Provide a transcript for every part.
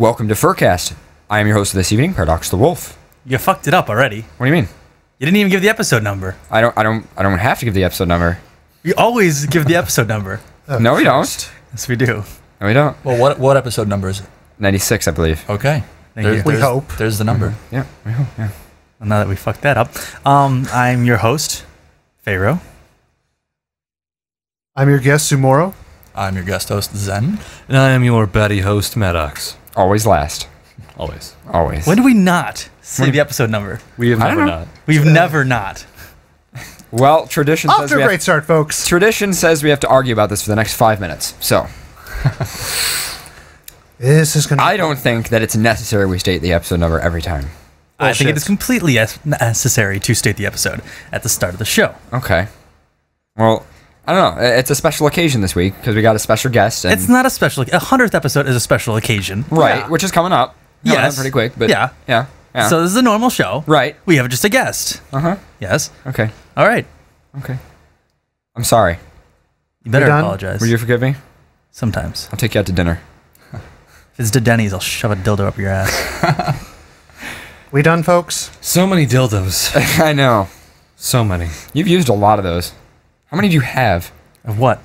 Welcome to FurCast. I am your host this evening, Paradox the Wolf. You fucked it up already. What do you mean? You didn't even give the episode number. I don't have to give the episode number. You always give the episode number. No, we don't. Yes, we do. No, we don't. Well, what episode number is it? 96, I believe. Okay. Thank you. We hope. There's the number. Yeah, we hope. Yeah. Well, now that we fucked that up, I'm your host, Pharaoh. I'm your guest, Sumoro. I'm your guest host, Zen. And I am your batty host, Maddox. Always last. Always. Always. When do we not say the episode number? We have I don't never know. not. We've never not. Well, tradition Off says to a we great have, start, folks. tradition says we have to argue about this for the next 5 minutes. So This is gonna. I don't think that it's necessary we state the episode number every time. I think Bullshit. it is completely necessary to state the episode at the start of the show. Okay. Well, I don't know. It's a special occasion this week because we got a special guest. And It's not a special. 100th episode is a special occasion. right, Yeah. which is coming up. Coming up Yes. pretty quick, but Yeah. yeah. So this is a normal show. Right. We have just a guest. Uh-huh. Yes. Okay. All right. Okay. I'm sorry. You better You're done? apologize. Will you forgive me? Sometimes. I'll take you out to dinner. If it's to Denny's, I'll shove a dildo up your ass. We done, folks? So many dildos. I know. So many. You've used a lot of those. How many do you have? Of what?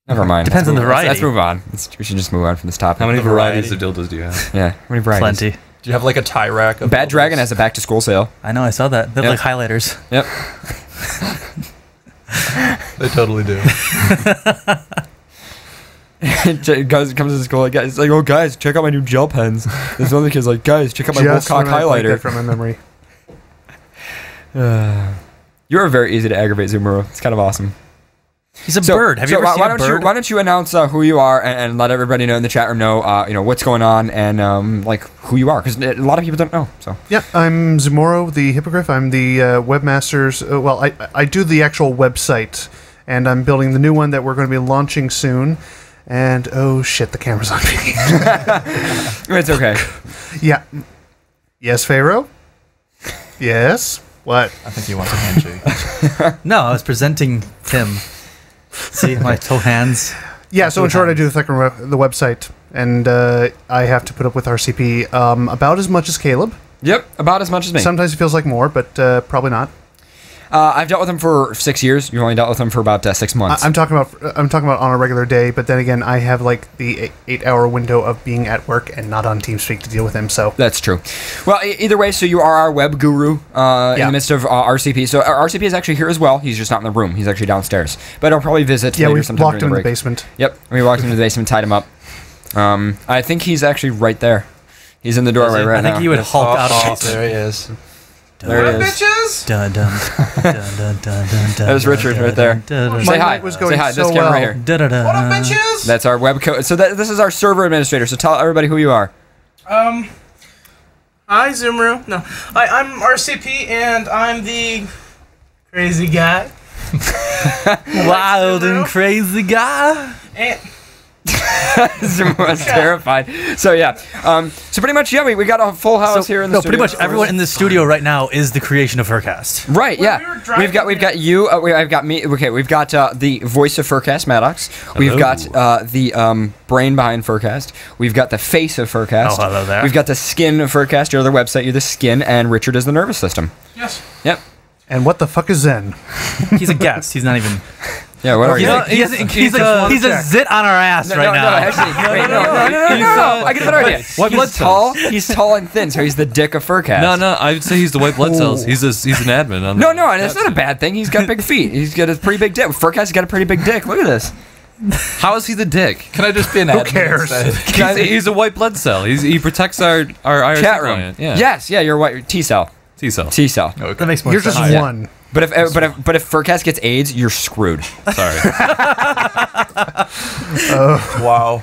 Never mind. Depends on the variety. Let's move on. We should just move on from this topic. How many The varieties variety. of dildos do you have? Yeah. How many varieties? Plenty. Do you have like a tie rack of Bad dildos? Dragon has a back to school sale. I know, I saw that. They're Yep. like highlighters. Yep. They totally do. Guys comes to school like, guys, like, oh guys, check out my new gel pens. There's other kids like, guys, check out my Just Wolfcock when I blanked highlighter. that from my memory. You're very easy to aggravate, Zumuro. It's kind of awesome. He's a bird. Have you ever seen a bird? Why don't you announce who you are and let everybody know in the chat room know what's going on and like who you are, because a lot of people don't know. So Yeah, I'm Zumoro, the Hippogriff. I'm the webmaster's. Well, I do the actual website, and I'm building the new one that we're going to be launching soon. And oh shit, the camera's on me. it's okay. Yeah. Yes, Pharaoh. Yes. What? I think he wants a handshake. No, I was presenting Tim. See my toe hands? Yeah. So in short, I do the website, and I have to put up with RCP about as much as Caleb. Yep, about as much as me. Sometimes it feels like more, but probably not. I've dealt with him for 6 years. You've only dealt with him for about 6 months. I'm talking about on a regular day, but then again, I have like the 8-hour window of being at work and not on TeamSpeak to deal with him. So That's true. Well, either way, so you are our web guru in the midst of RCP. So RCP is actually here as well. He's just not in the room. He's actually downstairs. But I'll probably visit yeah, later we sometime locked him in during the break. basement. Yep, we walked him to the basement, tied him up. I think he's actually right there. He's in the doorway right now. I think you would Hulk out of it. There he is. There he is. Dun, dun, dun, dun, dun, dun, There's Richard right there. dun, Say My hi. night was going Say hi. This so camera well. right here. dun, dun, dun. What up, bitches? That's our web code. So this is our server administrator. So tell everybody who you are. Hi, Zumru. No, I'm RCP, and I'm the crazy guy. Wild and crazy guy. And Everyone's terrified. So yeah. So pretty much, yeah, we got a full house here in the studio. pretty much everyone in the studio right now is the creation of FurCast. Right, When we yeah. were driving We've got you. I've got me. Okay, we've got the voice of FurCast, Maddox. We've got the brain behind FurCast. We've got the face of FurCast. Oh, hello there. We've got the skin of FurCast. You're the website. You're the skin, and Richard is the nervous system. yes, Yep. And what the fuck is Zen? He's a guest. He's not even. Yeah. What are you? He's a zit on our ass right now. Actually, wait, no. I get a better idea. White blood He's tall. He's tall and thin, so he's the dick of FurCast. No, I would say he's the white blood cells. He's an admin. On No, and it's not a bad thing. He's got big feet. He's got a pretty big dick. FurCast's got a pretty big dick. Look at this. How is he the dick? Can I just be an admin cares? instead? He's a white blood cell. He protects our IRC Chat room. client. Yeah. Yes. Yeah. You're white. T cell. T cell. T cell. Okay. That makes more You're sense. just Yeah. one. But if FurCast gets AIDS, you're screwed. Sorry. Wow.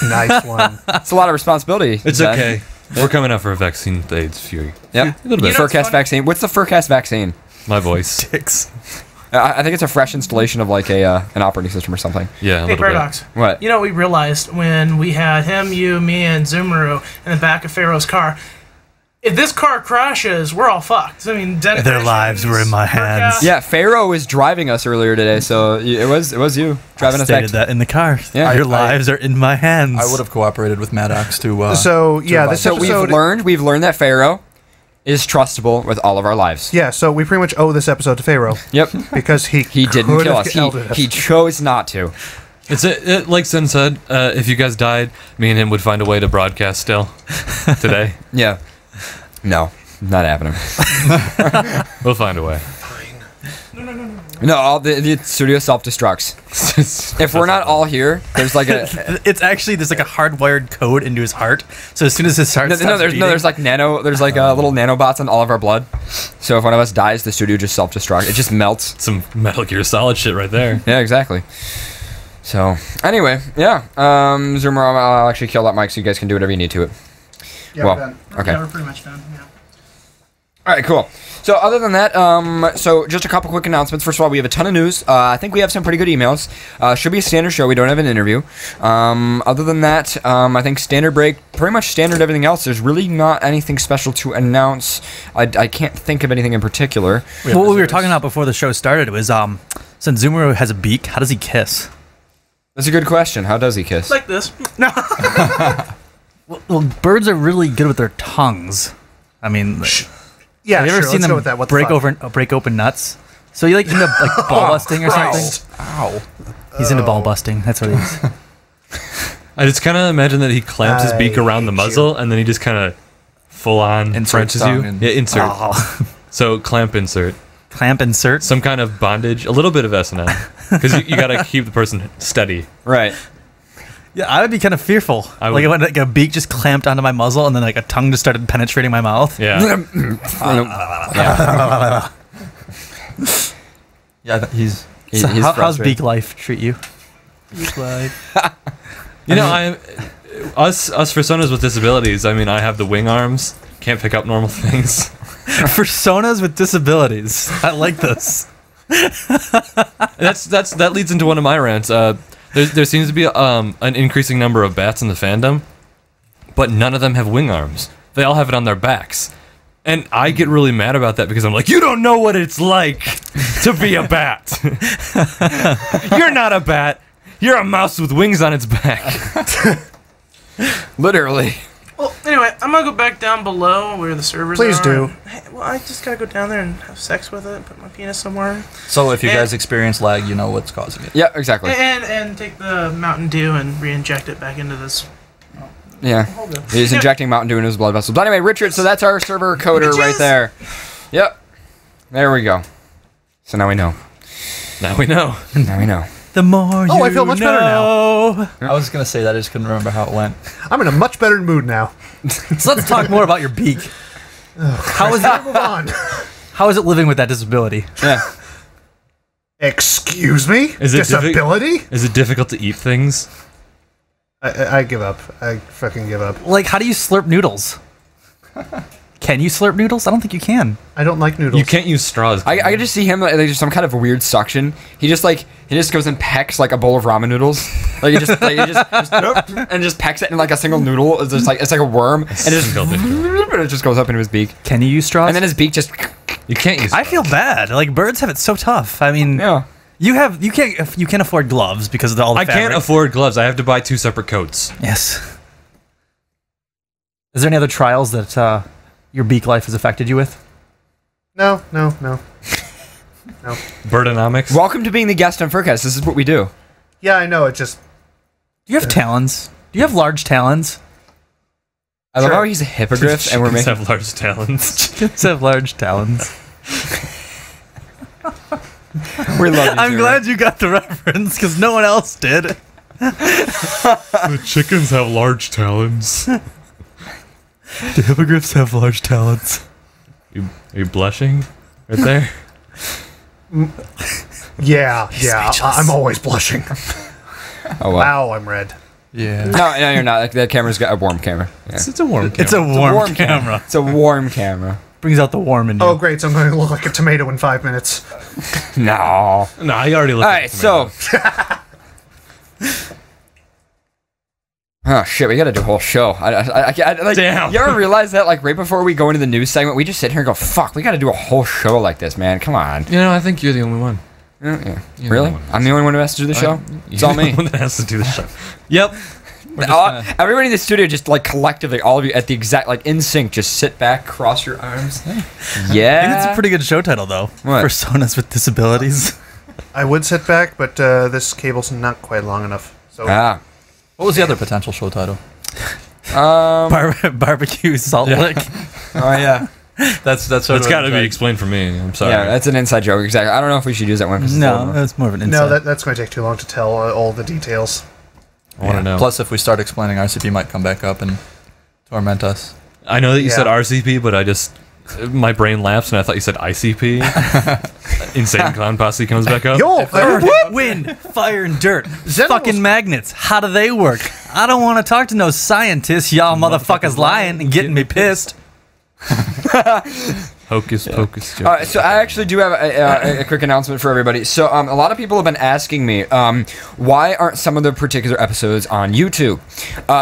Nice one. It's a lot of responsibility. It's Zen. okay. We're coming out for a vaccine with AIDS fury. Yep. A little bit. You know- FurCast vaccine. What's the FurCast vaccine? My voice. Dicks. I think it's a fresh installation of like an operating system or something. Yeah, a hey, little Paradox. What? You know what we realized when we had him, you, me, and Zumru in the back of Pharaoh's car? if this car crashes, we're all fucked. I mean, Their lives were in my hands. FurCast. Yeah, Pharaoh was driving us earlier today, so it was you driving us back. Stated that in the car. Yeah. Your lives are in my hands. I would have cooperated with Maddox to. So yeah, this So episode. we've learned that Pharaoh is trustable with all of our lives. Yeah, so we pretty much owe this episode to Pharaoh Yep. because he Didn't could kill have us. killed us. He chose not to. Like Sin said, if you guys died, me and him would find a way to broadcast still today. Yeah. No, not happening. We'll find a way. No, all the studio self-destructs. If we're not all here, there's like a It's actually there's like a hardwired code into his heart. So as soon as his heart stops beating, there's like little nanobots in all of our blood. So if one of us dies, the studio just self-destructs. It just melts. Some Metal Gear Solid shit right there. Yeah, exactly. So anyway, yeah. Zoomer, I'll actually kill that mic so you guys can do whatever you need to it. Yeah, Well, we're done. okay. Yeah, we're pretty much done. Yeah. All right, cool. So other than that, so just a couple quick announcements. First of all, we have a ton of news. I think we have some pretty good emails. Should be a standard show. We don't have an interview. Other than that, I think standard break, pretty much standard everything else. There's really not anything special to announce. I can't think of anything in particular. what we were talking about before the show started was since Zoomer has a beak, how does he kiss? That's a good question. How does he kiss? Like this. No. Well, birds are really good with their tongues. I mean, Yeah, have you ever sure, seen let's go them with that. What the break fuck? open nuts? So you like into like ball busting or something? Ow. He's into ball busting. That's what he is. I just kind of imagine that he clamps his beak I around the hate muzzle, and then he just kind of full on Inserts Frenches tongue you. and- Yeah, insert. Oh. So clamp insert. Clamp insert. Some kind of bondage, a little bit of S&M, because you got to keep the person steady. Right. Yeah, I would be kind of fearful. I Like would- when like a beak just clamped onto my muzzle, and then like a tongue just started penetrating my mouth. Yeah. Yeah, he's. So He's how's frustrated. beak life treat you? Beak life. You know, us personas with disabilities. I mean, I have the wing arms, can't pick up normal things. Personas with disabilities. I like this. That leads into one of my rants. There seems to be an increasing number of bats in the fandom, but none of them have wing arms. They all have it on their backs. And I get really mad about that because I'm like, you don't know what it's like to be a bat. You're not a bat. You're a mouse with wings on its back. Literally. Well, anyway, I'm gonna go back down below where the servers Please are. do. and- Hey, well, I just gotta go down there and have sex with it, put my penis somewhere, So if you And- guys experience lag, you know what's causing it. Yeah, exactly. and take the Mountain Dew and re-inject it back into this. Yeah. Hold on. He's injecting Mountain Dew into his blood vessels. But anyway, Richard, so that's our server coder right Bitches. there. Yep. There we go. So now we know. Now we know. Now we know. The more Oh, you I feel much better know. I was gonna say that, I just couldn't remember how it went. I'm in a much better mood now. So let's talk more about your beak. How is it? Move on. How is it living with that disability? Yeah. Excuse me? Is it Disability? Is it difficult to eat things? I give up. I fucking give up. Like, how do you slurp noodles? Can you slurp noodles? I don't think you can. I don't like noodles. You can't use straws. I can just see him like there's some kind of weird suction. He just goes and pecks like a bowl of ramen noodles. Like he just and just pecks it in like a single noodle. It's just like a worm, and it just goes up into his beak. Can you use straws? And then his beak just You can't use I feel bad. Like, birds have it so tough. I mean, yeah. you can't afford gloves because of all the I can't fabric. afford gloves. I have to buy 2 separate coats. Yes. Is there any other trials that your beak life has affected you with? No. Birdonomics. Welcome to being the guest on FurCast. This is what we do. Yeah, I know. It just. Do you have talons? Do you have large talons? I love Sure. how he's a hippogriff and we're Chickens making have large talons. Chickens have large talons. we love you, I'm Zero. glad you got the reference because no one else did. The chickens have large talons. The hippogriffs have large talons. Are you blushing right there? Yeah. speechless. I'm always blushing. Oh wow. Wow, I'm red. Yeah. No, you're not. Like, that camera's got a warm camera. Yeah. It's a warm camera. It's a warm, camera. It's a warm camera. Brings out the warm in you. Oh, great. So I'm going to look like a tomato in 5 minutes. No. No, I already looked All at right, the tomato. so Oh shit, we gotta do a whole show. Like, Damn. You ever realize that, like, right before we go into the news segment, we just sit here and go, fuck, we gotta do a whole show like this, man. Come on. You know, I think you're the only one. Yeah. You're Really? the only one. I'm the only one who has to do the show? It's all me. You're the one that has to do the show. Yep. Everybody in the studio just, like, collectively, all of you at the exact, like, in sync, just sit back, cross your arms. I think Yeah. it's a pretty good show title, though. What? Personas with disabilities. I would sit back, but this cable's not quite long enough. So Ah. What was the other potential show title? Barbecue Salt Lick. Oh, yeah. That's That's got to be explained for me. I'm sorry. Yeah, that's an inside joke, exactly. I don't know if we should use that one. 'Cause it's No, old. that's more of an no, inside. that's going to take too long to tell all the details. I want to know. Plus, if we start explaining, RCP might come back up and torment us. I know that you said Yeah. RCP, but I just my brain lapsed and I thought you said ICP. Insane Clown Posse comes back up. Yo, Wind, fire, and dirt. Xenos- Fucking magnets. How do they work? I don't want to talk to no scientists. Y'all motherfuckers lying and getting me pissed. Hocus pocus. All right, so I actually do have a quick announcement for everybody. So a lot of people have been asking me, why aren't some of the particular episodes on YouTube?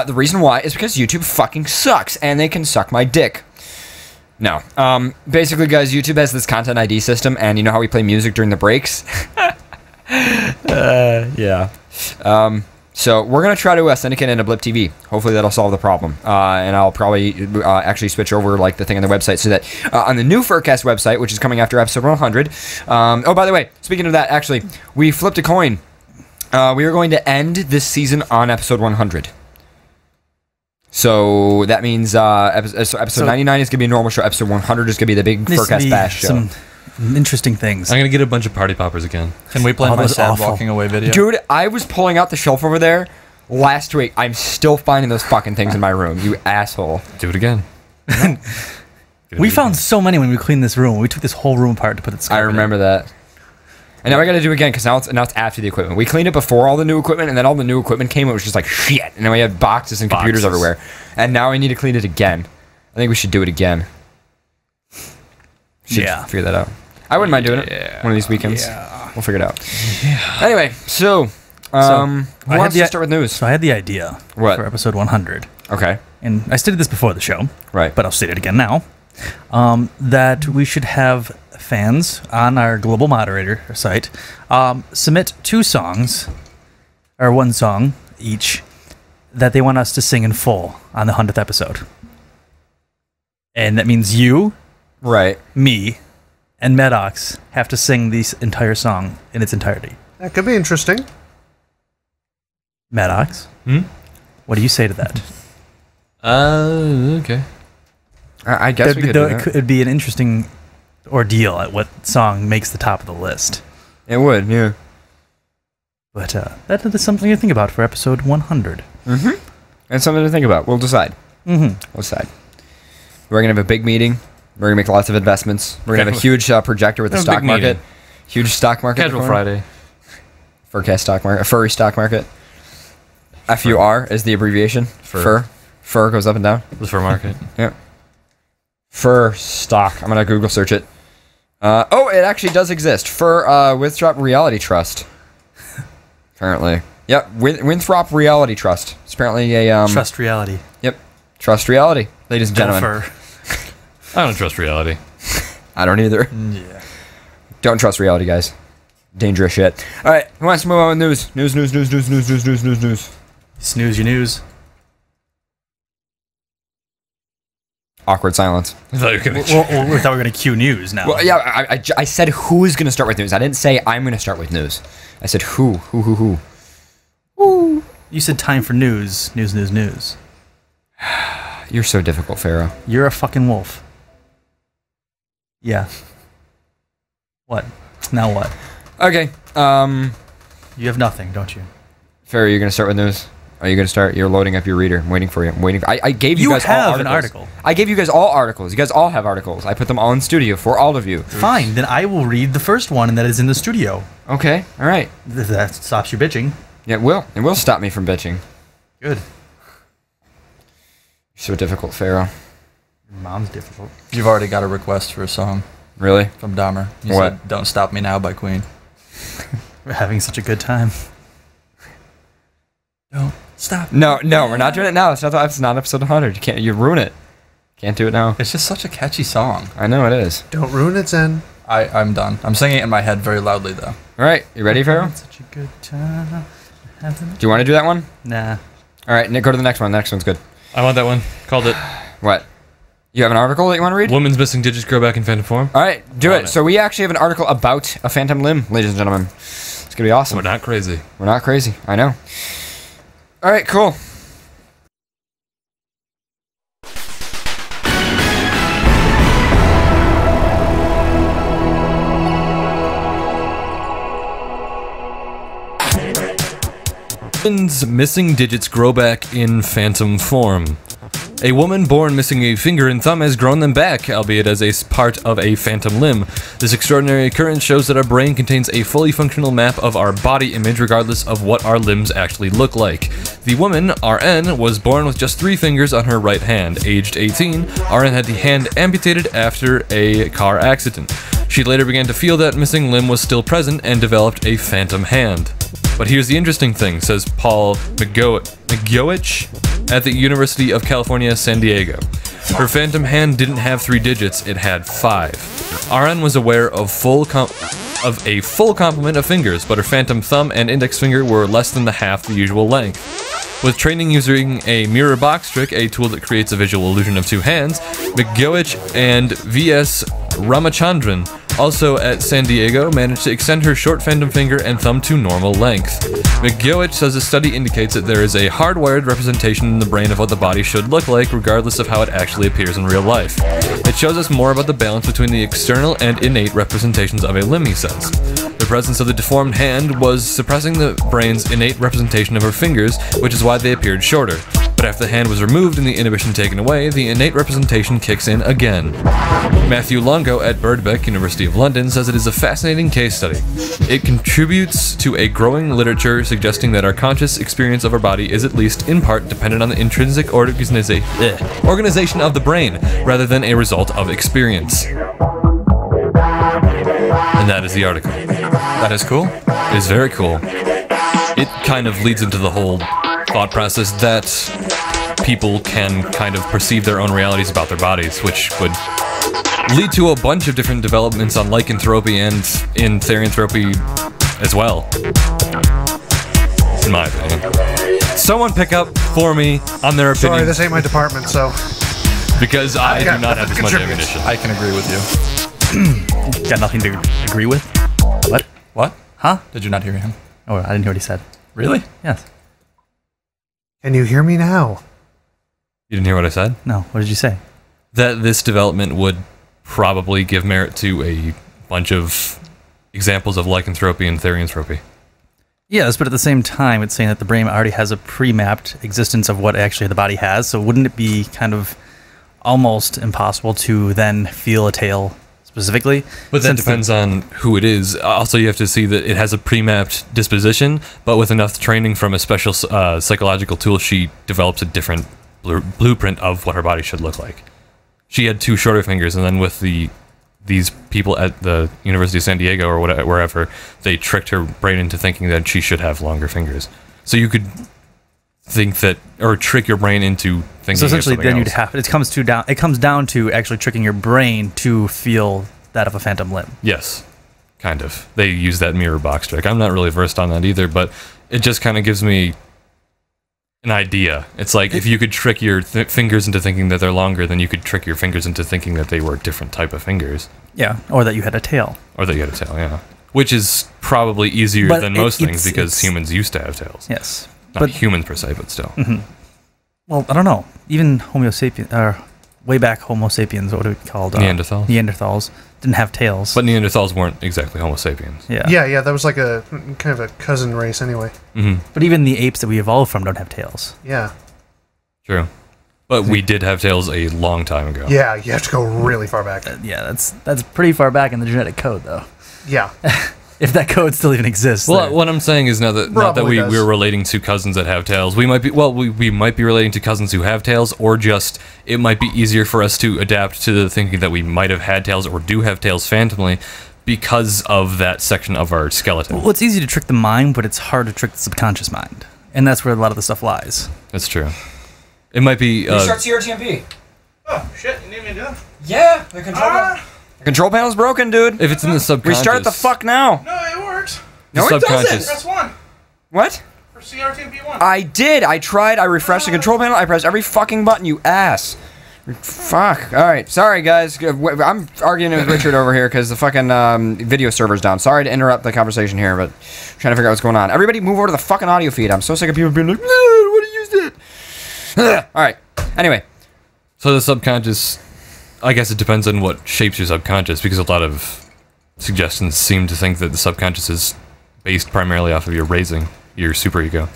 The reason why is because YouTube fucking sucks, and they can suck my dick. No. Basically, guys, YouTube has this content ID system, and you know how we play music during the breaks? Yeah. So we're going to try to syndicate into Blip TV. Hopefully that'll solve the problem. And I'll probably actually switch over like the thing on the website so that on the new FurCast website, which is coming after episode 100. Oh, by the way, speaking of that, actually, we flipped a coin. We are going to end this season on episode 100. So that means episode 99 is going to be a normal show. Episode 100 is going to be the big Needs to FurCast be Bash show. some interesting things. I'm gonna get a bunch of party poppers again. Can we play Oh, my that's sad awful. walking away video? Dude, I was pulling out the shelf over there last week. I'm still finding those fucking things in my room, you asshole. Do it again. We found so many when we cleaned this room. We took this whole room apart to put it. I remember that. And now I got to do it again because now it's after the equipment. We cleaned it before all the new equipment, and then all the new equipment came. It was just like shit, and then we had boxes and computers Boxes. everywhere. And now I need to clean it again. I think we should do it again. Should Yeah. figure that out. I wouldn't mind doing it one of these weekends. We'll figure it out. Anyway, so who I had wants the- to start with news? So I had the idea What? for episode 100, Okay, and I stated this before the show, right. but I'll state it again now. That we should have fans on our global moderator site submit 2 songs, or 1 song each, that they want us to sing in full on the 100th episode. And that means you, Right. me, and Maddox have to sing this entire song in its entirety. That could be interesting. Maddox, Hmm? what do you say to that? Okay. I guess we could do that. It'd be an interesting ordeal at what song makes the top of the list. It would, yeah. But that is something to think about for episode 100. And something to think about. We'll decide. Mm-hmm. We'll decide. We're going to have a big meeting. We're going to make lots of investments. We're going to have a huge projector with the Have a stock big market. meeting. Huge stock market. Casual corner. Friday. FurCast stock market. A furry stock market. FUR is the abbreviation. Fur. Fur goes up and down. The fur market. Yeah. Fur stock. I'm going to Google search it. Oh, it actually does exist. Fur Winthrop Reality Trust. Apparently. Yep. Winthrop Reality Trust. It's apparently a... Trust reality. Yep. Trust reality, ladies and gentlemen. I don't trust reality. I don't either. Yeah. Don't trust reality, guys. Dangerous shit. All right, who wants to move on with news? News. Snooze your news. Awkward silence. I thought you were gonna. We thought we were going to cue news now. Well, yeah, I said who's going to start with news. I didn't say I'm going to start with news. I said who. You said time for news. News. You're so difficult, Pharaoh. You're a fucking wolf. Yeah. What? Now what? Okay, You have nothing, don't you? Pharaoh, you're going to start with news? Are you going to start? You're loading up your reader. I'm waiting for you. I gave you, You guys all have articles. an article. I gave you guys all articles. You guys all have articles. I put them all in studio for all of you. Fine, then I will read the first one, and that is in the studio. Okay, all right. That stops you bitching. Yeah, it will. It will stop me from bitching. Good. You're so difficult, Pharaoh. Your mom's difficult. You've already got a request for a song Really? from Dahmer. You What? said, "Don't Stop Me Now" by Queen. We're having such a good time. Don't Stop. No, we're not doing it now. It's not episode 100. You can't. You ruin it. Can't do it now. It's just such a catchy song. I know it is. Don't ruin it, Zen. I'm done. I'm singing it in my head very loudly, though. All right, you ready, Pharaoh? Such a good time. Do you want to do that one? Nah. All right, Nick, go to the next one. The next one's good. I want that one. Called it. What? You have an article that you want to read? Woman's missing digits grow back in phantom form. All right, do Want it. it. So we actually have an article about a phantom limb, ladies and gentlemen. It's gonna be awesome. We're not crazy. We're not crazy. I know. All right, cool. Woman's missing digits grow back in phantom form. A woman born missing a finger and thumb has grown them back, albeit as a part of a phantom limb. This extraordinary occurrence shows that our brain contains a fully functional map of our body image regardless of what our limbs actually look like. The woman, RN, was born with just 3 fingers on her right hand. Aged 18, RN had the hand amputated after a car accident. She later began to feel that missing limb was still present and developed a phantom hand. But here's the interesting thing, says Paul McGeoich at the University of California, San Diego. Her phantom hand didn't have 3 digits, it had 5. RN was aware of a full complement of fingers, but her phantom thumb and index finger were less than half the usual length. With training using a mirror box trick, a tool that creates a visual illusion of 2 hands, McGeoich and V.S. Ramachandran, also at San Diego, managed to extend her short phantom finger and thumb to normal length. McGeoich says the study indicates that there is a hardwired representation in the brain of what the body should look like, regardless of how it actually appears in real life. It shows us more about the balance between the external and innate representations of a limb, he says. The presence of the deformed hand was suppressing the brain's innate representation of her fingers, which is why they appeared shorter. But after the hand was removed and the inhibition taken away, the innate representation kicks in again. Matthew Longo at Birkbeck, University of London, says it is a fascinating case study. It contributes to a growing literature suggesting that our conscious experience of our body is at least in part dependent on the intrinsic organization of the brain, rather than a result of experience. And that is the article. That is cool. It is very cool. It kind of leads into the whole thought process that people can kind of perceive their own realities about their bodies, which would lead to a bunch of different developments on lycanthropy and in therianthropy as well. In my opinion. Someone pick up for me on their opinion. Sorry, this ain't my department, so. Because I do not have this much contribute. ammunition. I can agree with you. Got nothing to agree with? What? What? Huh? Did you not hear him? Oh, I didn't hear what he said. Really? Yes. Can you hear me now? You didn't hear what I said? No, what did you say? That this development would probably give merit to a bunch of examples of lycanthropy and therianthropy. Yes, but at the same time, it's saying that the brain already has a pre-mapped existence of what actually the body has, so wouldn't it be kind of almost impossible to then feel a tail specifically? But that depends on who it is. Also, you have to see that it has a pre-mapped disposition, but with enough training from a special psychological tool, she develops a different blueprint of what her body should look like. She had 2 shorter fingers, and then with these people at the University of San Diego or whatever, wherever, they tricked her brain into thinking that she should have longer fingers. So you could think that, or trick your brain into thinking. So essentially, of something then you'd else. have it comes down to actually tricking your brain to feel that of a phantom limb. Yes, kind of. They use that mirror box trick. I'm not really versed on that either, but it just kind of gives me an idea. It's like if you could trick your fingers into thinking that they're longer, then you could trick your fingers into thinking that they were a different type of fingers. Yeah, or that you had a tail. Or that you had a tail, yeah. Which is probably easier But than most things because it's- humans used to have tails. Yes. Not But humans per se, but still. well, I don't know. Even Homo sapiens, or way back Homo sapiens, what are we called? Neanderthals. Neanderthals didn't have tails. But Neanderthals weren't exactly Homo sapiens. yeah. Yeah, that was like a kind of a cousin race anyway. But even the apes that we evolved from don't have tails. Yeah. True. But we did have tails a long time ago. Yeah, you have to go really far back. Yeah, that's pretty far back in the genetic code, though. Yeah. If that code still even exists. Well, there. what I'm saying is not that Probably does. we're relating to cousins that have tails. We might be we might be relating to cousins who have tails, or just it might be easier for us to adapt to the thinking that we might have had tails or do have tails phantomly because of that section of our skeleton. Well, it's easy to trick the mind, but it's hard to trick the subconscious mind. and that's where a lot of the stuff lies. That's true. It might be. Restart CRTMP. Oh, shit. You need me to do that? Yeah, the control panel's broken, dude. If it's in the subconscious. Restart the fuck now. No, it works. No, The it subconscious. doesn't. Press 1 What? for CRTMP1. I did. I tried. I refreshed the control panel. I pressed every fucking button, you ass. Fuck. All right. Sorry, guys. I'm arguing with Richard over here because the fucking video server's down. Sorry to interrupt the conversation here, but I'm trying to figure out what's going on. Everybody move over to the fucking audio feed. I'm so sick of people being like, "No, I want to use it." All right. Anyway. So the subconscious, I guess it depends on what shapes your subconscious, because a lot of suggestions seem to think that the subconscious is based primarily off of your raising, your superego.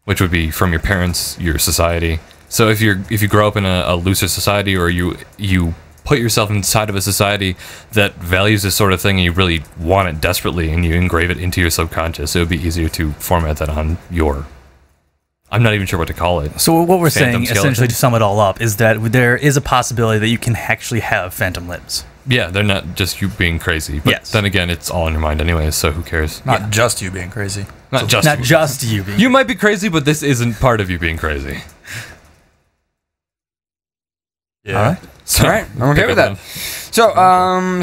Which would be from your parents, your society. So if you grow up in a looser society, or you put yourself inside of a society that values this sort of thing and you really want it desperately and you engrave it into your subconscious, it would be easier to format that on your... I'm not even sure what to call it. So what we're Phantom saying, skeleton. essentially, to sum it all up, is that there is a possibility that you can actually have phantom limbs. Yeah, they're not just you being crazy. But Yes. then again, it's all in your mind anyway, so who cares? Not just you being crazy. Not just Not you. just you being... You might be crazy, but this isn't part of you being crazy. Yeah. All right. So, All right. I'm okay pick with up that. So,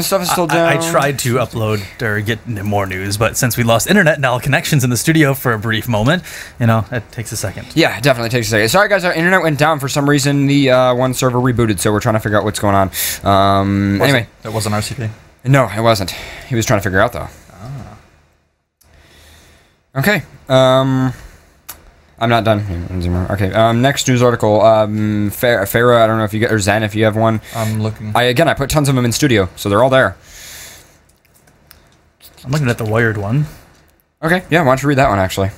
stuff is still down. I tried to upload or get into more news, but since we lost internet and all connections in the studio for a brief moment, it takes a second. Yeah, it definitely takes a second. Sorry, guys, our internet went down for some reason. The one server rebooted, so we're trying to figure out what's going on. Anyway. That wasn't RCP. No, it wasn't. He was trying to figure out, though. Okay. I'm not done. Okay. Next news article. Farah, I don't know if you get, or Zen, if you have one. I'm looking. I put tons of them in studio, so they're all there. I'm looking at the Wired one. Okay. Yeah. Why don't you read that one actually?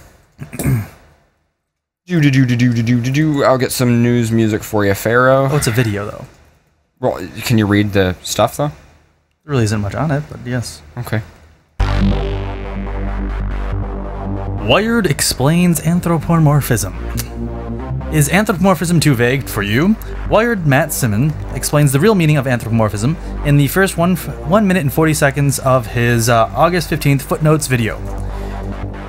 I'll get some news music for you, Pharaoh. Oh, it's a video, though. Well, can you read the stuff though? There really isn't much on it, but yes. Okay. Wired explains anthropomorphism. Is anthropomorphism too vague for you? Wired Matt Simon explains the real meaning of anthropomorphism in the first 1 minute and 40 seconds of his August 15th Footnotes video.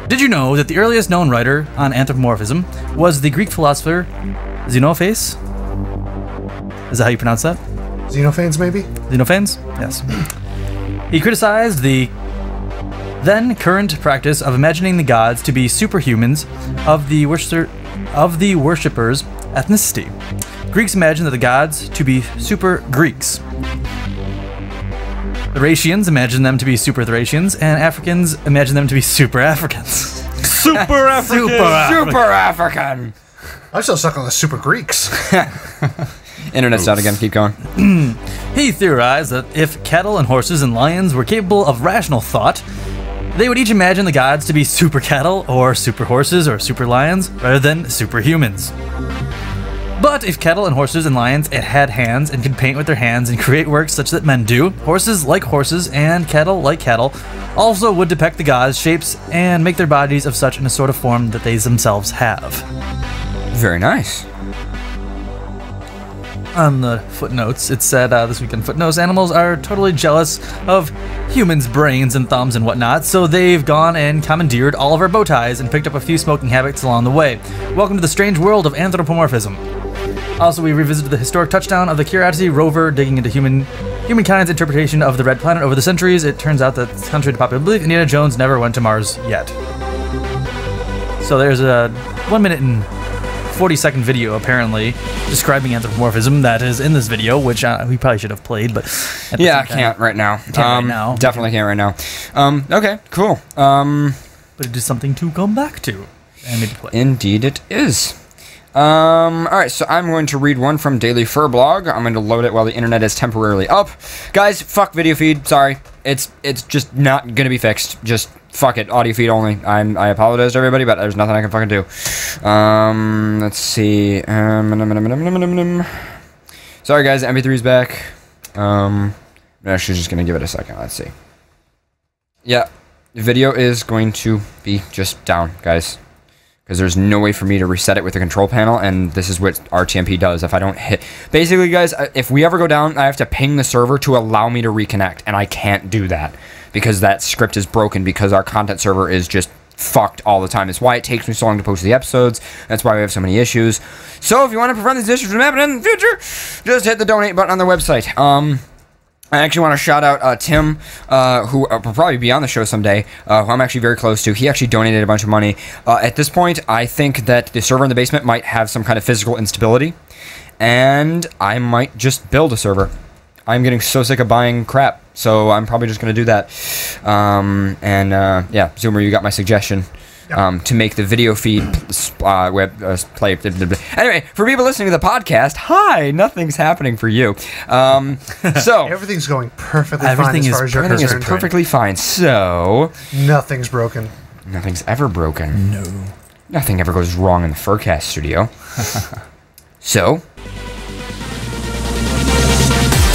Did you know that the earliest known writer on anthropomorphism was the Greek philosopher Xenophanes? Is that how you pronounce that? Xenophanes, maybe? Xenophanes? Yes. He criticized the then current practice of imagining the gods to be superhumans of the worshipper's ethnicity. Greeks imagined that the gods to be super Greeks. Thracians imagined them to be super Thracians, and Africans imagined them to be super Africans. Super African. Super African. I'm still stuck on the Super Greeks. Internet's down again. Keep going. He theorized that if cattle and horses and lions were capable of rational thought, they would each imagine the gods to be super cattle, or super horses, or super lions, rather than superhumans. But if cattle and horses and lions had hands and could paint with their hands and create works such that men do, horses like horses and cattle like cattle also would depict the gods' shapes and make their bodies of such a sort of form that they themselves have. Very nice. On the footnotes, it said this week in footnotes, animals are totally jealous of humans' brains and thumbs and whatnot, so they've gone and commandeered all of our bow ties and picked up a few smoking habits along the way. Welcome to the strange world of anthropomorphism. Also, we revisited the historic touchdown of the Curiosity rover, digging into humankind's interpretation of the Red Planet over the centuries. It turns out that, contrary to popular belief, Indiana Jones never went to Mars yet. So there's a 1 minute and 40-second video, apparently, describing anthropomorphism that is in this video, which we probably should have played, but... Yeah, I can't right now. Definitely can't right now. Okay, cool. But it is something to come back to and maybe play. Indeed it is. Alright, so I'm going to read one from Daily Fur Blog. I'm going to load it while the internet is temporarily up. Guys, fuck video feed. Sorry. It's just not going to be fixed. Just fuck it. Audio feed only. I apologize to everybody, but there's nothing I can fucking do. Let's see. Sorry, guys. MP3's back. I'm actually just going to give it a second. Let's see. Yeah. The video is going to be just down, guys. Because there's no way for me to reset it with the control panel, and this is what RTMP does. If I don't hit... Basically, guys, if we ever go down, I have to ping the server to allow me to reconnect, and I can't do that. Because that script is broken, because our content server is just fucked all the time. That's why it takes me so long to post the episodes. That's why we have so many issues. So if you want to prevent these issues from happening in the future, just hit the donate button on their website. I actually want to shout out Tim, who will probably be on the show someday, who I'm actually very close to. He actually donated a bunch of money. At this point, I think that the server in the basement might have some kind of physical instability, and I might just build a server. I'm getting so sick of buying crap, so I'm probably just going to do that. Yeah, Zoomer, you got my suggestion. To make the video feed play. Anyway, for people listening to the podcast, hi, nothing's happening for you. So Everything's going perfectly fine as far as you're everything concerned. is perfectly fine. So Nothing's broken. nothing's ever broken. No. Nothing ever goes wrong in the FurCast studio. So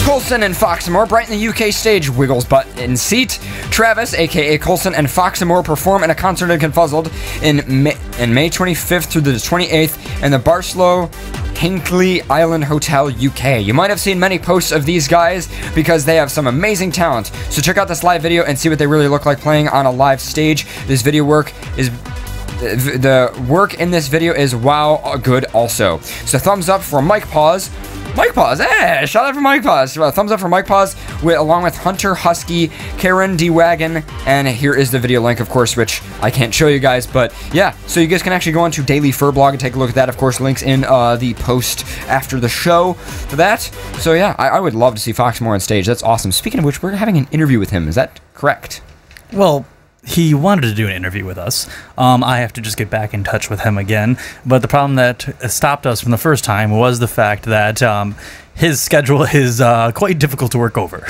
Coulson and Foxamore brighten the UK stage. Wiggles butt in seat. Travis, aka Coulson, and Foxamore perform in a concert in Confuzzled in May 25th through the 28th in the Barslow Hinkley Island Hotel, UK. You might have seen many posts of these guys because they have some amazing talent. So check out this live video and see what they really look like playing on a live stage. This video work is... The work in this video is wow good also. So thumbs up for Mike Paws. Mike Paws, shout out for Mike Paws. Thumbs up for Mike Paws, along with Hunter Husky, Karen D. Wagon, and here is the video link, of course, which I can't show you guys, but yeah, so you guys can actually go on to Daily Fur Blog and take a look at that. Of course, links in the post after the show for that. So yeah, I would love to see Foxmore on stage. That's awesome. Speaking of which, we're having an interview with him. Is that correct? Well, he wanted to do an interview with us. I have to just get back in touch with him again. But the problem that stopped us from the first time was the fact that his schedule is quite difficult to work over.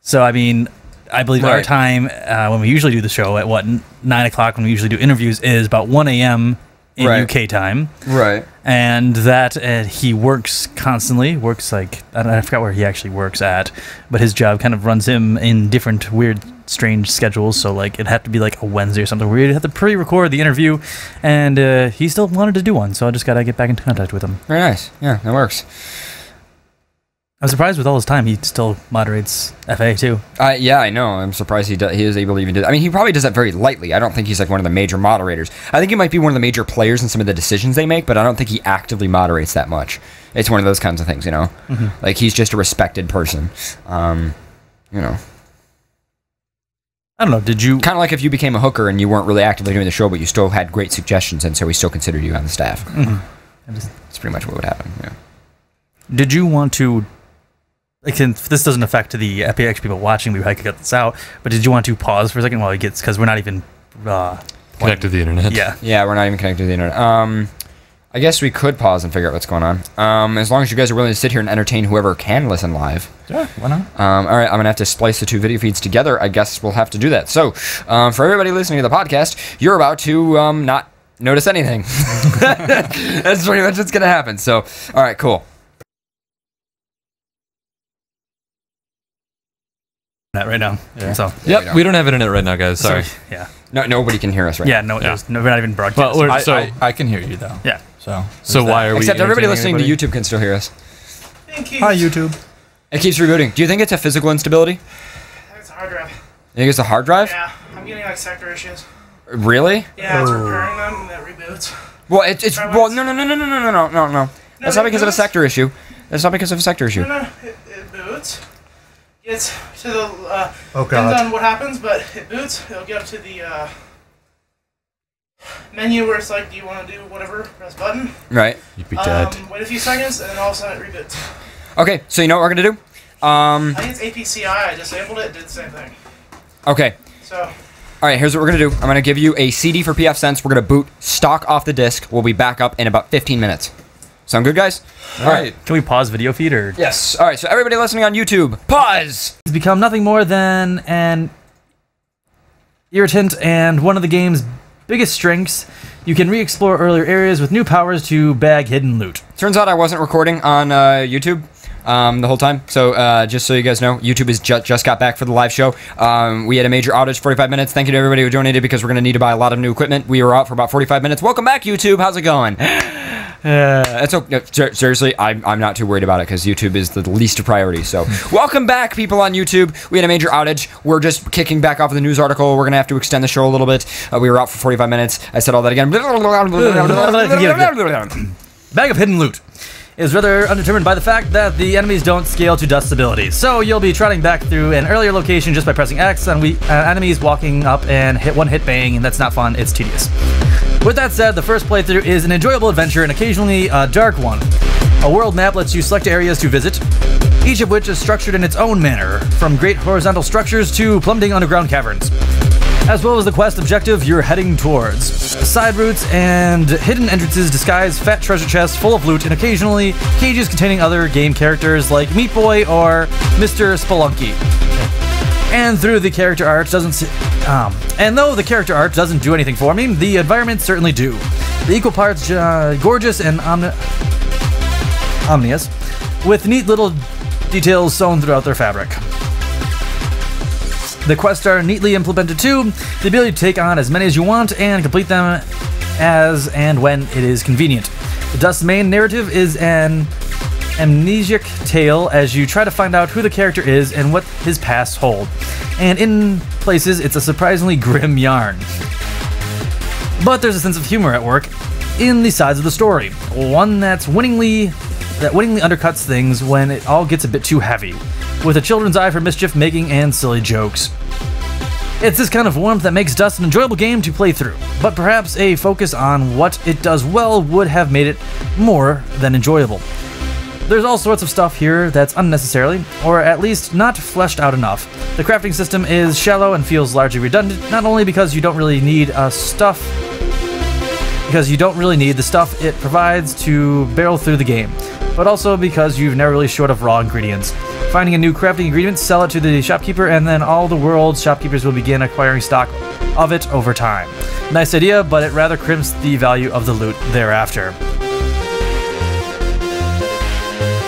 So, I mean, I believe our time when we usually do the show at 9 o'clock when we usually do interviews is about 1 a.m. in UK time. Right. And that he works constantly, I forgot where he actually works at, but his job kind of runs him in different weird, strange schedules. So, like, it'd have to be like a Wednesday or something where you'd have to pre-record the interview, and he still wanted to do one, so I just got to get back into contact with him. Very nice. Yeah, that works. I'm surprised with all his time, he still moderates FA too. Yeah, I know. I'm surprised he is able to even do that. I mean, he probably does that very lightly. I don't think he's like one of the major moderators. I think he might be one of the major players in some of the decisions they make, but I don't think he actively moderates that much. It's one of those kinds of things, you know? Mm-hmm. Like, he's just a respected person. You know. I don't know, did you... Kind of like if you became a hooker and you weren't really actively doing the show, but you still had great suggestions, and so we still considered you on the staff. Mm-hmm. That's pretty much what would happen, yeah. Did you want to... this doesn't affect the FPX people watching, we probably could cut this out, but did you want to pause for a second while he gets... Because we're not even... Connected to the internet. Yeah. Yeah, we're not even connected to the internet. I guess we could pause and figure out what's going on. As long as you guys are willing to sit here and entertain whoever can listen live. Yeah, why not? All right, I'm going to have to splice the two video feeds together. I guess we'll have to do that. So, for everybody listening to the podcast, you're about to not notice anything. That's pretty much what's going to happen. So, all right, cool. That right now. Yeah. So. Yep, we don't have internet right now, guys. Sorry. Yeah. No, nobody can hear us right Yeah, now. no, we're not even broadcasting. Well, I can hear you though. Yeah. So why are we? Except everybody listening entertaining to YouTube can still hear us. Thank you. Hi YouTube. It keeps rebooting. Do you think it's a physical instability? It's a hard drive. You think it's a hard drive? Yeah, I'm getting like sector issues. Really? Yeah, it's repairing them and it reboots. Well, no. That's not because of a sector issue. That's not because of a sector issue. No, it boots. Gets to the Oh depends god. on what happens, but it boots. It'll get up to the menu where it's like, do you want to do whatever? Press button. Right. You'd be dead. Wait a few seconds, and then all of a sudden it reboots. Okay, so you know what we're gonna do? I think it's APCI. I disabled it. It did the same thing. Okay. So. All right, here's what we're gonna do. I'm gonna give you a CD for PF Sense. We're gonna boot stock off the disc. We'll be back up in about 15 minutes. Sound good, guys? All right. Can we pause video feed or? Yes. All right. So everybody listening on YouTube, pause. It's become nothing more than an irritant and one of the game's biggest strengths. You can re-explore earlier areas with new powers to bag hidden loot. Turns out I wasn't recording on YouTube the whole time. So just so you guys know, YouTube has just got back for the live show. We had a major outage, 45 minutes. Thank you to everybody who donated because we're going to need to buy a lot of new equipment. We were out for about 45 minutes. Welcome back, YouTube. How's it going? Seriously, I'm not too worried about it because YouTube is the least priority. So, welcome back, people on YouTube. We had a major outage. We're just kicking back off of the news article. We're gonna have to extend the show a little bit. We were out for 45 minutes. I said all that again. Bag of hidden loot is rather undetermined by the fact that the enemies don't scale to Dust's abilities. So you'll be trotting back through an earlier location just by pressing X, and enemies walking up and hit bang, and that's not fun, it's tedious. With that said, the first playthrough is an enjoyable adventure and occasionally a dark one. A world map lets you select areas to visit, each of which is structured in its own manner, from great horizontal structures to plummeting underground caverns. As well as the quest objective you're heading towards. Side routes and hidden entrances disguise fat treasure chests full of loot and occasionally cages containing other game characters like Meat Boy or Mr. Spelunky. And though the character art doesn't do anything for me, the environments certainly do. The equal parts gorgeous and ominous, with neat little details sewn throughout their fabric. The quests are neatly implemented too, the ability to take on as many as you want and complete them as and when it is convenient. The Dust's main narrative is an amnesiac tale as you try to find out who the character is and what his past hold. And in places, it's a surprisingly grim yarn. But there's a sense of humor at work in the sides of the story, one that winningly undercuts things when it all gets a bit too heavy, with a children's eye for mischief making and silly jokes. It's this kind of warmth that makes Dust an enjoyable game to play through, but perhaps a focus on what it does well would have made it more than enjoyable. There's all sorts of stuff here that's unnecessarily, or at least not fleshed out enough. The crafting system is shallow and feels largely redundant, not only because you don't really need the stuff it provides to barrel through the game, but also because you're never really short of raw ingredients. Finding a new crafting ingredient, sell it to the shopkeeper, and then all the world's shopkeepers will begin acquiring stock of it over time. Nice idea, but it rather crimps the value of the loot thereafter.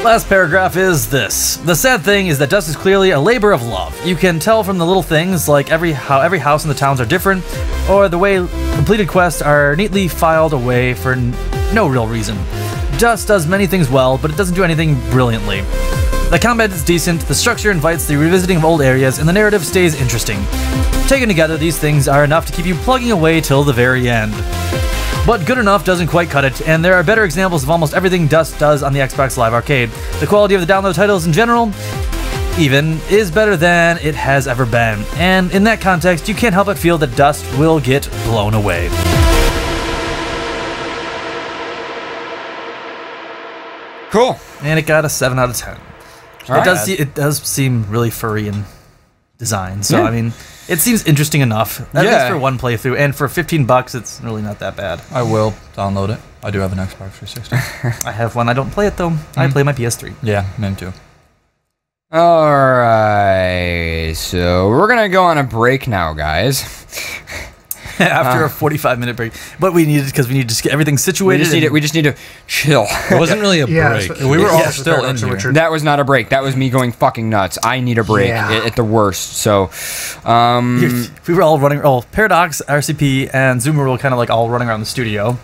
Last paragraph is this. The sad thing is that Dust is clearly a labor of love. You can tell from the little things, like how every house in the towns are different, or the way completed quests are neatly filed away for no real reason. Dust does many things well, but it doesn't do anything brilliantly. The combat is decent, the structure invites the revisiting of old areas, and the narrative stays interesting. Taken together, these things are enough to keep you plugging away till the very end. But good enough doesn't quite cut it, and there are better examples of almost everything Dust does on the Xbox Live Arcade. The quality of the download titles in general, even, is better than it has ever been, and in that context, you can't help but feel that Dust will get blown away. Cool. And it got a 7 out of 10. It does seem really furry in design, so Yeah. I mean, it seems interesting enough. At Yeah. least for one playthrough, and for $15, it's really not that bad. I will download it. I do have an Xbox 360. I have one. I don't play it though. I play my PS3. Yeah, mine too. Alright, so we're gonna go on a break now, guys. After a 45-minute break, but we needed because we need to get everything We situated. just need to chill. It wasn't really a break. We were all Yes, still in paradox of here. Richard. That was not a break. That was me going fucking nuts. I need a break at the worst. So, We were all running. Oh, Paradox, RCP, and Zoomer were kind of like all running around the studio.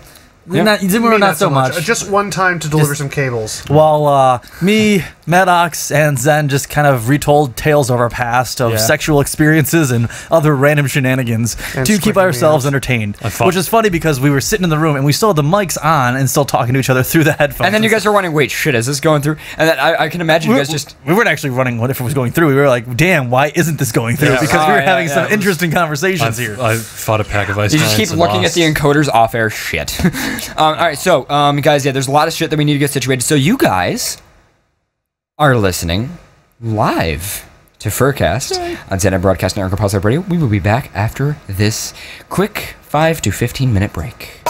Yeah. Zoomer Me, not so much. Just one time to deliver some cables. While me, Maddox, and Zen just kind of retold tales of our past, of sexual experiences and other random shenanigans And to keep squinting ourselves me out. entertained. Which is funny because we were sitting in the room and we still had the mics on and still talking to each other through the headphones. and then you guys were wondering, wait, shit, is this going through? And then I can imagine you guys just... We weren't actually running what if it was going through. We were like, damn, why isn't this going through? Yeah. Because we were Oh, having yeah, some yeah. interesting conversations here. I fought a pack of ice. You just keep giants and looking at the lost. encoders off air shit. All right, so, guys, yeah, there's a lot of shit that we need to get situated. So you guys are listening live to FurCast on ZN Broadcast Network Pulsar Radio. We will be back after this quick 5 to 15 minute break.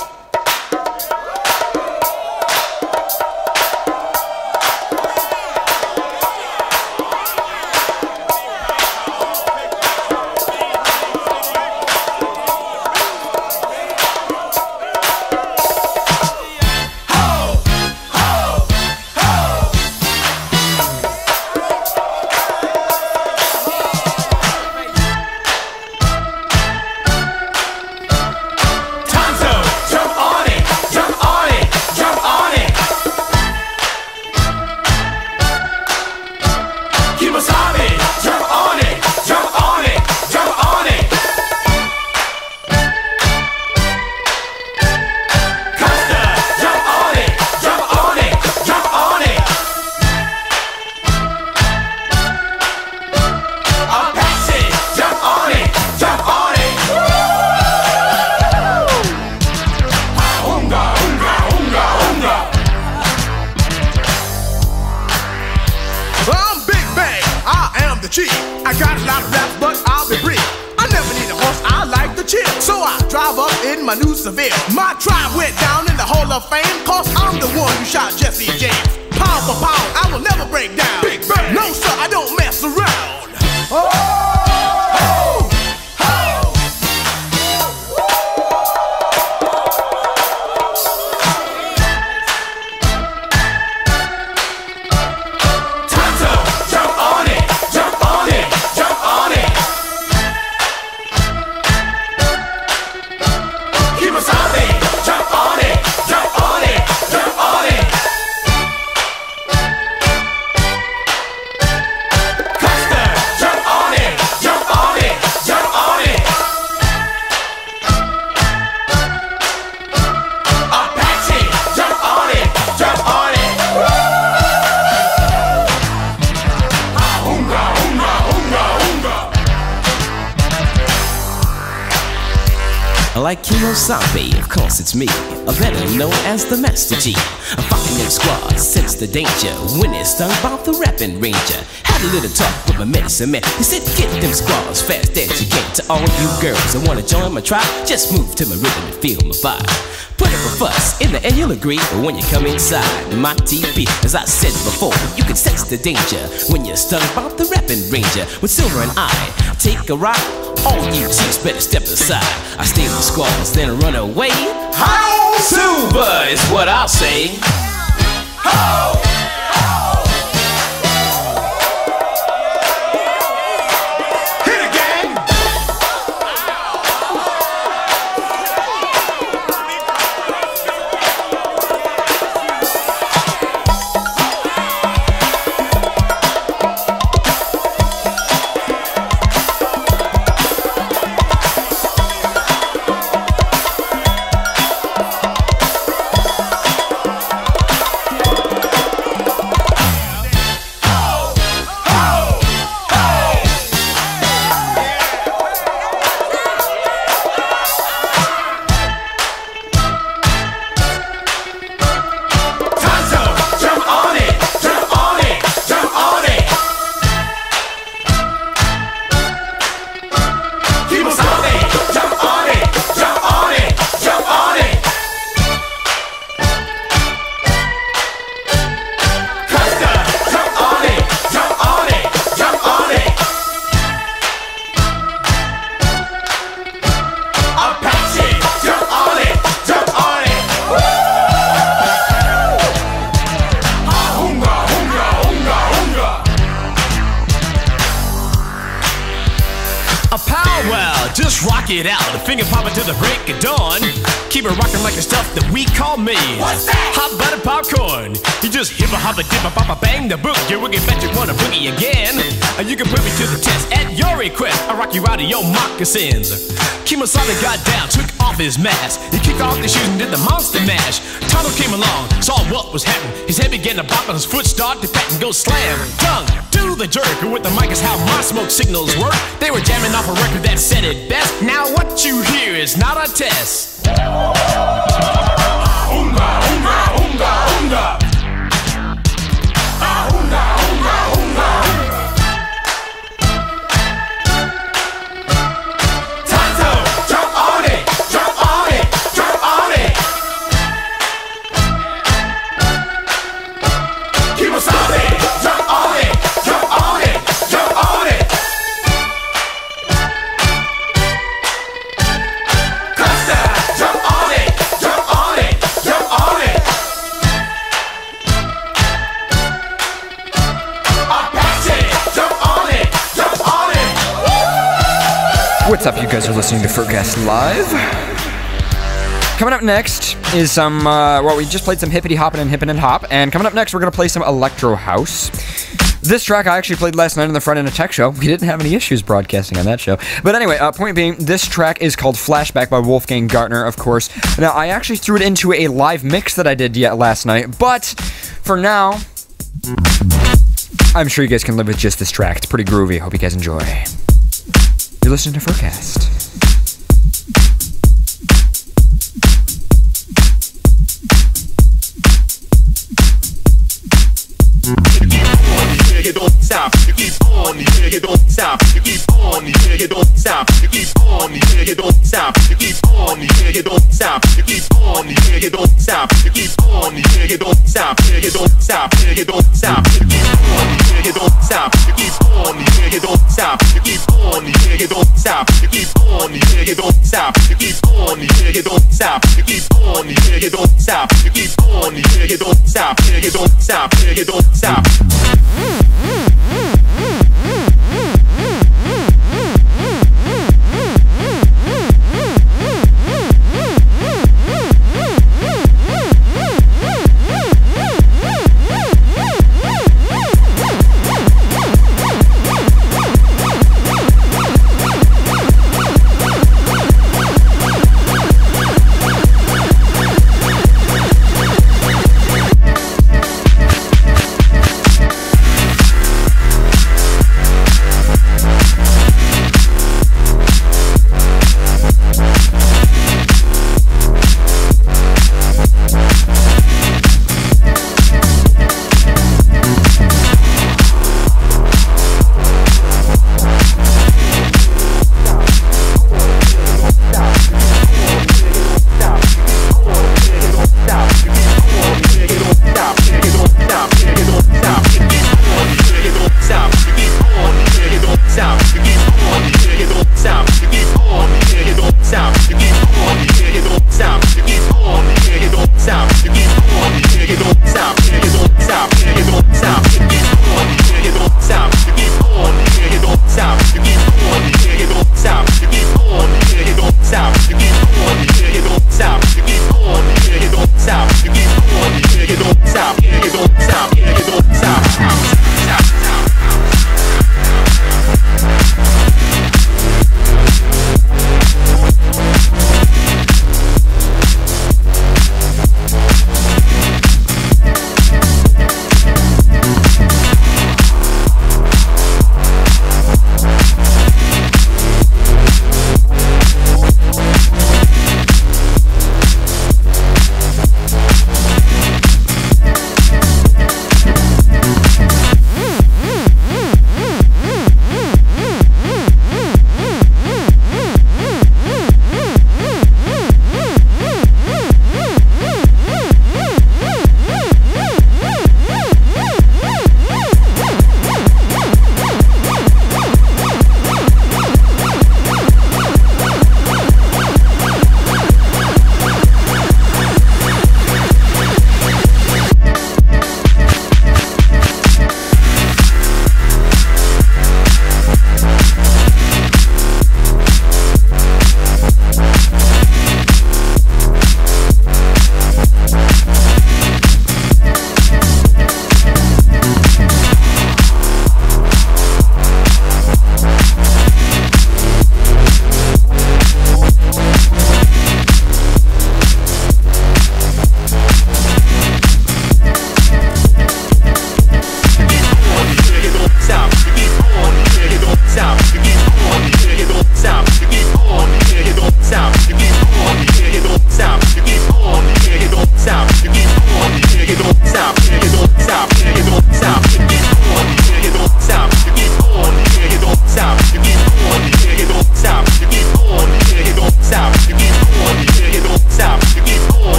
Tonto, the chief. I got a lot of raps, but I'll be brief. I never need a horse, I like the chill. So I drive up in my new Seville. My tribe went down in the Hall of Fame, cause I'm the one who shot Jesse James. Pound for pound, I will never break down. Big bang. No sir, I don't mess around. Oh! Like Kemosabe, of course it's me, better known as the Master G. I'm fucking them squads, sense the danger when it's stung by the rapping ranger. Had a little talk with my medicine man. He said, get them squads fast as you can. To all you girls that wanna join my tribe, just move to my rhythm and feel my vibe. Put up a fuss, in the end you'll agree. But when you come inside my TV, as I said before, you can sense the danger when you're stung by the rapping ranger. With Silver and I take a ride, all you chicks better step aside. I stay with the squads, then run away. Ho! Silver is what I'll say. Ho! It out, a finger popping to the break of dawn. Keep it rocking like the stuff that we call me. What's that? Hot butter popcorn. You just hip a hop a dip a pop a bang the book. You wicked bet you wanna boogie again. And you can put me to the test at your request. I rock you out of your moccasins. Kemosabe got down, took off his mask. He kicked off his shoes and did the monster mash. Tonto came along, saw what was happening. His head began to bop and his foot started to pat and go slam. Tongue to the jerk, and with the mic is how my smoke signals work. They were jamming off a record that said it best. Now what you hear is not a test. Unga, unga, unga, unga. Unga, unga, unga. Tonto, jump on it, jump on it, jump on it. Kemosabe, jump on it, jump on it, jump on it. What's up, you guys are listening to FurCast Live. Coming up next is some, we just played some hippity hoppin' and hippin' and hop, and coming up next we're going to play some electro house. This track I actually played last night on the Front End of Tech show. We didn't have any issues broadcasting on that show. But anyway, point being, this track is called Flashback by Wolfgang Gartner, of course. Now, I actually threw it into a live mix that I did last night, but for now, I'm sure you guys can live with just this track. It's pretty groovy. Hope you guys enjoy. You're listening to FurCast. You don't stop. You keep on. on, yeah, you don't stop. You keep on, yeah, you don't stop. You keep on, yeah, you don't stop. You keep on, yeah, you don't stop. You keep on, yeah, you don't stop. You keep on, yeah, you don't stop. Yeah, you don't stop. Yeah, you don't stop. You keep on, yeah, you don't stop. You keep on, yeah, you don't stop. You keep on, yeah, you don't stop. You keep on, yeah, you don't stop. You keep on, yeah, you don't stop. You keep on, yeah, you don't stop. You keep on, yeah, you don't stop. Yeah, you don't stop. Yeah, you don't stop.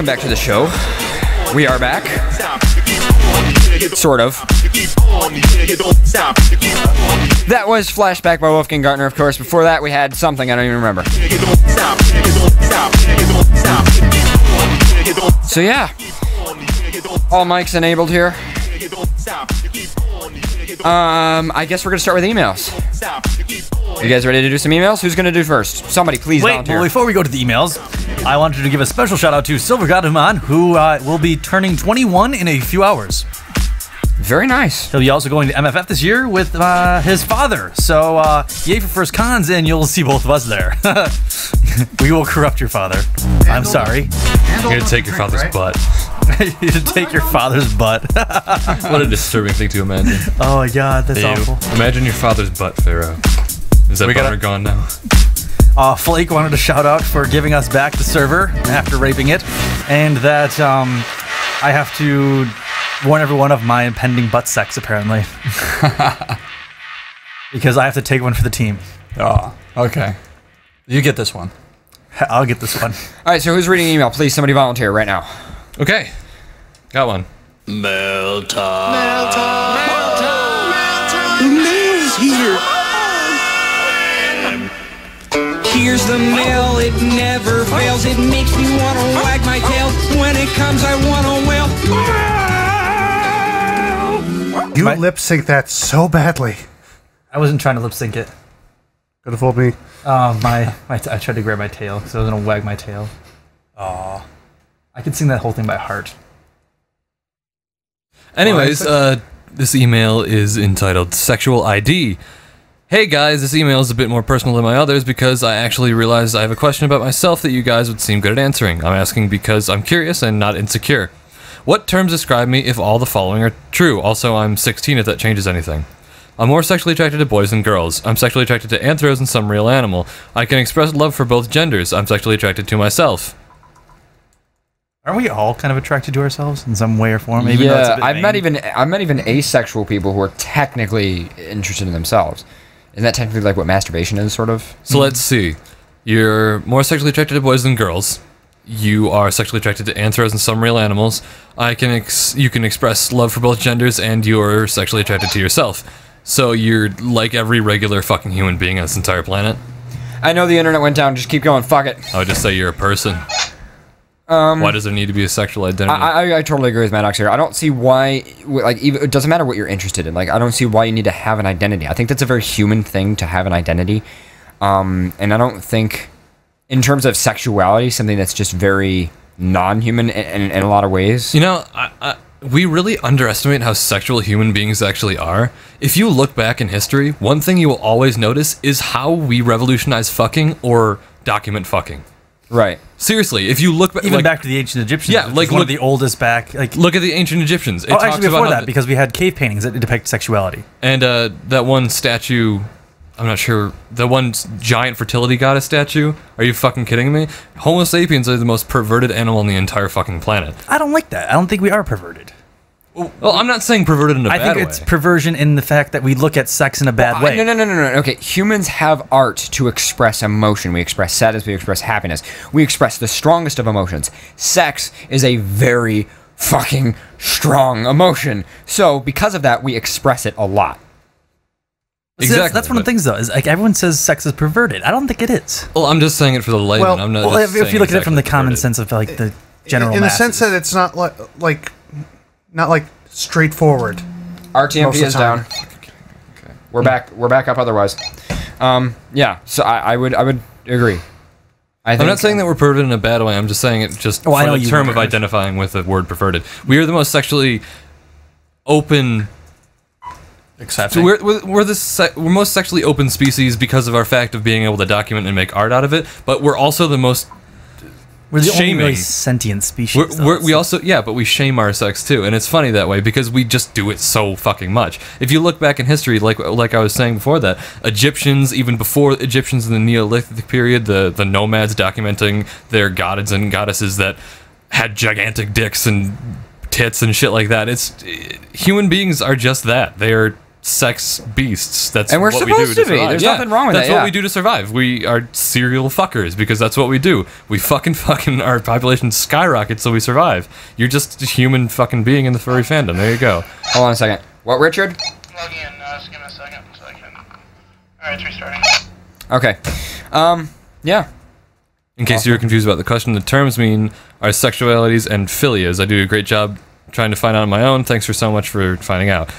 welcome back to the show. We are back. Sort of. That was Flashback by Wolfgang Gartner, of course. Before that, we had something I don't even remember. So yeah, all mics enabled here. I guess we're gonna start with emails. You guys ready to do some emails? Who's gonna do first? Somebody, please Wait, volunteer. well, before we go to the emails, I wanted to give a special shout out to Silver Godaman, who will be turning 21 in a few hours. Very nice. He'll be also going to MFF this year with his father. So, yay for First Cons, and you'll see both of us there. We will corrupt your father. I'm sorry. You're gonna take your father's butt. You take your father's butt. What a disturbing thing to imagine. Oh my god, that's Ew. awful. Imagine your father's butt, Pharaoh. Is that bummer gone now? Flake wanted to shout out for giving us back the server after raping it, and that I have to warn everyone of my impending butt sex, apparently. Because I have to take one for the team. Oh, okay. You get this one. I'll get this one. All right, so who's reading an email? Please, somebody volunteer right now. Okay. Got one. Mail Mail's here. Here's the mail, it never fails. It makes me want to wag my tail. When it comes, I want to wail. You lip sync that so badly. I wasn't trying to lip sync it. Could have fooled me. I tried to grab my tail, so I was gonna wag my tail. Aw. I could sing that whole thing by heart. Anyways, this email is entitled Sexual ID. Hey guys, this email is a bit more personal than my others because I actually realized I have a question about myself that you guys would seem good at answering. I'm asking because I'm curious and not insecure. What terms describe me if all the following are true? Also, I'm 16 if that changes anything. I'm more sexually attracted to boys than girls. I'm sexually attracted to anthros and some real animal. I can express love for both genders. I'm sexually attracted to myself. Aren't we all kind of attracted to ourselves in some way or form? I've met even asexual people who are technically interested in themselves. Isn't that technically like what masturbation is, sort of? So let's see. You're more sexually attracted to boys than girls. You are sexually attracted to anthros and some real animals. You can express love for both genders, and you're sexually attracted to yourself. So you're like every regular fucking human being on this entire planet. I know the internet went down. Just keep going. Fuck it. I would just say you're a person. Why does there need to be a sexual identity? I totally agree with Maddox here. I don't see why, like, even, it doesn't matter what you're interested in. Like, I don't see why you need to have an identity. I think that's a very human thing to have an identity. And I don't think, in terms of sexuality, something that's just very non-human in a lot of ways. You know, we really underestimate how sexual human beings actually are. If you look back in history, one thing you will always notice is how we revolutionize fucking or document fucking. Right. Seriously, if you look even back to the ancient Egyptians, yeah, like one of the oldest back. Like, look at the ancient Egyptians. It actually before that, because we had cave paintings that depict sexuality. And that one statue, I'm not sure, the one giant fertility goddess statue. Are you fucking kidding me? Homo sapiens are the most perverted animal on the entire fucking planet. I don't like that. I don't think we are perverted. Well, I'm not saying perverted in a bad way. I think it's perversion in the fact that we look at sex in a bad way. No. Okay, humans have art to express emotion. We express sadness, we express happiness. We express the strongest of emotions. Sex is a very fucking strong emotion. So, because of that, we express it a lot. Exactly. That's one of the things, though, is like everyone says sex is perverted. I don't think it is. Well, I'm just saying it for the layman. Well, I'm not if you look at it from the common sense of like the general in the masses. sense that it's not like straightforward. RTMP is down. Okay. We're back up otherwise. Yeah, so I would agree. I'm not saying that we're perverted in a bad way. I'm just saying it just for the term of identifying with the word perverted. We are the most sexually open. Accepting. So we're most sexually open species because of our fact of being able to document and make art out of it. But we're also the most. We're the shaming. only really sentient species. We also, but we shame our sex too, and it's funny that way because we just do it so fucking much. If you look back in history, like I was saying before that, Egyptians, even before Egyptians in the Neolithic period, the nomads documenting their gods and goddesses that had gigantic dicks and tits and shit like that. Human beings are just that. They are sex beasts. That's and we're what supposed we do to be. survive. There's nothing wrong with that. That's what we do to survive. We are serial fuckers because that's what we do. We fucking our population skyrockets so we survive. You're just a human fucking being in the furry fandom. There you go. Hold on a second. What, Richard? Plug in. Just give me a second so I can. Alright, it's restarting. Okay. Yeah. In case you were confused about the question, the terms mean are sexualities and philias. I do a great job trying to find out on my own. Thanks for so much for finding out.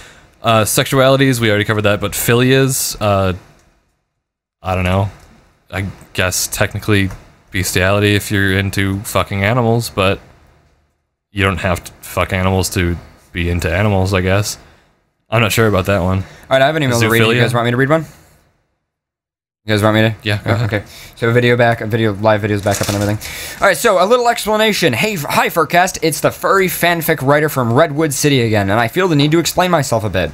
Sexualities, we already covered that, but philias, I don't know. I guess technically bestiality if you're into fucking animals, but you don't have to fuck animals to be into animals, I guess. I'm not sure about that one. All right, I have an email to read. You guys want me to read one? You guys want me to? Yeah, go ahead. Okay. So live videos back up and everything. All right, so a little explanation. Hey, hi, FurCast. It's the furry fanfic writer from Redwood City again, and I feel the need to explain myself a bit.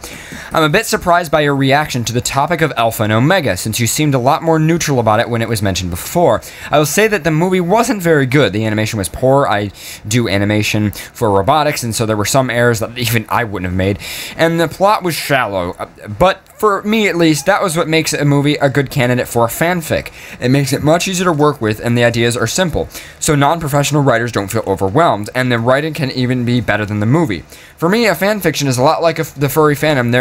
I'm a bit surprised by your reaction to the topic of Alpha and Omega, since you seemed a lot more neutral about it when it was mentioned before. I will say that the movie wasn't very good. The animation was poor. I do animation for robotics, and so there were some errors that even I wouldn't have made, and the plot was shallow. But for me, at least, that was what makes a movie a good candidate for a fanfic. It makes it much easier to work with, and the ideas are simple, so non-professional writers don't feel overwhelmed, and the writing can even be better than the movie. For me, a fanfiction is a lot like the furry fandom.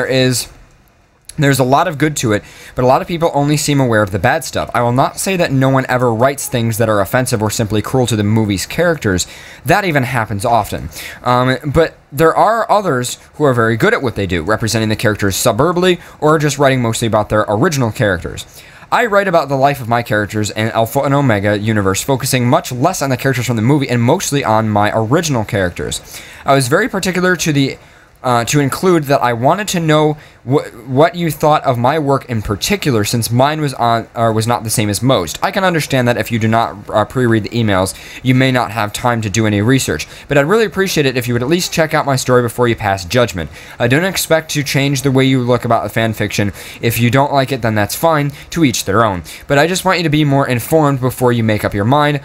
There's a lot of good to it, but a lot of people only seem aware of the bad stuff. I will not say that no one ever writes things that are offensive or simply cruel to the movie's characters. That even happens often. But there are others who are very good at what they do, representing the characters suburbly or just writing mostly about their original characters. I write about the life of my characters in Alpha and Omega universe, focusing much less on the characters from the movie and mostly on my original characters. I was very particular to include that I wanted to know what you thought of my work in particular, since mine was not the same as most. I can understand that if you do not pre-read the emails, you may not have time to do any research, but I'd really appreciate it if you would at least check out my story before you pass judgment. I don't expect to change the way you look about fan fiction. If you don't like it, then that's fine, to each their own. But I just want you to be more informed before you make up your mind.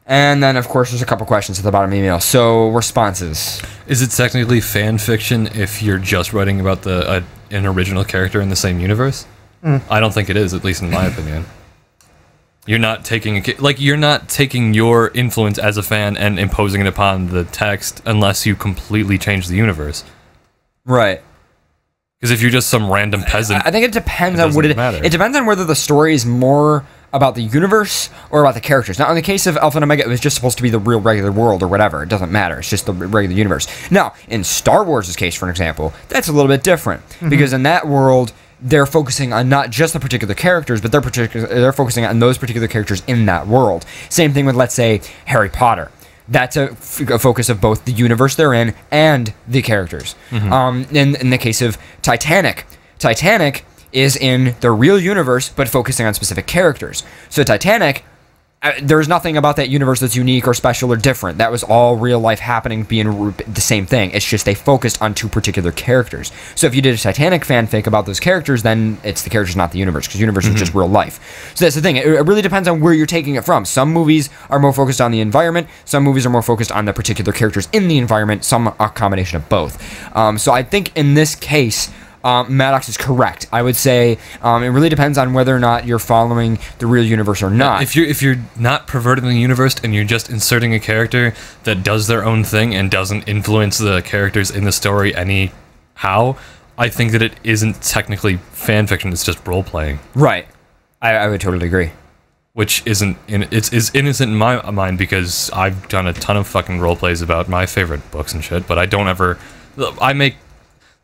And then, of course, there's a couple questions at the bottom of the email. So, responses. Is it technically fan fiction if you're just writing about an original character in the same universe? I don't think it is, at least in my opinion. You're not taking your influence as a fan and imposing it upon the text unless you completely change the universe. Right. Because if you're just some random peasant, I think it depends on what it matter. It depends on whether the story is more about the universe or about the characters. Now, in the case of Alpha and Omega, it was just supposed to be the real regular world or whatever. It doesn't matter. It's just the regular universe. Now, in Star Wars' case, for an example, that's a little bit different. Because in that world, they're focusing on not just the particular characters, but they're focusing on those particular characters in that world. Same thing with, let's say, Harry Potter. That's a focus of both the universe they're in and the characters. In the case of Titanic is in the real universe, but focusing on specific characters. So Titanic, there's nothing about that universe that's unique or special or different. That was all real life happening, being the same thing. It's just they focused on two particular characters. So if you did a Titanic fanfic about those characters, then it's the characters, not the universe, because universe is just real life. So that's the thing. It really depends on where you're taking it from. Some movies are more focused on the environment. Some movies are more focused on the particular characters in the environment. Some a combination of both. So I think in this case, Maddox is correct. I would say it really depends on whether or not you're following the real universe or not. If you're not perverting the universe and you're just inserting a character that does their own thing and doesn't influence the characters in the story anyhow, I think that it isn't technically fan fiction. It's just role playing. Right. I would totally agree. Which is innocent in my mind because I've done a ton of fucking role plays about my favorite books and shit, but I don't ever.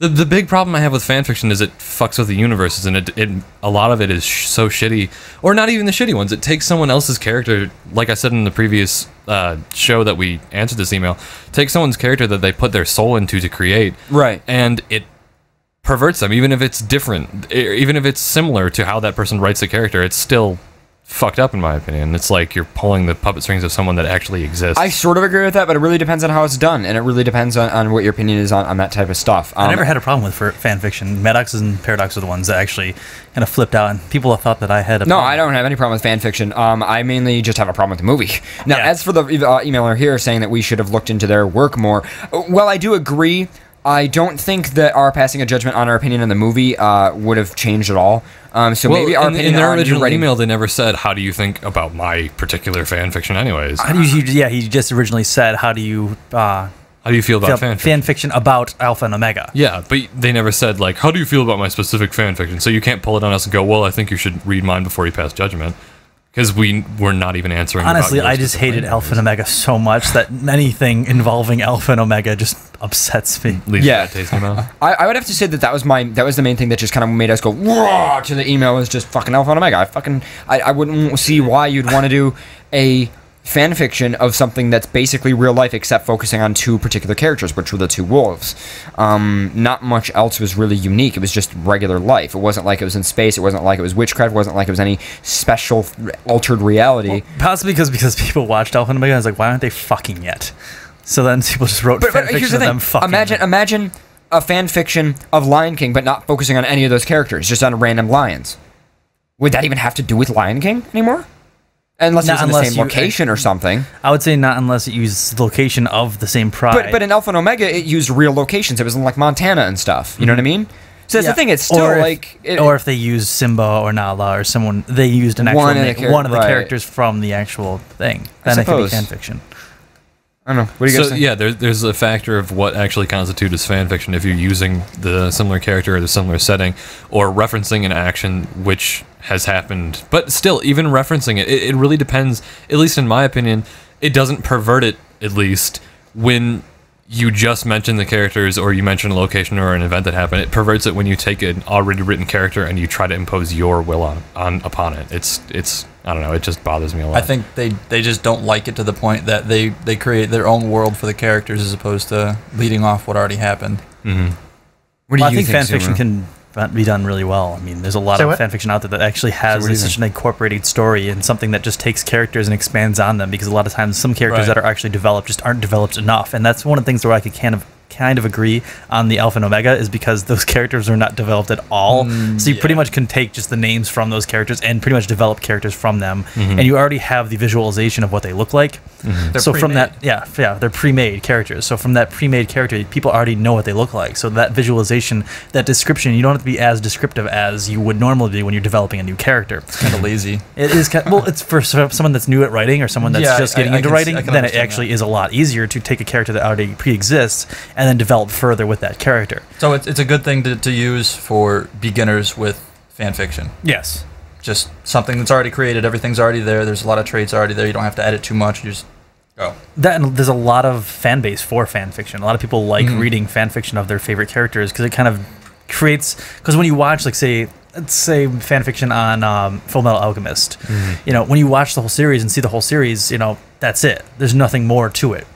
The big problem I have with fanfiction is it fucks with the universes, and a lot of it is so shitty, or not even the shitty ones. It takes someone else's character, like I said in the previous show that we answered this email, takes someone's character that they put their soul into to create, right, and it perverts them, even if it's different, even if it's similar to how that person writes the character, it's still fucked up in my opinion. It's like you're pulling the puppet strings of someone that actually exists. I sort of agree with that, but it really depends on how it's done, and it really depends on what your opinion is on that type of stuff. I never had a problem with fan fiction. Maddox and Paradox are the ones that actually kind of flipped out, and people have thought that I had a problem. No, I don't have any problem with fan fiction. I mainly just have a problem with the movie. Now, as for the emailer here saying that we should have looked into their work more, well, I do agree. I don't think that our passing a judgment on our opinion on the movie would have changed at all. So maybe our opinion in their on original email, they never said, "How do you think about my particular fan fiction?" Anyways, he just originally said, "How do you feel about fan fiction about Alpha and Omega?" Yeah, but they never said like, "How do you feel about my specific fan fiction?" So you can't pull it on us and go, "Well, I think you should read mine before you pass judgment," because we were not even answering. Honestly, about I just hated Alpha and Omega so much that anything involving Alpha and Omega just upsets me. Leaves a bad taste in your mouth. I would have to say that was the main thing that just kind of made us go whoa to the email was just fucking Alpha and Omega. I wouldn't see why you'd want to do a fan fiction of something that's basically real life except focusing on two particular characters, which were the two wolves. Not much else was really unique. It was just regular life. It wasn't like it was in space. It wasn't like it was witchcraft. It wasn't like it was any special altered reality. Well, possibly because people watched Alpha and Omega and was like, why aren't they fucking yet? So then people just wrote fan fiction of them fucking. Imagine a fan fiction of Lion King, but not focusing on any of those characters, just on random lions. Would that even have to do with Lion King anymore? Unless it's in the same location or something. I would say not unless it used the location of the same pride. But in Alpha and Omega, it used real locations. It was in like Montana and stuff. You know what I mean? So that's the thing. It's still or if they used Simba or Nala or someone, they used an actual one of the characters from the actual thing. Then it could be fan fiction. I don't know. What do you guys think? Yeah, there's a factor of what actually constitutes as fan fiction if you're using the similar character or the similar setting or referencing an action which has happened. But still, even referencing it really depends, at least in my opinion, it doesn't pervert it, at least, when you just mention the characters or you mention a location or an event that happened. It perverts it when you take an already written character and you try to impose your will upon it. It's I don't know, it just bothers me a lot. I think they just don't like it to the point that they create their own world for the characters as opposed to leading off what already happened. Mm-hmm. What do you think? Fan fiction can be done really well. I mean, there's a lot of fan fiction out there that actually has such an incorporated story and something that just takes characters and expands on them, because a lot of times some characters that are actually developed just aren't developed enough. And that's one of the things where I could kind of agree on the Alpha and Omega, is because those characters are not developed at all. So you pretty much can take just the names from those characters and pretty much develop characters from them, and you already have the visualization of what they look like. So from that, they're pre-made characters. So from that pre-made character, people already know what they look like. So that visualization, that description, you don't have to be as descriptive as you would normally be when you're developing a new character. It's kind of lazy. It is it's for someone that's new at writing or someone that's just getting into writing. Then it actually is a lot easier to take a character that already pre-exists and then develop further with that character. So it's a good thing to use for beginners with fan fiction. Yes. Just something that's already created. Everything's already there. There's a lot of traits already there. You don't have to edit too much. You just go. That, and there's a lot of fan base for fan fiction. A lot of people like reading fan fiction of their favorite characters because it kind of creates. Because when you watch, like, let's say fan fiction on Full Metal Alchemist, you know, when you watch the whole series and see the whole series, you know, that's it. There's nothing more to it.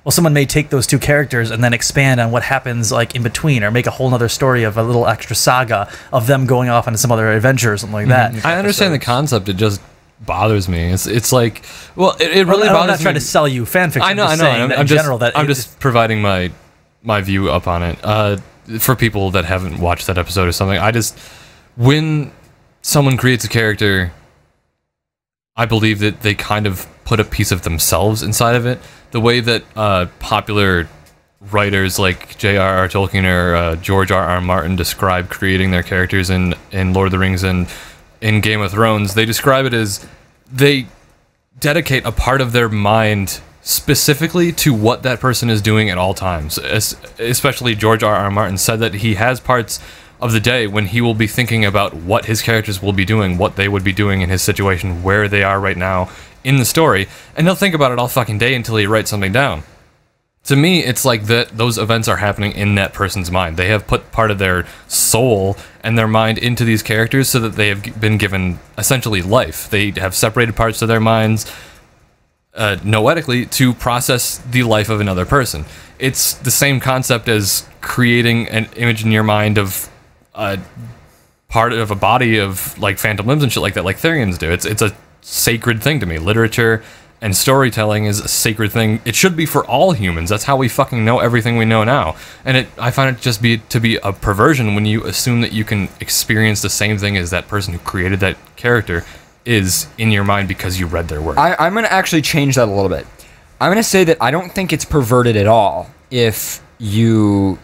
Well, someone may take those two characters and then expand on what happens like in between, or make a whole other story of a little extra saga of them going off on some other adventure or something like that. I understand the concept. It just bothers me. It's like, well, it really bothers me. I'm not trying to sell you fan fiction. I know. I'm just providing my view up on it. For people that haven't watched that episode or something, when someone creates a character, I believe that they kind of put a piece of themselves inside of it. The way that popular writers like J.R.R. Tolkien or George R.R. Martin describe creating their characters in Lord of the Rings and in Game of Thrones, they describe it as they dedicate a part of their mind specifically to what that person is doing at all times. Especially George R.R. Martin said that he has parts of the day when he will be thinking about what his characters will be doing, what they would be doing in his situation, where they are right now in the story, and he'll think about it all fucking day until he writes something down. To me, it's like that those events are happening in that person's mind. They have put part of their soul and their mind into these characters so that they have been given essentially life. They have separated parts of their minds noetically to process the life of another person. It's the same concept as creating an image in your mind of part of a body of like phantom limbs and shit like that, like Therians do. It's a sacred thing to me. Literature and storytelling is a sacred thing. It should be for all humans. That's how we fucking know everything we know now. And I find it just to be a perversion when you assume that you can experience the same thing as that person who created that character is in your mind because you read their work. I'm going to actually change that a little bit. I'm going to say that I don't think it's perverted at all if you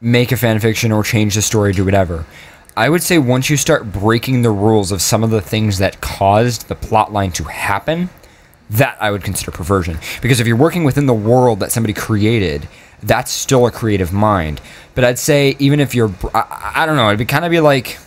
make a fanfiction or change the story, do whatever. I would say once you start breaking the rules of some of the things that caused the plot line to happen, that I would consider perversion. Because if you're working within the world that somebody created, that's still a creative mind. But I'd say even if you're, I don't know, it'd kind of be like,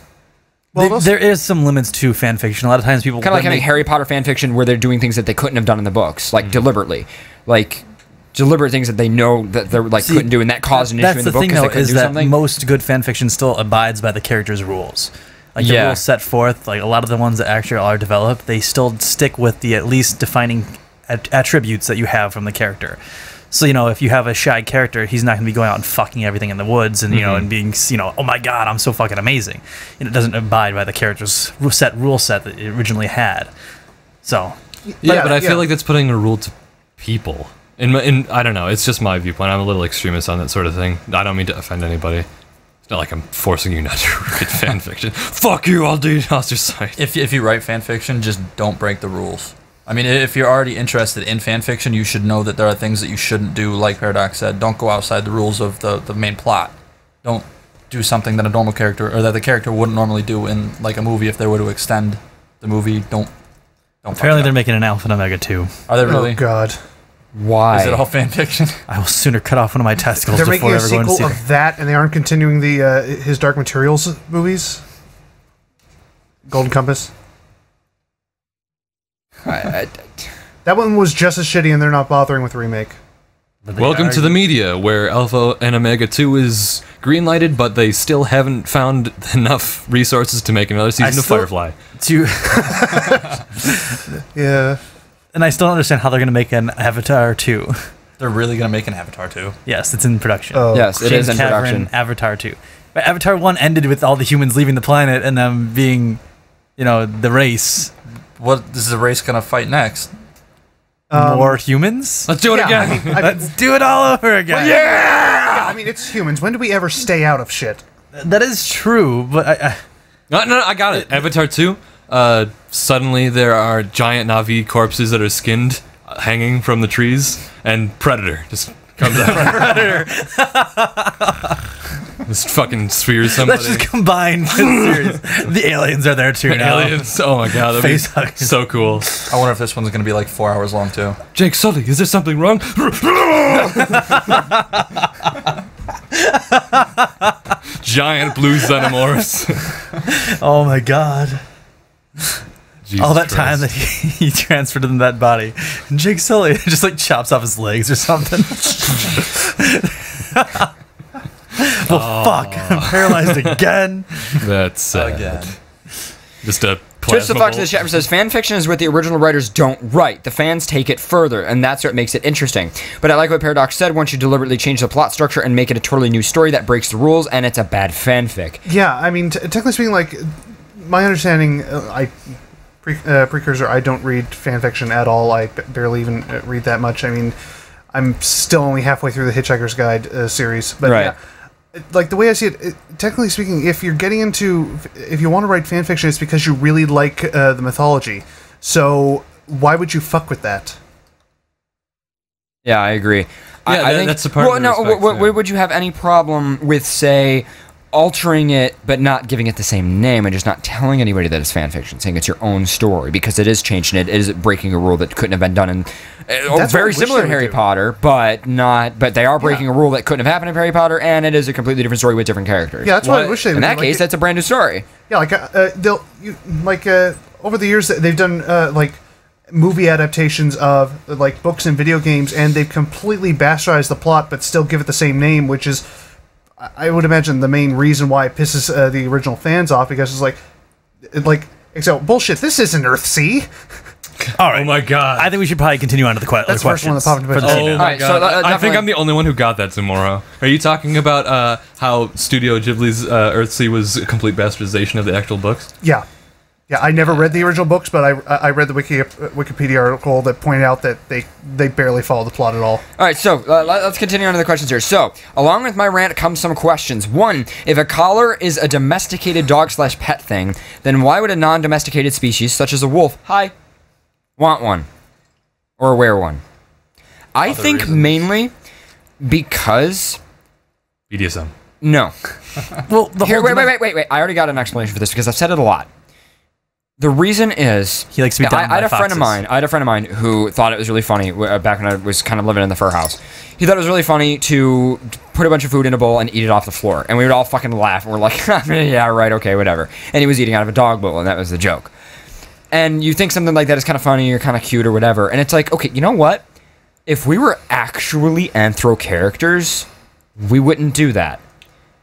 There is some limits to fan fiction. A lot of times people kind of like having Harry Potter fan fiction where they're doing things that they couldn't have done in the books, like deliberately, like deliberate things that they know that they're like couldn't do, and that caused an issue in the book because they couldn't do something. That's the thing, though, is that most good fan fiction still abides by the character's rules. Like the rules set forth, like a lot of the ones that actually are developed, they still stick with the at least defining attributes that you have from the character. So, if you have a shy character, he's not going to be going out and fucking everything in the woods and, and being, oh my God, I'm so fucking amazing. And it doesn't abide by the character's rule set that it originally had. So. Yeah, but I feel like that's putting a rule to people. I don't know, it's just my viewpoint. I'm a little extremist on that sort of thing. I don't mean to offend anybody. It's not like I'm forcing you not to read fan fiction. Fuck you, I'll DDoS your site. If you write fan fiction, just don't break the rules. I mean, if you're already interested in fan fiction, you should know that there are things that you shouldn't do, like Paradox said. Don't go outside the rules of the main plot. Don't do something that a normal character, or that the character wouldn't normally do in, like, a movie if they were to extend the movie. Don't Apparently they're making an Alpha and Omega 2. Are they really? Oh, God. Why? Is it all fan fiction? I will sooner cut off one of my testicles They're before making a ever going to see sequel it. of that, and they aren't continuing his Dark Materials movies? Golden Compass? That one was just as shitty, and they're not bothering with the remake. Welcome to the media, where Alpha and Omega 2 is greenlighted, but they still haven't found enough resources to make another season of Firefly. Yeah. And I still don't understand how they're going to make an Avatar 2. They're really going to make an Avatar 2? Yes, it's in production. Oh. Yes, it is in production. Avatar 2. But Avatar 1 ended with all the humans leaving the planet and them being, the race. What is the race going to fight next? More humans? Let's do it again. Let's do it all over again. Yeah! I mean, it's humans. When do we ever stay out of shit? That is true, but No, I got it. Avatar 2, suddenly there are giant Na'vi corpses that are skinned, hanging from the trees, and Predator just comes out. Predator. Just fucking spears somebody. Let's just combine the series. The aliens are there too now. Aliens. Oh my god, that'd be so cool. I wonder if this one's going to be like 4 hours long too. Jake Sully, is there something wrong? Giant blue xenomorphs. Oh my god. Jesus all that Christ. time that he transferred in that body. And Jake Sully just like chops off his legs or something. Well, fuck. I'm paralyzed again. That's sad. Again. Just a Twitch the plasma Fox in the bolt. chat says, fan fiction is what the original writers don't write. The fans take it further, and that's what makes it interesting. But I like what Paradox said, once you deliberately change the plot structure and make it a totally new story, that breaks the rules, and it's a bad fanfic. Yeah, I mean, technically speaking, like, my understanding, precursor, I don't read fanfiction at all. I barely even read that much. I mean, I'm still only halfway through the Hitchhiker's Guide series. But Right. yeah, like, the way I see it, technically speaking, if you want to write fanfiction, it's because you really like the mythology. So why would you fuck with that? Yeah, I agree. Yeah, I think, that's the part. Well, no, would you have any problem with, say, altering it but not giving it the same name and just not telling anybody that it's fan fiction, saying it's your own story, because it is changing it is breaking a rule that couldn't have been done in very similar to Harry Potter, but they are breaking a rule that couldn't have happened in Harry Potter, and it is a completely different story with different characters. Yeah, that's what I wish they would in that do. case, that's a brand new story. Yeah, like over the years they've done like movie adaptations of like books and video games, and they've completely bastardized the plot but still give it the same name, which is, I would imagine, the main reason why it pisses the original fans off, because it's except bullshit. This isn't Earthsea. All right. Oh my god. I think we should probably continue on to the That's the first one that popped into my Oh head. my Alright, god. so I think definitely- I'm the only one who got that tomorrow. Are you talking about how Studio Ghibli's Earthsea was a complete bastardization of the actual books? Yeah. I never read the original books, but I read the Wikipedia article that pointed out that they barely follow the plot at all. All right, so let's continue on to the questions here. So, along with my rant comes some questions. One, if a collar is a domesticated dog/pet thing, then why would a non-domesticated species, such as a wolf, want one? Or wear one? I think reasons. mainly because... BDSM. No. Well, the Here, whole wait. I already got an explanation for this because I've said it a lot. The reason is He likes to be down I had by a friend of foxes. mine. I had a friend of mine who thought it was really funny back when I was kind of living in the fur house. He thought it was really funny to put a bunch of food in a bowl and eat it off the floor. And we would all fucking laugh. And we're like, yeah, right, okay, whatever. And he was eating out of a dog bowl, and that was the joke. And you think something like that is kind of funny or kind of cute or whatever. And it's like, okay, you know what? If we were actually anthro characters, we wouldn't do that.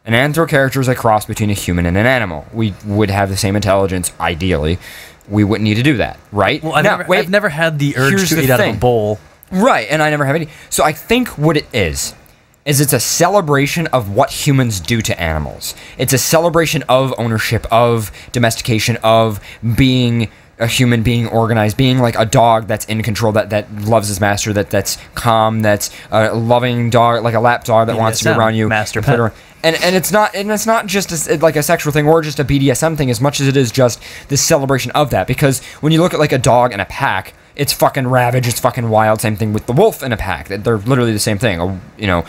An anthro character is a cross between a human and an animal. We would have the same intelligence, ideally. We wouldn't need to do that, right? Well, I've never had the urge to eat out of a bowl. Right, and I never have any. So I think what it is it's a celebration of what humans do to animals. It's a celebration of ownership, of domestication, of being a human, being organized, being like a dog that's in control, that loves his master, that's calm, that's a loving dog, like a lap dog that wants to be around you. Master pet. And it's not just like a sexual thing or just a BDSM thing as much as it is just this celebration of that. Because when you look at like a dog in a pack, it's fucking ravage, it's fucking wild. Same thing with the wolf in a pack. They're literally the same thing, you know.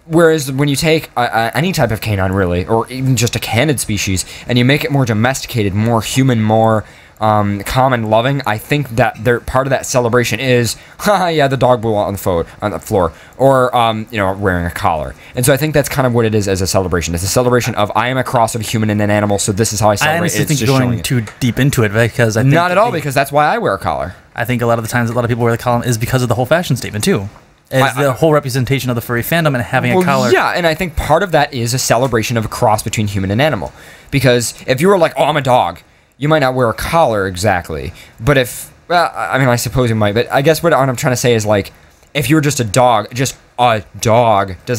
Whereas when you take any type of canine, really, or even just a canid species, and you make it more domesticated, more human, more calm and loving, I think that part of that celebration is, yeah, the dog blew on the floor, or wearing a collar. And so I think that's kind of what it is as a celebration. It's a celebration of I am a cross of a human and an animal, so this is how I celebrate. I honestly think you're going too deep into it, because I think not at all, because that's why I wear a collar. I think a lot of the times a lot of people wear the collar is because of the whole fashion statement too. Is the whole representation of the furry fandom and having a collar. Yeah, and I think part of that is a celebration of a cross between human and animal. Because if you were like, oh, I'm a dog, you might not wear a collar exactly. But I suppose you might. But I guess what I'm trying to say is, like, if you were just a dog does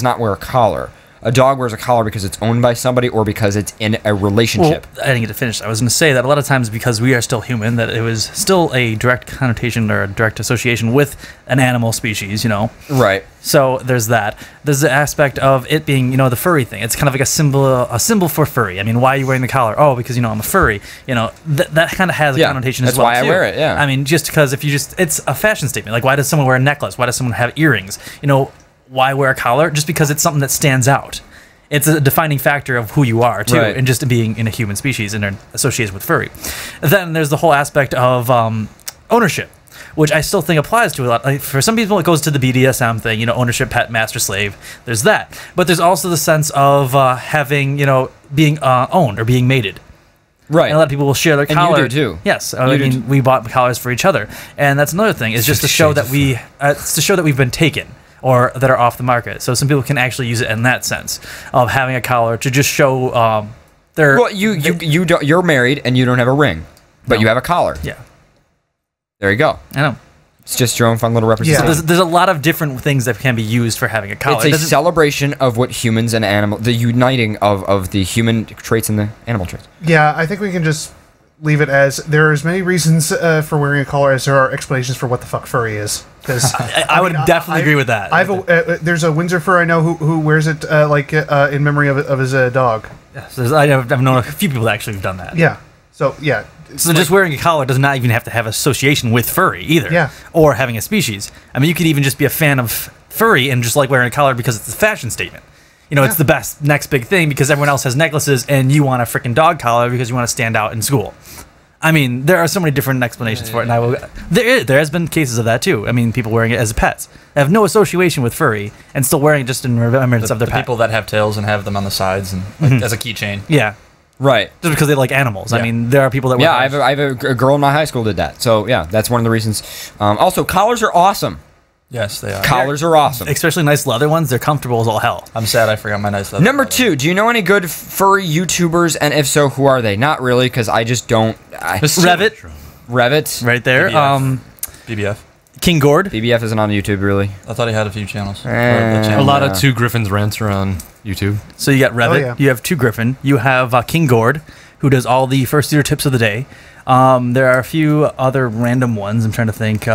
not wear a collar. A dog wears a collar because it's owned by somebody or because it's in a relationship. Well, I didn't get to finish. I was going to say that a lot of times, because we are still human, that it was still a direct connotation or a direct association with an animal species, you know? Right. So there's that. There's the aspect of it being, the furry thing. It's kind of like a symbol for furry. I mean, why are you wearing the collar? Oh, because, I'm a furry. That kind of has a connotation as well, that's why I wear it, yeah. I mean, just because it's a fashion statement. Like, why does someone wear a necklace? Why does someone have earrings? Why wear a collar? Just because it's something that stands out. It's a defining factor of who you are, too, right. And just being in a human species and associated with furry. Then there's the whole aspect of ownership, which I still think applies to a lot. Like, for some people, it goes to the BDSM thing, ownership, pet, master, slave. There's that. But there's also the sense of having, being owned or being mated. Right. And a lot of people will share their collar. And you do, too. Yes. We bought collars for each other. And that's another thing, is just to show that we've been taken, or that are off the market. So some people can actually use it in that sense of having a collar to just show their... Well, you're married and you don't have a ring, but you have a collar. Yeah. There you go. I know. It's just your own fun little representation. Yeah. So there's a lot of different things that can be used for having a collar. It's a celebration of what humans and animals... The uniting of the human traits and the animal traits. Yeah, I think we can just leave it as there are as many reasons for wearing a collar as there are explanations for what the fuck furry is. Because I would definitely agree with that. There's a Windsor fur I know who wears it in memory of his dog. Yes, I've known a few people that actually have done that. Yeah. So yeah. So just wearing a collar does not even have to have association with furry either. Yeah. Or having a species. I mean, you could even just be a fan of furry and just like wearing a collar because it's a fashion statement. It's the best next big thing because everyone else has necklaces and you want a freaking dog collar because you want to stand out in school. I mean, there are so many different explanations for it, and there has been cases of that too. I mean, people wearing it as pets have no association with furry and still wearing it just in remembrance of their pet. People that have tails and have them on the sides and as a keychain. Yeah, right. Just because they like animals. Yeah. I mean, there are people that. Yeah, I have a girl in my high school did that. So yeah, that's one of the reasons. Also, collars are awesome. Yes, they are. Collars are awesome. Especially nice leather ones. They're comfortable as all hell. I'm sad I forgot my nice leather. Number 2, do you know any good furry YouTubers? And if so, who are they? Not really, because I just don't... Revit. Right there. BBF. King Gord. BBF isn't on YouTube, really. I thought he had a few channels. A lot of Two Griffins rants are on YouTube. So you got Revit. You have Two Griffin. You have King Gord, who does all the first year tips of the day. There are a few other random ones. I'm trying to think...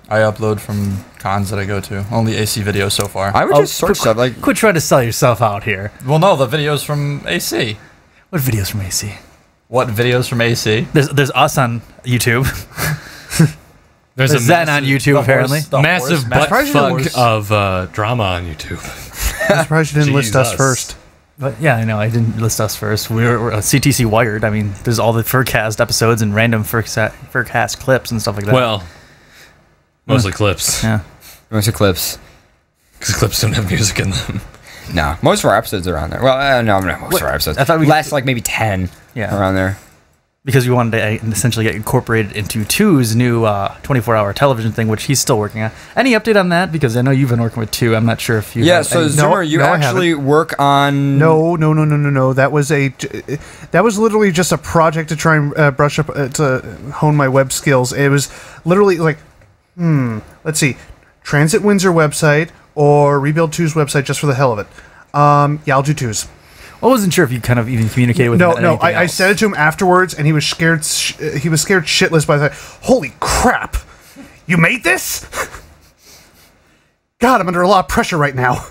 I upload from cons that I go to. Only AC videos so far. I would just search stuff like... Quit trying to sell yourself out here. Well, no, the videos from AC. What videos from AC? What videos from AC? There's us on YouTube. There's Zen on YouTube, apparently. Massive butt fuck of drama on YouTube. I'm surprised you didn't list us first. But yeah, I know, I didn't list us first. We're CTC Wired. I mean, there's all the FurCast episodes and random FurCast clips and stuff like that. Well... Mostly clips. Yeah. Mostly clips. Because clips don't have music in them. No, most of our episodes are on there. Well, no, most of our episodes. I thought we last like maybe 10. Yeah. Around there. Because we wanted to essentially get incorporated into 2's new 24-hour television thing, which he's still working on. Any update on that? Because I know you've been working with 2. I'm not sure if you. Yeah. So Zoomer, you actually work on. No. That was literally just a project to try and brush up to hone my web skills. It was literally like, let's see, Transit Windsor website or Rebuild 2's website just for the hell of it. Yeah, I'll do 2's. I wasn't sure if you kind of even communicated with him. No. I said it to him afterwards, and he was scared. He was scared shitless by the. Holy crap! You made this? God, I'm under a lot of pressure right now.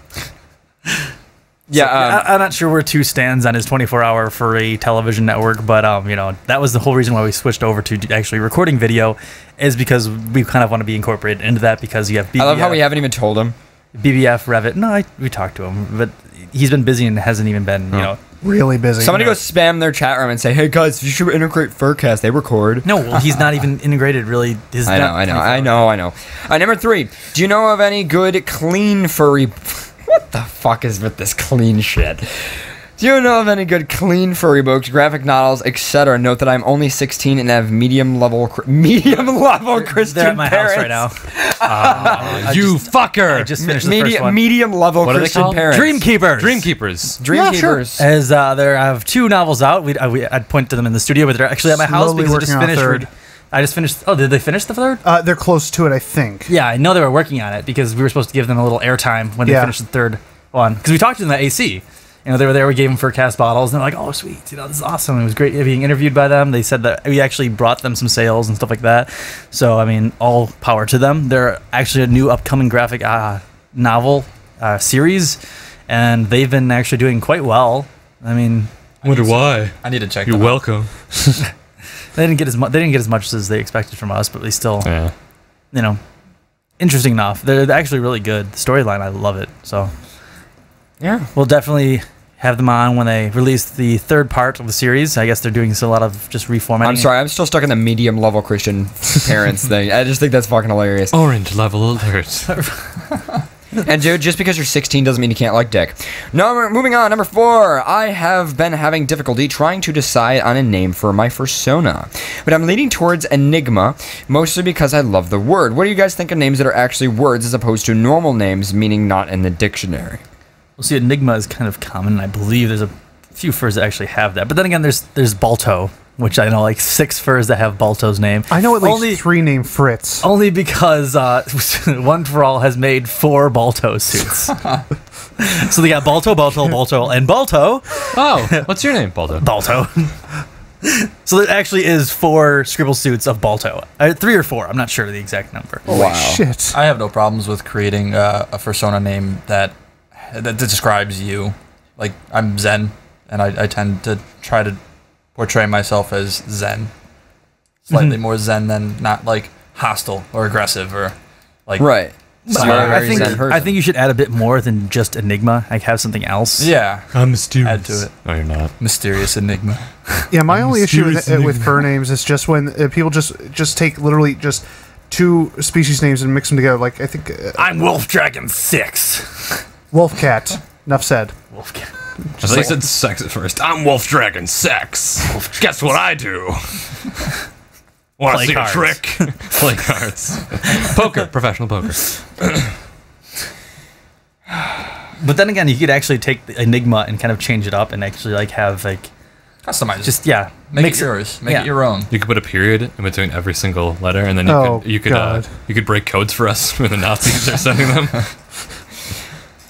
Yeah, I'm not sure where 2 stands on his 24-hour free television network, but that was the whole reason why we switched over to actually recording video, is because we kind of want to be incorporated into that because you have BBF. I love how we haven't even told him. BBF, Revit. No, we talked to him, but he's been busy and hasn't even been, really busy. Somebody go spam their chat room and say, "Hey guys, you should integrate FurCast. They record." No, well, he's not even integrated really. I know. Number 3. Do you know of any good clean furry? What the fuck is with this clean shit? Do you know of any good clean furry books, graphic novels, etc.? Note that I'm only 16 and have medium level Christian They're at my parents. house right now. You fucker! I just finished the first one. Medium level What are they Christian called? parents. Dreamkeepers. Dreamkeepers. As there, I have 2 novels out. I'd point to them in the studio, but they're actually at my house Slowly because I working just on a finished. third. I just finished. Oh, did they finish the 3rd? They're close to it, I think. Yeah, I know they were working on it because we were supposed to give them a little airtime when they finished the 3rd one. Because we talked to them at AC. They were there. We gave them FurCast bottles, and they're like, "Oh, sweet! This is awesome." It was great being interviewed by them. They said that we actually brought them some sales and stuff like that. So, I mean, all power to them. They're actually a new upcoming graphic novel series, and they've been actually doing quite well. I mean, Wonder why? I need to check. You're welcome. they didn't get as much as they expected from us, but they still, Yeah. interesting enough. They're actually really good. The storyline, I love it. So, Yeah. we'll definitely have them on when they release the 3rd part of the series. I guess they're doing a lot of just reformatting. I'm sorry, I'm still stuck in the medium level Christian parents thing. I just think that's fucking hilarious. Orange level alert. And dude, just because you're 16 doesn't mean you can't like dick. No, moving on. Number 4. I have been having difficulty trying to decide on a name for my fursona, but I'm leaning towards Enigma, mostly because I love the word. What do you guys think of names that are actually words as opposed to normal names, meaning not in the dictionary? Well, see, Enigma is kind of common, and I believe there's a few furs that actually have that. But then again, there's Balto, which I know like 6 furs that have Balto's name. I know at least 3 named Fritz. Only because One For All has made 4 Balto suits. So they got Balto, and Balto. Oh, what's your name, Baldo? Balto. So there actually is 4 scribble suits of Balto. 3 or 4, I'm not sure the exact number. Holy shit. I have no problems with creating a fursona name that describes you. Like, I'm Zen, and I tend to try to portray myself as Zen. Slightly more Zen than not, like, hostile or aggressive or, like... Right. So I think you should add a bit more than just Enigma. Like, have something else. Yeah. I'm mysterious. Add to it. No, you're not. Mysterious Enigma. Yeah, my only issue with fur names is just when people just take literally just 2 species names and mix them together. Like, I think... I'm Wolf Dragon 6. Wolfcat. Enough said. Wolfcat. I thought you said sex at first. I'm Wolf Dragon Sex. Guess what I do? Want to see a trick? Play cards. Poker. Professional poker. But then again, you could actually take the Enigma and kind of change it up and actually like have like Customize it. just Make it yours. Make it your own. You could put a period in between every single letter, and then you could break codes for us for the Nazis are sending them.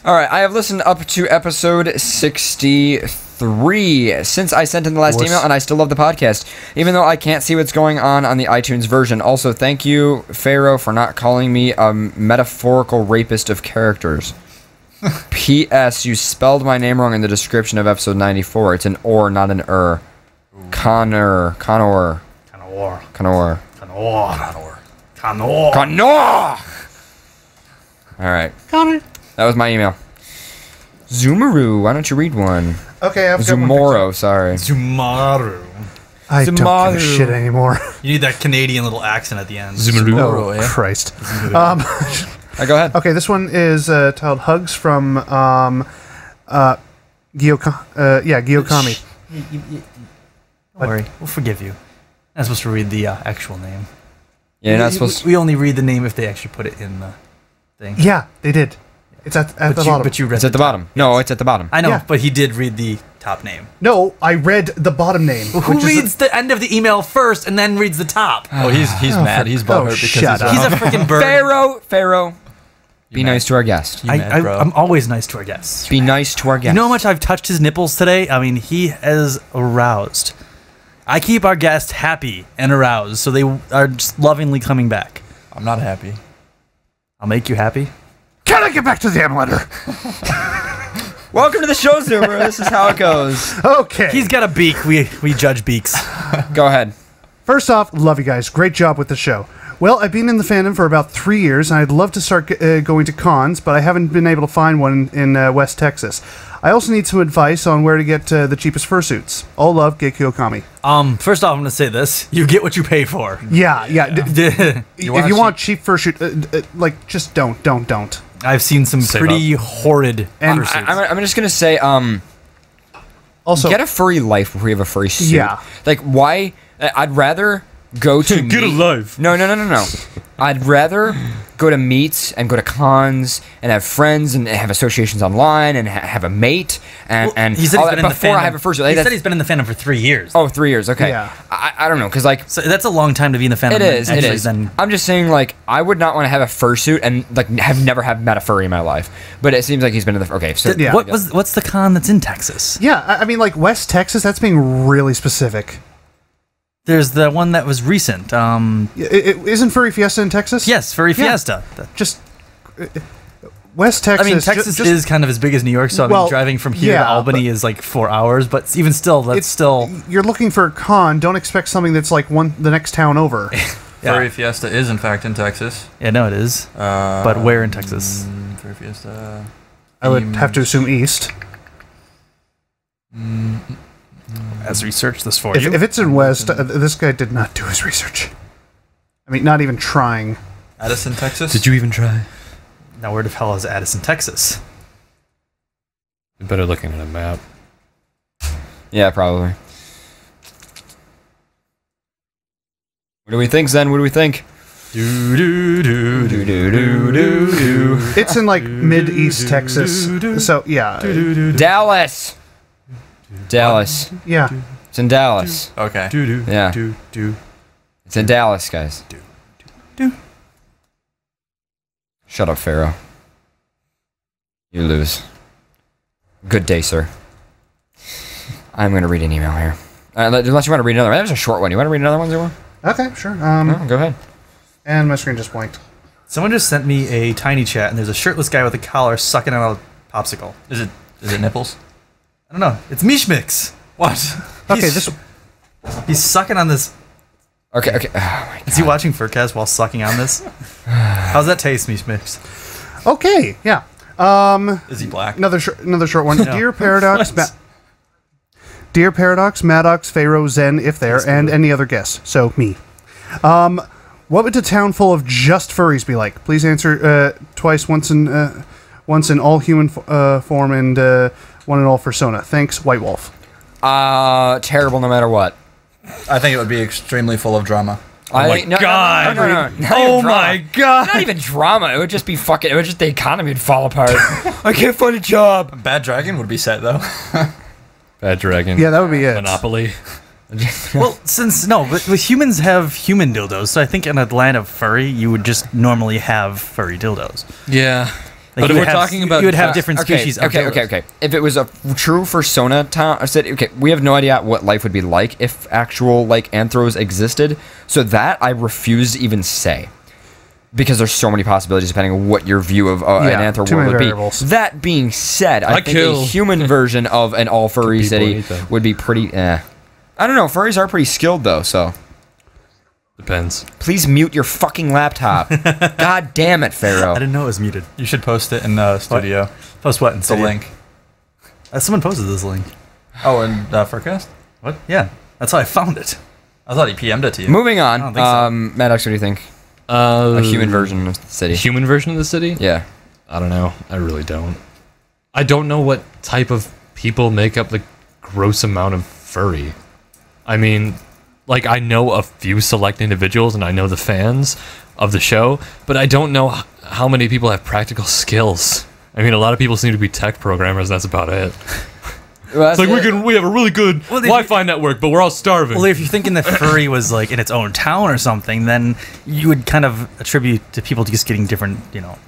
All right, I have listened up to episode 63 since I sent in the last email, and I still love the podcast, even though I can't see what's going on the iTunes version. Also, thank you, Pharaoh, for not calling me a metaphorical rapist of characters. P.S. You spelled my name wrong in the description of episode 94. It's an or, not an er. Connor. All right. Connor. That was my email. Zumaru, why don't you read one? Okay, I've got one. Zumoro, sorry. Zumaru. I don't give a shit anymore. You need that Canadian little accent at the end. Zumaru. Oh, Christ. Go ahead. Okay, this one is titled Hugs from Gyokami. Don't worry, we'll forgive you. I'm supposed to read the actual name. Yeah, you're not supposed to. We only read the name if they actually put it in the thing. Yeah, they did. It's at the bottom. But you read It's at the bottom. No, it's at the bottom. I know, Yeah. but he did read the top name. No, I read the bottom name. Who which is reads the end of the email first and then reads the top? Oh, he's mad. He's butthurt because shut up. He's a freaking bird. Pharaoh. Be nice to our guest. You mad, bro? I'm always nice to our guests. Be nice to our guest. You know how much I've touched his nipples today? I mean, he is aroused. I keep our guests happy and aroused, so they are just lovingly coming back. I'm not happy. I'll make you happy. Can I get back to the damn letter? Welcome to the show, Zoomer. This is how it goes. Okay. He's got a beak. We judge beaks. Go ahead. First off, love you guys. Great job with the show. Well, I've been in the fandom for about 3 years, and I'd love to start going to cons, but I haven't been able to find one in West Texas. I also need some advice on where to get the cheapest fursuits. All love, Gekyo Kami. First off, I'm gonna say this: you get what you pay for. Yeah. If you want cheap fursuit, just don't. I've seen some Save pretty horrid And fursuits. I'm just gonna say, Also, get a furry life before you have a furry suit. Yeah. Like, why? I'd rather go to Get a life. No. I'd rather go to meets and go to cons and have friends and have associations online and have a mate and he said all he's been that in the before fandom. I have a fursuit. Like, He said that's- he's been in the fandom for 3 years. Oh, 3 years. Okay. Yeah. I don't know, because like So that's a long time to be in the fandom. it is. It actually, is. Then I'm just saying, like, I would not want to have a fursuit and like have never have met a furry in my life. But it seems like he's been in the okay. So Yeah. what's the con that's in Texas? yeah, I mean, like West Texas, that's being really specific. There's the one that was recent. Isn't Furry Fiesta in Texas? Yes, Furry Yeah. Fiesta. Just West Texas. I mean, Texas just- is kind of as big as New York, so I Well, mean, driving from here to yeah, Albany is like 4 hours. But even still, that's still You're looking for a con. Don't expect something that's like the next town over. Furry Fiesta is in fact in Texas. yeah, no, it is. But where in Texas? Furry Fiesta. I would have to assume east. As research this for If, you. if it's in West, this guy did not do his research. I mean, not even trying. Addison, Texas. Did you even try? Now, where the hell is Addison, Texas? You better looking at a map. yeah, probably. What do we think, Zen? What do we think? It's in like mid-east Texas. So yeah, Dallas. Dallas. yeah. It's in Dallas. Okay. Yeah. It's in Dallas, guys. Shut up, Pharaoh. You lose. Good day, sir. I'm going to read an email here. Unless you want to read another one. That was a short one. You want to read another one, Zero? Okay, sure. No, go ahead. And my screen just blanked. Someone just sent me a tiny chat, and there's a shirtless guy with a collar sucking on a popsicle. Is it nipples? I don't know. It's Mishmix. What? Okay, this. He's sucking on this. Okay. Oh, my God. Is he watching FurCast while sucking on this? How's that taste, Mishmix? Okay, yeah. Is he black? Another short one. Dear Paradox, Dear Paradox, Maddox, Pharaoh, Zen, if there, and any other guests. So me. What would a town full of just furries be like? Please answer twice. Once in all human form and one in all persona. Thanks, White Wolf. Terrible no matter what. I think it would be extremely full of drama. God. No. Oh my god! Not even drama. It would just be fucking. It would just the economy would fall apart. I can't find a job. Bad Dragon would be set though. Bad Dragon. Yeah, that would be it. Monopoly. Well, but humans have human dildos, so I think in Atlanta furry, you would just normally have furry dildos. Yeah. Like But you if would we're have- talking about you would have different species. of dildos. Okay. If it was a true fursona town, I said, okay, we have no idea what life would be like if actual like anthros existed. So that I refuse to even say, because there's so many possibilities depending on what your view of an anthro too world many would be. variables. That being said, I think kill. a human version of an all furry People city anything. would be pretty. I don't know. Furries are pretty skilled though, so. Depends. Please mute your fucking laptop. God damn it, I Pharaoh. didn't know it was muted. You should post it in the studio. Post what in The studio? link. Someone posted this link. Oh, and FurCast? What? Yeah, that's how I found it. I thought he PM'd it to you. Moving on. I don't think so. Maddox, what do you think? A human version of the city. Human version of the city? Yeah. I don't know. I really don't. I don't know what type of people make up the gross amount of furry. I mean, like, I know a few select individuals, and I know the fans of the show, but I don't know how many people have practical skills. I mean, a lot of people seem to be tech programmers, and that's about it. Well, It's like we have a really good Wi-Fi network, but we're all starving. Well, if you're thinking that furry was like in its own town or something, then you would kind of attribute to people just getting different,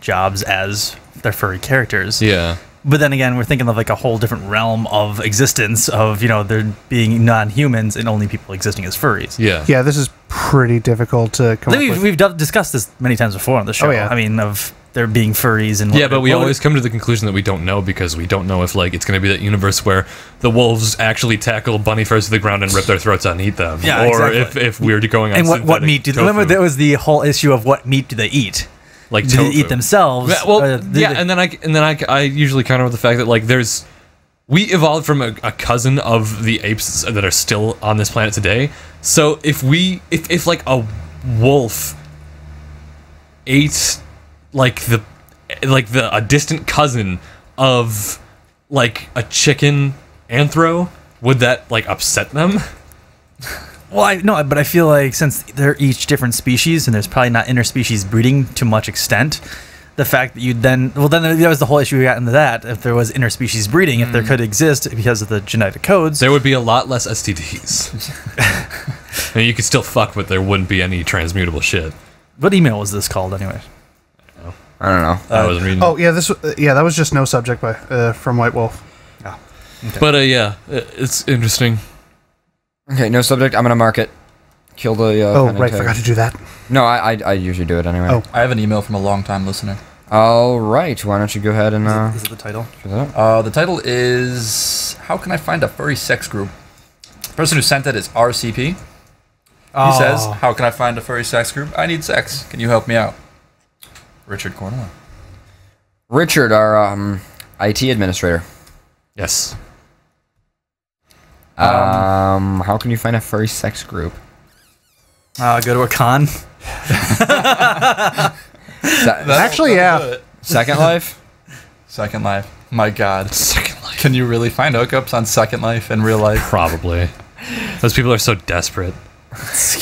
jobs as their furry characters. Yeah. But then again, we're thinking of like a whole different realm of existence of, there being non-humans and only people existing as furries. Yeah. Yeah, this is pretty difficult to come up with. We've discussed this many times before on the show. Oh, yeah. I mean, of there being furries and Yeah, but we always come to the conclusion that we don't know because we don't know if like it's going to be that universe where the wolves actually tackle bunny furs to the ground and rip their throats out and eat them. Yeah, or exactly. if we're going on and what meat do they? Remember, there was the whole issue of what meat do they eat? like Do they tofu. eat themselves? Yeah, well, Or and then I usually counter with the fact that like we evolved from a cousin of the apes that are still on this planet today. So if like a wolf ate a distant cousin of like a chicken anthro, would that like upset them? Well, but I feel like since they're each different species and there's probably not interspecies breeding to much extent, the fact that then there was the whole issue we got into that. If there was interspecies breeding, if there could exist because of the genetic codes, There would be a lot less STDs. And you could still fuck, but there wouldn't be any transmutable shit. What email was this called anyway? I don't know. I wasn't reading. Oh yeah, that was just no subject by from White Wolf. But yeah, it's interesting. Okay, no subject. I'm gonna mark it. Kill the. Right, forgot to do that. No, I usually do it anyway. Oh. I have an email from a long-time listener. All right. Why don't you go ahead and Is it the title? do that? The title is "How Can I Find a Furry Sex Group?" The person who sent it is RCP. He says, "How can I find a furry sex group? I need sex. Can you help me out?" Richard Cornwell. Richard, our IT administrator. Yes. How can you find a furry sex group? Go to a con. Actually, yeah. Second Life. Second Life. My God. Second Life. Can you really find hookups on Second Life in real life? Probably. Those people are so desperate.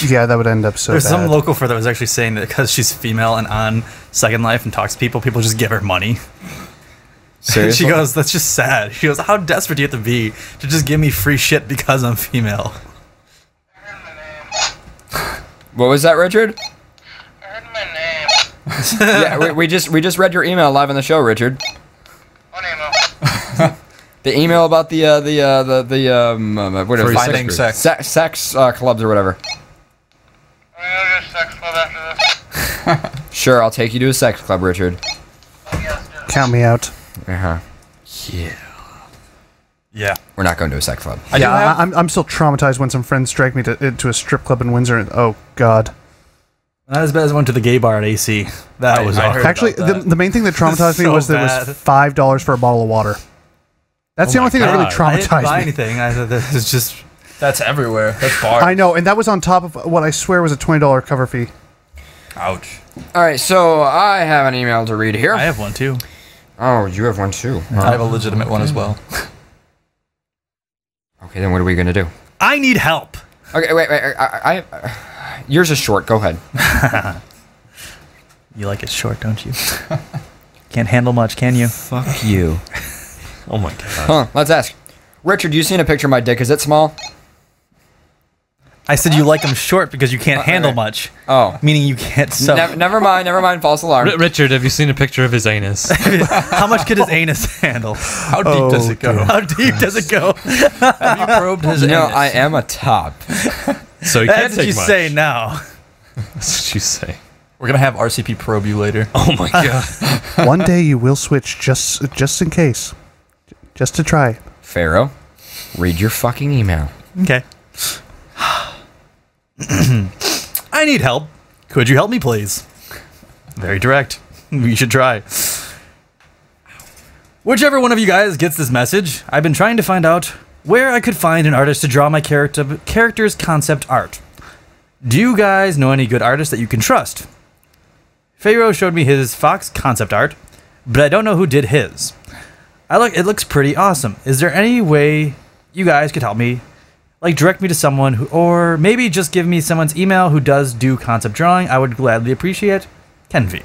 Yeah, that would end up so There's bad. some local for that was actually saying that because she's female and on Second Life and talks to people just give her money. Seriously? She goes, "That's just sad." She goes, "How desperate do you have to be to just give me free shit because I'm female?" What was that, Richard? I heard my name. Yeah, we just read your email live on the show, Richard. What email? The email about the what is Furry it? Finding sex. Sex clubs or whatever. I'm gonna go to a sex club after this. Sure, I'll take you to a sex club, Richard. Yes, do it. Count me out. Uh-huh. Yeah. We're not going to a sex club. I do Yeah, have- I'm still traumatized when some friends drag me to a strip club in Windsor. And, oh God! Not as bad as I went to the gay bar at AC. That was I awful. heard Actually, about that. the main thing that traumatized me So was that it bad. was $5 for a bottle of water. That's the Oh only my thing that really God. I didn't buy traumatized me. anything. It's just That's everywhere. That's bars. I know, and that was on top of what I swear was a $20 cover fee. Ouch. All right, so I have an email to read here. I have one too. Oh, you have one too. I have a legitimate one as well. Okay, then what are we gonna do? I need help. Okay, wait. Yours is short. Go ahead. You like it short, don't you? Can't handle much, can you? Fuck you. Oh my god. Huh? Let's ask. Richard, you seen a picture of my dick? Is it small? I said you like them short because you can't handle much. Oh. Meaning you can't sew. Never mind. False alarm. Richard, have you seen a picture of his anus? How much could his anus handle? How deep does it go? How deep does it go? Have you probed his You know, anus? I am a top. So you That's can't what take you much. say now. That's what you say. We're gonna have RCP probe you later. Oh my god. One day you will switch just in case, just to try. Pharaoh, read your fucking email. Okay. I need help. Could you help me, please? Very direct. We should try. Whichever one of you guys gets this message, I've been trying to find out where I could find an artist to draw my character's concept art. Do you guys know any good artists that you can trust? Pharaoh showed me his Fox concept art, but I don't know who did his. It looks pretty awesome. Is there any way you guys could help me? Like, direct me to someone who, or maybe just give me someone's email who does do concept drawing. I would gladly appreciate. Ken V.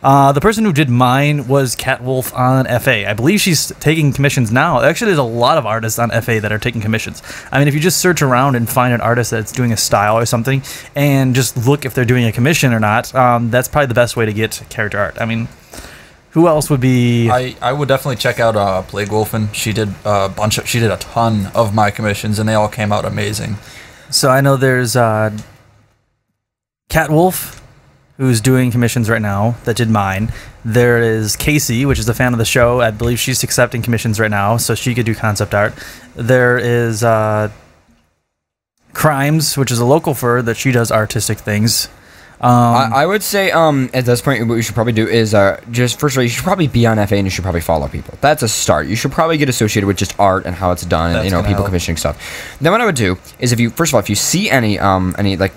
The person who did mine was Cat Wolf on FA. I believe she's taking commissions now. Actually, there's a lot of artists on FA that are taking commissions. I mean, if you just search around and find an artist that's doing a style or something, and just look if they're doing a commission or not, that's probably the best way to get character art. I mean, who else would be? I would definitely check out Plague Wolfen. She did a ton of my commissions, and they all came out amazing. So I know there's Cat Wolf, who's doing commissions right now, that did mine. There is Casey, which is a fan of the show. I believe she's accepting commissions right now, so she could do concept art. There is Crimes, which is a local fur that she does artistic things. I would say at this point what you should probably do is just first of all you should probably be on FA and you should probably follow people. That's a start. You should probably get associated with just art and how it's done and people commissioning stuff. Then what I would do is if you see any like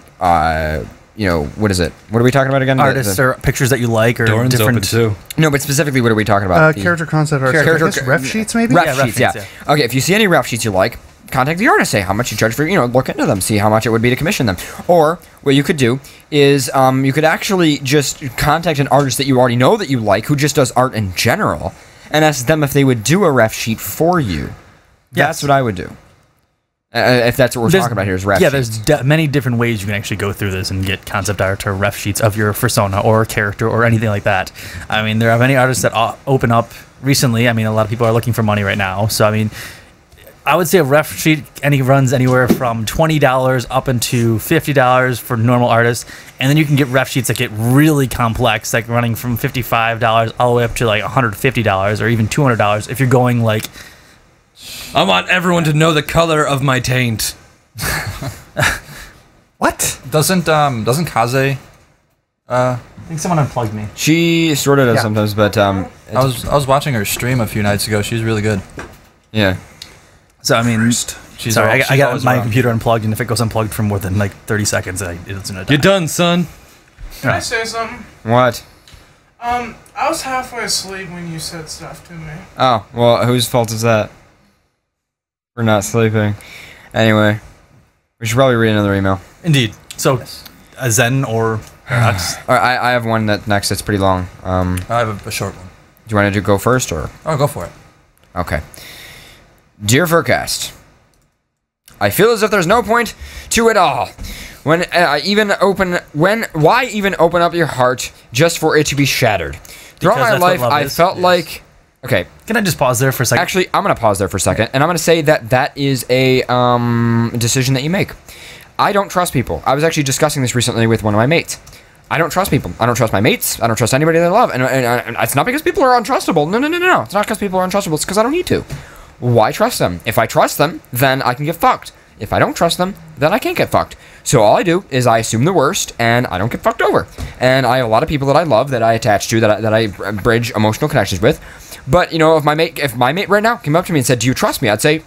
what is it? What are we talking about again? Artists or pictures that you like or Doran's different open too. No, but specifically what are we talking about? Character concept art. I guess ref sheets maybe? Ref sheets, yeah. Okay, if you see any ref sheets you like, contact the artist, say how much you charge for, look into them, see how much it would be to commission them. Or what you could do is you could actually just contact an artist that you already know that you like, who just does art in general, and ask them if they would do a ref sheet for you. That's what I would do. If that's what we're talking about here is ref sheets. There's many different ways you can actually go through this and get concept art or ref sheets of your persona or character or anything like that. I mean, there are many artists that open up recently. I mean, a lot of people are looking for money right now. So, I mean, I would say a ref sheet runs anywhere from $20 up into $50 for normal artists. And then you can get ref sheets that get really complex, like running from $55 all the way up to like $150 or even $200 if you're going like... I want everyone to know the color of my taint. What? Doesn't Kaze? I think someone unplugged me. She sort of does sometimes, but I was watching her stream a few nights ago. She's really good. Yeah. So I mean, she's I got my around. computer unplugged, and if it goes unplugged for more than like 30 seconds, it's gonna die. You're done, son. Can I say something? What? I was halfway asleep when you said stuff to me. Oh, well, whose fault is that? We're not sleeping. Anyway, we should probably read another email. Indeed. So, a Zen or Alex? All right, I have one that next. It's pretty long. I have a short one. Do you want to go first or? Oh, go for it. Okay. Dear FurCast, I feel as if there's no point to it all. Why even open up your heart just for it to be shattered? Throughout my life, I felt like. Okay. Can I just pause there for a second? Actually, I'm going to pause there for a second, and I'm going to say that is a decision that you make. I don't trust people. I was actually discussing this recently with one of my mates. I don't trust people. I don't trust my mates. I don't trust anybody that I love. And it's not because people are untrustable. No. It's not because people are untrustable. It's because I don't need to. Why trust them? If I trust them, then I can get fucked. If I don't trust them, then I can't get fucked. So all I do is I assume the worst, and I don't get fucked over. And I have a lot of people that I love, that I attach to, that I bridge emotional connections with. But if my mate right now came up to me and said, "Do you trust me?" I'd say,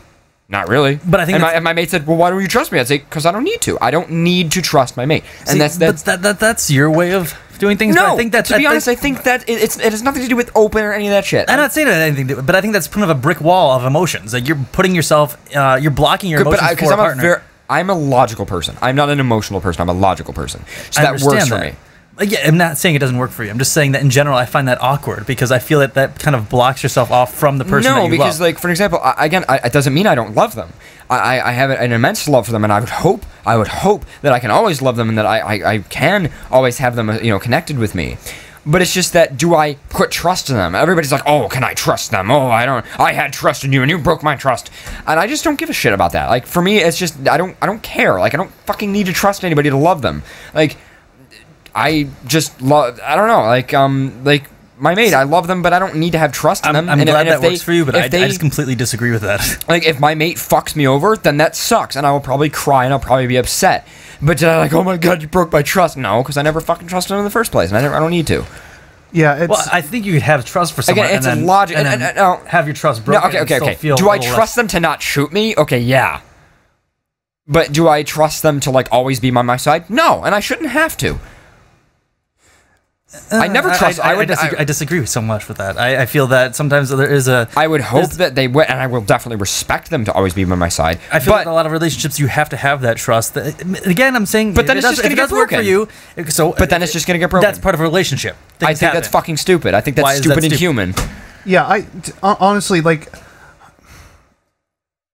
"Not really." But I think if my mate said, "Well, why don't you trust me?" I'd say, "Because I don't need to. I don't need to trust my mate." And that's your way of doing things. No, but I think to be honest, I think that it has nothing to do with open or any of that shit. I'm not saying that anything, but I think that's kind of a brick wall of emotions. Like you're putting yourself, you're blocking your emotions for a partner. I'm a logical person. I'm not an emotional person. I'm a logical person. So that works for me. Yeah, I'm not saying it doesn't work for you. I'm just saying that in general, I find that awkward because I feel that kind of blocks yourself off from the person that you love. No, because, like, for example, it doesn't mean I don't love them. I have an immense love for them, and I would hope that I can always love them and that I can always have them, connected with me. But it's just that, do I put trust in them? Everybody's like, "Oh, can I trust them? Oh, I don't. I had trust in you, and you broke my trust." And I just don't give a shit about that. Like, for me, it's just I don't care. Like, I don't fucking need to trust anybody to love them. Like, I just love. I don't know. Like my mate, I love them, but I don't need to have trust in them. I'm glad that works for you, but I just completely disagree with that. Like, if my mate fucks me over, then that sucks, and I will probably cry and I'll probably be upset. But "Oh my god, you broke my trust." No, because I never fucking trusted him in the first place, and I don't need to. Yeah, well, I think you could have trust for someone. Again, it's logic. And then have your trust broken. No, okay. Do I trust them to not shoot me? Okay, yeah. But do I trust them to always be by my side? No, and I shouldn't have to. I never trust. I disagree so much with that. I feel that sometimes there is a. I would hope that they would, and I will definitely respect them to always be by my side. I feel that a lot of relationships you have to have that trust. Again, I'm saying, but then it's just going to get broken for you. So, but then it's just going to get broken. That's part of a relationship. I think that's fucking stupid. I think that's stupid and inhuman. Yeah, honestly, like.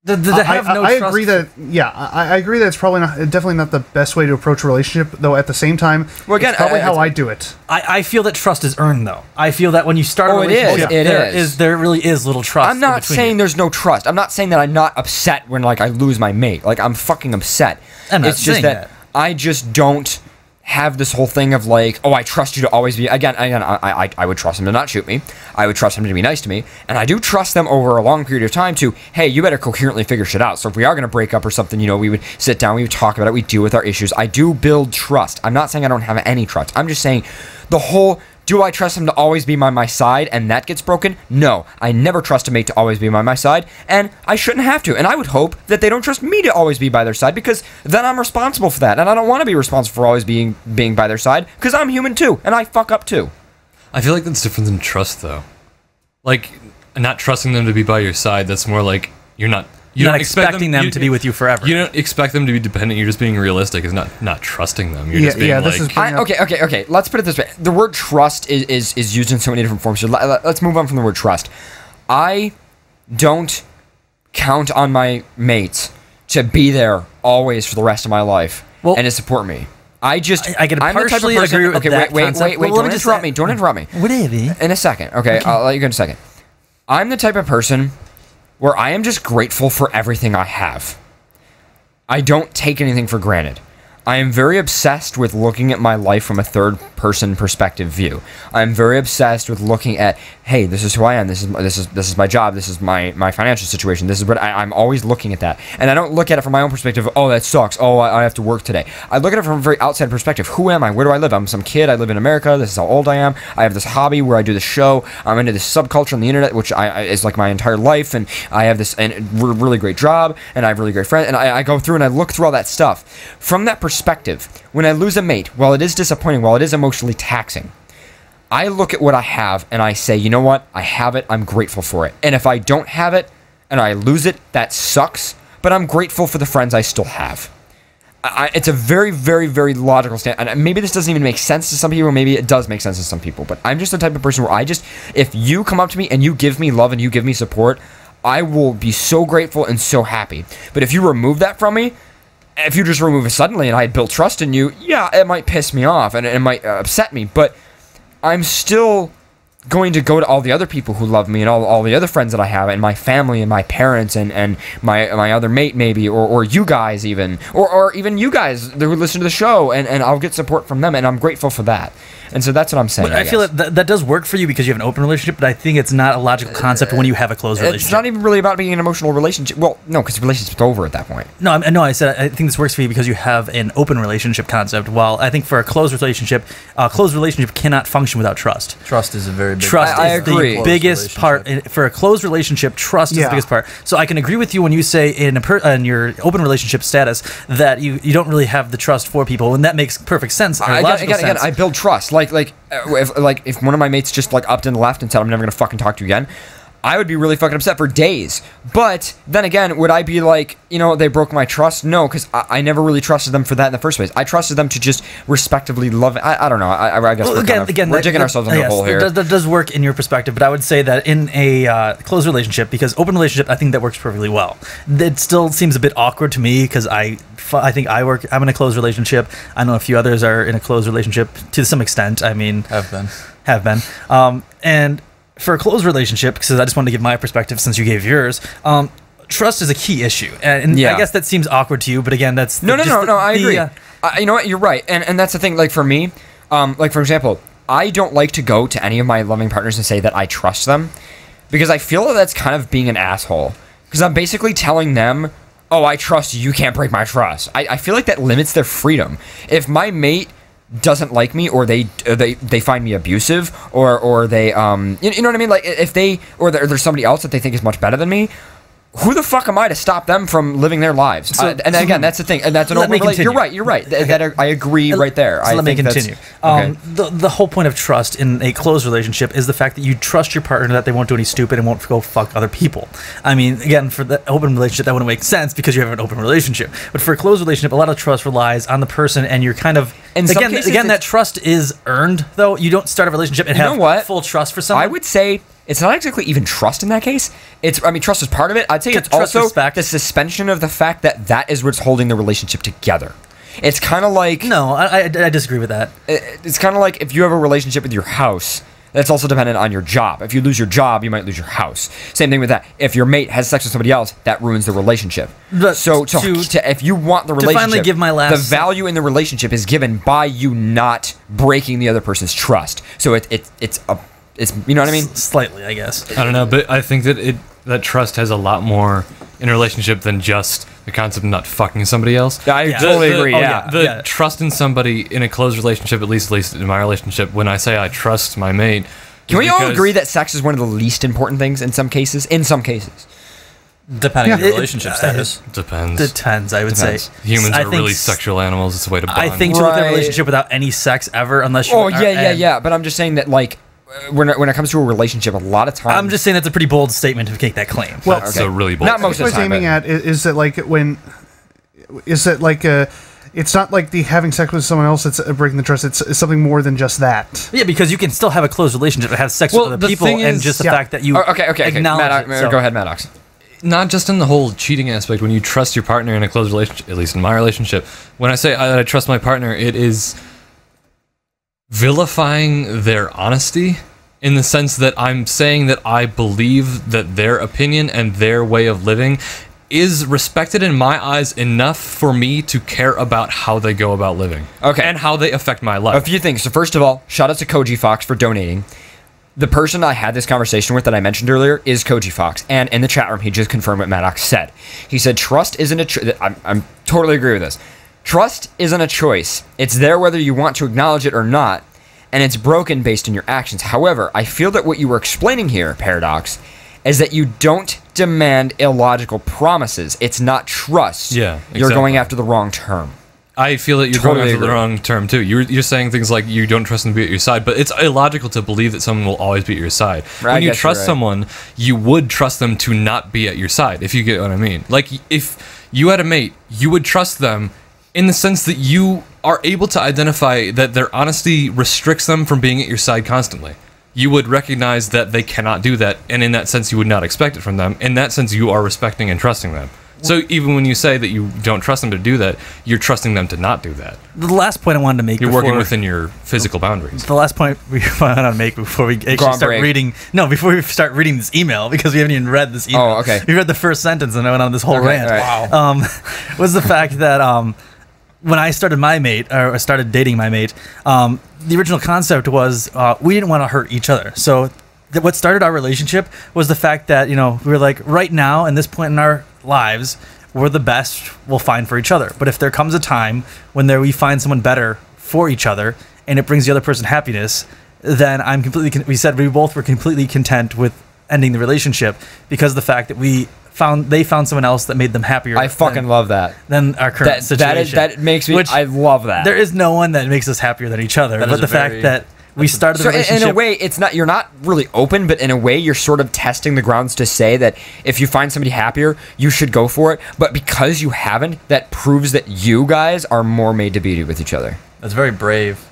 I agree that I agree that it's probably definitely not the best way to approach a relationship, though at the same time, well, again, it's probably how I do it. I feel that trust is earned, though. I feel that when you start a relationship, there really is little trust. I'm not saying there's no trust. I'm not saying that I'm not upset when like I lose my mate. Like I'm fucking upset. It's just that I just don't have this whole thing of like, oh, I trust you to always be. Again, I would trust him to not shoot me. I would trust him to be nice to me, and I do trust them over a long period of time to, hey, you better coherently figure shit out. So if we are going to break up or something, you know, we would sit down, we would talk about it, we deal with our issues. I do build trust. I'm not saying I don't have any trust. I'm just saying the whole. Do I trust him to always be by my side and that gets broken? No. I never trust a mate to always be by my side, and I shouldn't have to. And I would hope that they don't trust me to always be by their side, because then I'm responsible for that. And I don't want to be responsible for always being by their side, because I'm human too, and I fuck up too. I feel like that's different than trust, though. Like, not trusting them to be by your side, that's more like you're not expecting them to be with you forever. You don't expect them to be dependent. You're just being realistic. Is not trusting them. You're just being okay. Let's put it this way. The word trust is used in so many different forms. So let's move on from the word trust. I don't count on my mates to be there always for the rest of my life and to support me. I can partially agree with that concept. Wait. Don't interrupt me. Don't interrupt me. Whatever. In a second. Okay, I'll let you go in a second. I'm the type of person where I am just grateful for everything I have. I don't take anything for granted. I am very obsessed with looking at my life from a third-person perspective view. I'm very obsessed with looking at, hey, this is who I am. This is my job. This is my financial situation. This is what I'm always looking at that, and I don't look at it from my own perspective. Oh, that sucks. Oh, I have to work today. I look at it from a very outside perspective. Who am I? Where do I live? I'm some kid. I live in America. This is how old I am. I have this hobby where I do this show. I'm into this subculture on the internet, which is like my entire life, and I have this really great job, and I have really great friends, and I go through and I look through all that stuff from that perspective. When I lose a mate, while it is disappointing, while it is emotionally taxing, I look at what I have and I say, you know what? I have it. I'm grateful for it. And if I don't have it and I lose it, that sucks. But I'm grateful for the friends I still have. It's a very, very, very logical stand. And maybe this doesn't even make sense to some people. Maybe it does make sense to some people. But I'm just the type of person where if you come up to me and you give me love and you give me support, I will be so grateful and so happy. But if you remove that from me, if you just remove it suddenly and I had built trust in you, yeah, it might piss me off and it might upset me, but I'm still going to go to all the other people who love me and all the other friends that I have and my family and my parents and my other mate maybe, or you guys even, or even you guys who listen to the show, and I'll get support from them, and I'm grateful for that. And so that's what I'm saying. But I feel that does work for you because you have an open relationship, but I think it's not a logical concept when you have a closed relationship. It's not even really about being an emotional relationship. Well, no, because the relationship's over at that point. No, I said I think this works for you because you have an open relationship concept, while I think for a closed relationship cannot function without trust. Trust is a very big trust I is agree. The biggest part. For a closed relationship, trust is the biggest part. So I can agree with you when you say in your open relationship status that you don't really have the trust for people, and that makes perfect sense. Again, I build trust. If one of my mates just like upped and left and said I'm never gonna fucking talk to you again, I would be really fucking upset for days. But then again, would I be like, they broke my trust? No, because I never really trusted them for that in the first place. I trusted them to just respectively love it. I don't know. I guess we're digging ourselves in the hole here. That does work in your perspective, but I would say that in a closed relationship, because open relationship, I think that works perfectly well. It still seems a bit awkward to me because I'm in a closed relationship. I know a few others are in a closed relationship to some extent. I mean, have been. And for a closed relationship, because I just wanted to give my perspective since you gave yours, trust is a key issue. And I guess that seems awkward to you, but again, that's... No, I agree. You know what? You're right. And that's the thing, like for me, for example, I don't like to go to any of my loving partners and say that I trust them, because I feel that that's kind of being an asshole. Because I'm basically telling them, oh, I trust you, you can't break my trust. I feel like that limits their freedom. If my mate doesn't like me, or they find me abusive, or they you know what I mean, like if they, or there's somebody else that they think is much better than me, who the fuck am I to stop them from living their lives? And again, that's the thing. And that's an open relationship. You're right. I agree right there. So let me continue. Okay. The whole point of trust in a close relationship is the fact that you trust your partner that they won't do any stupid and won't go fuck other people. I mean, again, for the open relationship, that wouldn't make sense because you have an open relationship. But for a closed relationship, a lot of trust relies on the person, and you're kind of... Again, that trust is earned, though. You don't start a relationship and have full trust for someone. I would say... It's not exactly even trust in that case. Trust is part of it. I'd say it's also the suspension of the fact that is what's holding the relationship together. It's kind of like... No, I disagree with that. It's kind of like if you have a relationship with your house, that's also dependent on your job. If you lose your job, you might lose your house. Same thing with that. If your mate has sex with somebody else, that ruins the relationship. But so if you want the relationship, finally give my last the value in the relationship is given by you not breaking the other person's trust. So it's you know what I mean? Slightly, I guess. I don't know, but I think that trust has a lot more in a relationship than just the concept of not fucking somebody else. I totally agree. The trust in somebody in a closed relationship, at least in my relationship, when I say I trust my mate. Can we all agree that sex is one of the least important things in some cases? Depending on your relationship status. Depends, I would say. Humans are really sexual animals. It's a way to bond. I think to look at a relationship without any sex ever, unless you... But I'm just saying that, like, when it comes to a relationship, a lot of times... I'm just saying that's a pretty bold statement to make that claim. Well, that's a really bold statement. Not most of the time. What I was aiming at is that, like, it's not like the having sex with someone else that's breaking the trust. It's something more than just that. Yeah, because you can still have a closed relationship and have sex with other people, and just the fact that you acknowledge it. Go ahead, Maddox. Not just in the whole cheating aspect. When you trust your partner in a closed relationship, at least in my relationship, when I say I trust my partner, it is vilifying their honesty, in the sense that I'm saying that I believe that their opinion and their way of living is respected in my eyes enough for me to care about how they go about living. Okay. And how they affect my life. A few things. So first of all, shout out to Koji Fox for donating. The person I had this conversation with that I mentioned earlier is Koji Fox. And in the chat room, he just confirmed what Maddox said. He said, trust isn't I'm totally agree with this. Trust isn't a choice. It's there whether you want to acknowledge it or not. And it's broken based on your actions. However, I feel that what you were explaining here, Paradox, is that you don't demand illogical promises. It's not trust. Yeah, exactly. You're going after the wrong term. I feel that you're going after the wrong term, too. You're saying things like you don't trust them to be at your side, but it's illogical to believe that someone will always be at your side. Right, when you trust someone, you would trust them to not be at your side, if you get what I mean. Like, if you had a mate, you would trust them in the sense that you are able to identify that their honesty restricts them from being at your side constantly. You would recognize that they cannot do that, and in that sense, you would not expect it from them. In that sense, you are respecting and trusting them. So even when you say that you don't trust them to do that, you're trusting them to not do that. The last point I wanted to make... You're working within your physical boundaries. The last point we wanted to make before we actually start reading... No, before we start reading this email, because we haven't even read this email. Oh, okay. We read the first sentence and I went on this whole rant. Right. Wow. Was the fact that... when I started started dating my mate, the original concept was we didn't want to hurt each other. So what started our relationship was the fact that, we were like, right now, in this point in our lives, we're the best we'll find for each other. But if there comes a time when we find someone better for each other and it brings the other person happiness, then we said we both were completely content with ending the relationship because of the fact that they found someone else that made them happier. I fucking love that. Than our current situation. That makes me... I love that. There is no one that makes us happier than each other. But the fact that we started the relationship... In a way, you're not really open, but in a way, you're sort of testing the grounds to say that if you find somebody happier, you should go for it. But because you haven't, that proves that you guys are more made to be with each other. That's very brave.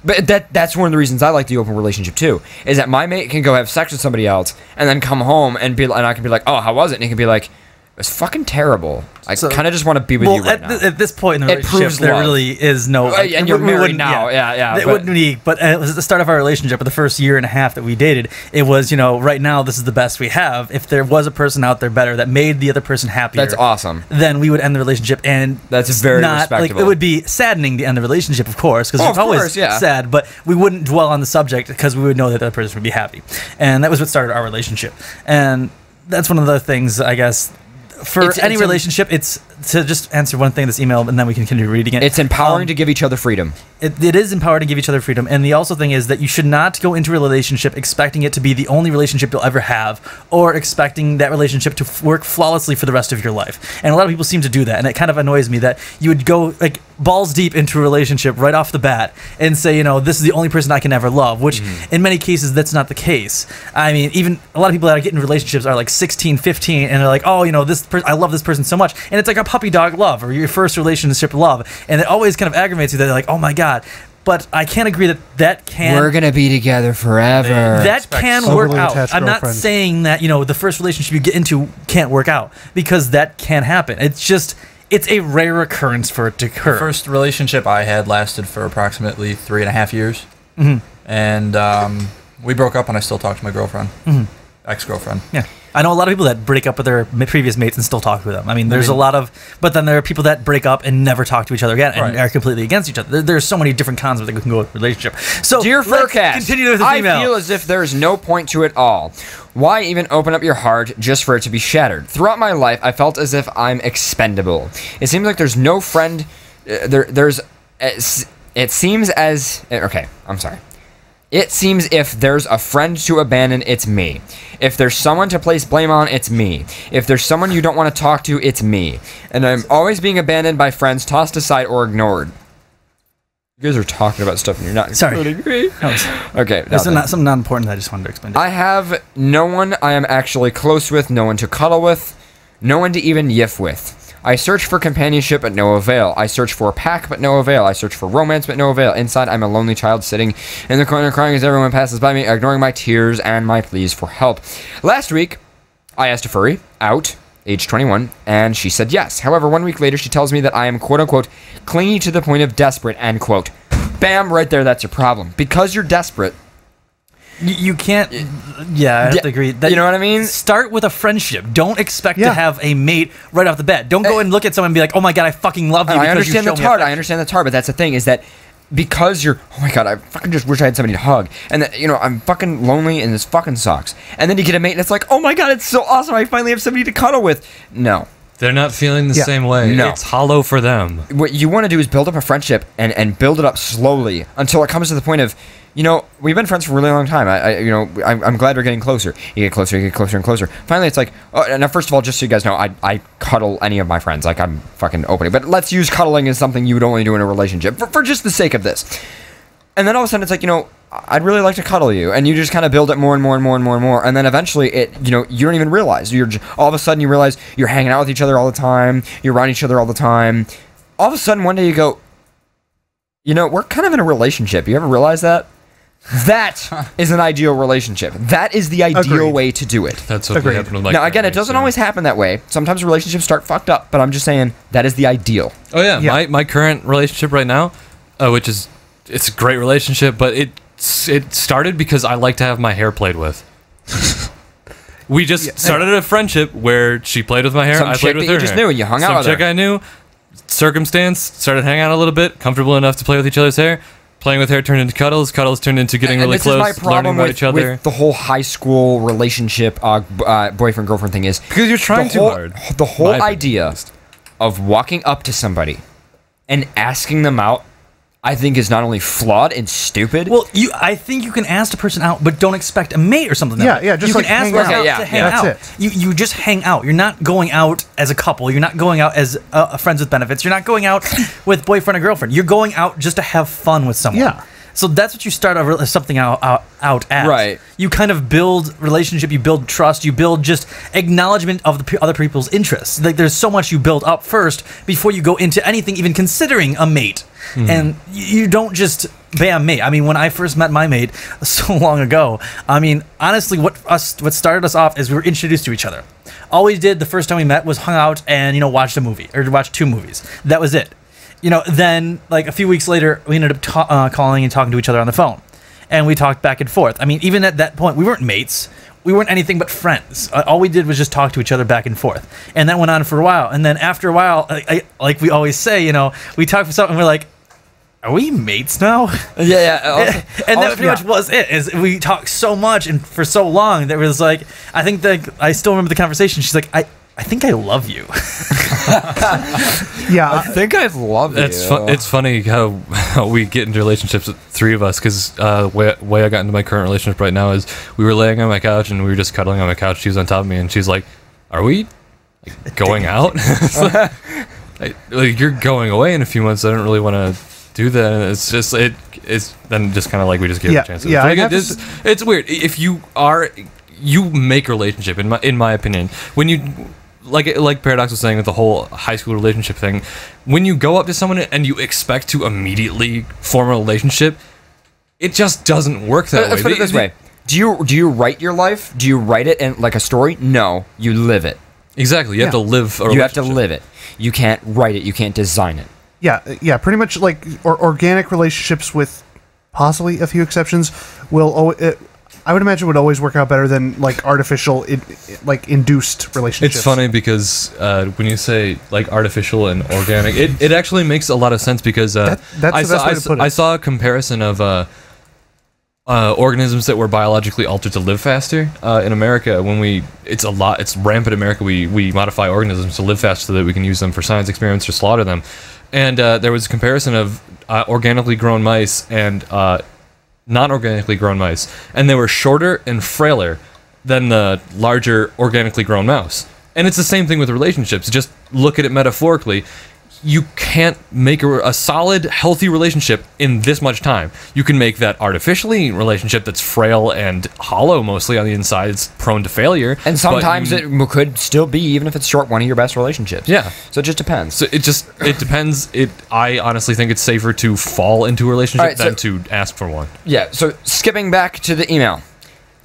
But that's one of the reasons I like the open relationship too, is that my mate can go have sex with somebody else and then come home and I can be like, oh, how was it? And he can be like, it was fucking terrible. I kind of just want to be with you right now. At this point in the relationship, there really is no... and you're married now. Yeah. It wouldn't be... But it was at the start of our relationship, but the first year and a half that we dated, it was, right now, this is the best we have. If there was a person out there better that made the other person happier... That's awesome. Then we would end the relationship, and... That's very respectable. It would be saddening to end the relationship, of course, because it's always sad, but we wouldn't dwell on the subject because we would know that the other person would be happy. And that was what started our relationship. And that's one of the things, I guess... For any relationship, it's to just answer one thing in this email, and then we can continue reading it. It's empowering to give each other freedom. It is empowering to give each other freedom. And the also thing is that you should not go into a relationship expecting it to be the only relationship you'll ever have, or expecting that relationship to work flawlessly for the rest of your life. And a lot of people seem to do that. And it kind of annoys me that you would go like balls deep into a relationship right off the bat and say, this is the only person I can ever love, which in many cases, that's not the case. I mean, even a lot of people that get in relationships are like 16, 15, and they're like, oh, I love this person so much. And it's like a puppy dog love or your first relationship love. And it always kind of aggravates you that they're like, oh my God. But I can't agree that can... We're going to be together forever. That can work out. I'm not girlfriend. saying that, the first relationship you get into can't work out, because that can happen. It's just... It's a rare occurrence for it to occur. The first relationship I had lasted for approximately 3.5 years. And we broke up, and I still talk to my girlfriend. Ex-girlfriend. Yeah. I know a lot of people that break up with their previous mates and still talk with them. I mean, there's a lot of... But then there are people that break up and never talk to each other again and are completely against each other. There's so many different concepts that can go with relationship. So, Dear FurCast, continue with this email. I feel as if there's no point to it all. Why even open up your heart just for it to be shattered? Throughout my life, I felt as if I'm expendable. It seems like there's no friend... It seems as... Okay, I'm sorry. It seems if there's a friend to abandon, it's me. If there's someone to place blame on, it's me. If there's someone you don't want to talk to, it's me. And I'm always being abandoned by friends, tossed aside, or ignored. You guys are talking about stuff and you're not including me. Okay. There's something not important that I just wanted to explain. I have no one I am actually close with, no one to cuddle with, no one to even yiff with. I search for companionship, but no avail. I search for a pack, but no avail. I search for romance, but no avail. Inside, I'm a lonely child sitting in the corner crying as everyone passes by me, ignoring my tears and my pleas for help. Last week, I asked a furry out, age 21, and she said yes. However, 1 week later, she tells me that I am quote-unquote clingy to the point of desperate, end quote. Bam, right there, that's your problem. Because you're desperate. You can't... Yeah, I have to agree. You know what I mean? Start with a friendship. Don't expect to have a mate right off the bat. Don't go and look at someone and be like, oh my God, I fucking love you. I understand that's hard. I understand that's hard, but that's the thing is that because you're, oh my God, I fucking just wish I had somebody to hug. And that, I'm fucking lonely and this fucking sucks. And then you get a mate and it's like, oh my God, it's so awesome. I finally have somebody to cuddle with. No. They're not feeling the same way. No. It's hollow for them. What you want to do is build up a friendship and build it up slowly until it comes to the point of, we've been friends for a really long time. I'm glad we're getting closer. You get closer and closer. Finally, it's like, now first of all, just so you guys know, I cuddle any of my friends. Like, I'm fucking opening. But let's use cuddling as something you would only do in a relationship for just the sake of this. And then all of a sudden, it's like, I'd really like to cuddle you, and you just kind of build it more and more and more and more and more, and then eventually, you don't even realize. All of a sudden, you realize you're hanging out with each other all the time. You're around each other all the time. All of a sudden, one day you go, we're kind of in a relationship. You ever realize that? That is an ideal relationship. That is the ideal way to do it. That's what happened with now, again, it doesn't always happen that way. Sometimes relationships start fucked up, but I'm just saying that is the ideal. Oh yeah. My current relationship right now, which is it's a great relationship, but it started because I like to have my hair played with. We just started a friendship where she played with my hair, I played with her hair. You just knew, you hung out with her. Some chick I knew, circumstance, started hanging out a little bit, comfortable enough to play with each other's hair. Playing with hair turned into cuddles. Cuddles turned into getting really close, learning about each other. With the whole high school relationship, boyfriend-girlfriend thing is... Because you're trying too hard. The whole idea of walking up to somebody and asking them out, I think, is not only flawed and stupid. Well, I think you can ask a person out, but don't expect a mate or something. Just you like can ask hang them out. to hang out. That's it. You just hang out. You're not going out as a couple. You're not going out as friends with benefits. You're not going out with boyfriend or girlfriend. You're going out just to have fun with someone. Yeah. So that's what you start something out as. Right. You kind of build relationship, you build trust, you build just acknowledgement of the other people's interests. Like, there's so much you build up first before you go into anything, even considering a mate. Mm-hmm. And you don't just bam mate. I mean, when I first met my mate so long ago, I mean, honestly, what started us off is we were introduced to each other. All we did the first time we met was hung out and watched a movie or watched 2 movies. That was it. Then, like, a few weeks later, we ended up calling and talking to each other on the phone. And we talked back and forth. I mean, even at that point, we weren't mates. We weren't anything but friends. All we did was just talk to each other back and forth. And that went on for a while. And then after a while, like we always say, we talk for something, and we're like, are we mates now? Yeah. And that pretty much was it. Is we talked so much and for so long that it was like, I think that I still remember the conversation. She's like, I think I love you. Yeah, I think I love you. It's funny how we get into relationships, three of us, because way I got into my current relationship right now is we were laying on my couch and we were just cuddling on my couch. She was on top of me and she's like, "Are we going out?" Like, you're going away in a few months. I don't really want to do that. And it's just it's then just kind of like we just gave it a chance. Yeah, it's weird if you make a relationship in my opinion when you. Like Paradox was saying with the whole high school relationship thing, when you go up to someone and you expect to immediately form a relationship, it just doesn't work that way. Let's put it this way: do you write your life? Do you write it in like a story? No, you live it. Exactly. You have to live a relationship. You have to live it. You can't write it. You can't design it. Yeah. Pretty much like organic relationships, with possibly a few exceptions, will. I would imagine would always work out better than like artificial, induced relationships. It's funny because when you say like artificial and organic, it actually makes a lot of sense because that's the best way to put it. I saw a comparison of organisms that were biologically altered to live faster in America. It's rampant in America. We modify organisms to live faster so that we can use them for science experiments or slaughter them. And there was a comparison of organically grown mice and non-organically grown mice, and they were shorter and frailer than the larger organically grown mouse. And it's the same thing with relationships. Just look at it metaphorically. You can't make a solid, healthy relationship in this much time. You can make that artificially relationship that's frail and hollow mostly on the inside. It's prone to failure. And sometimes it could still be, even if it's short, one of your best relationships. Yeah. So it just depends. So it depends. I honestly think it's safer to fall into a relationship than to ask for one. Yeah, so skipping back to the email.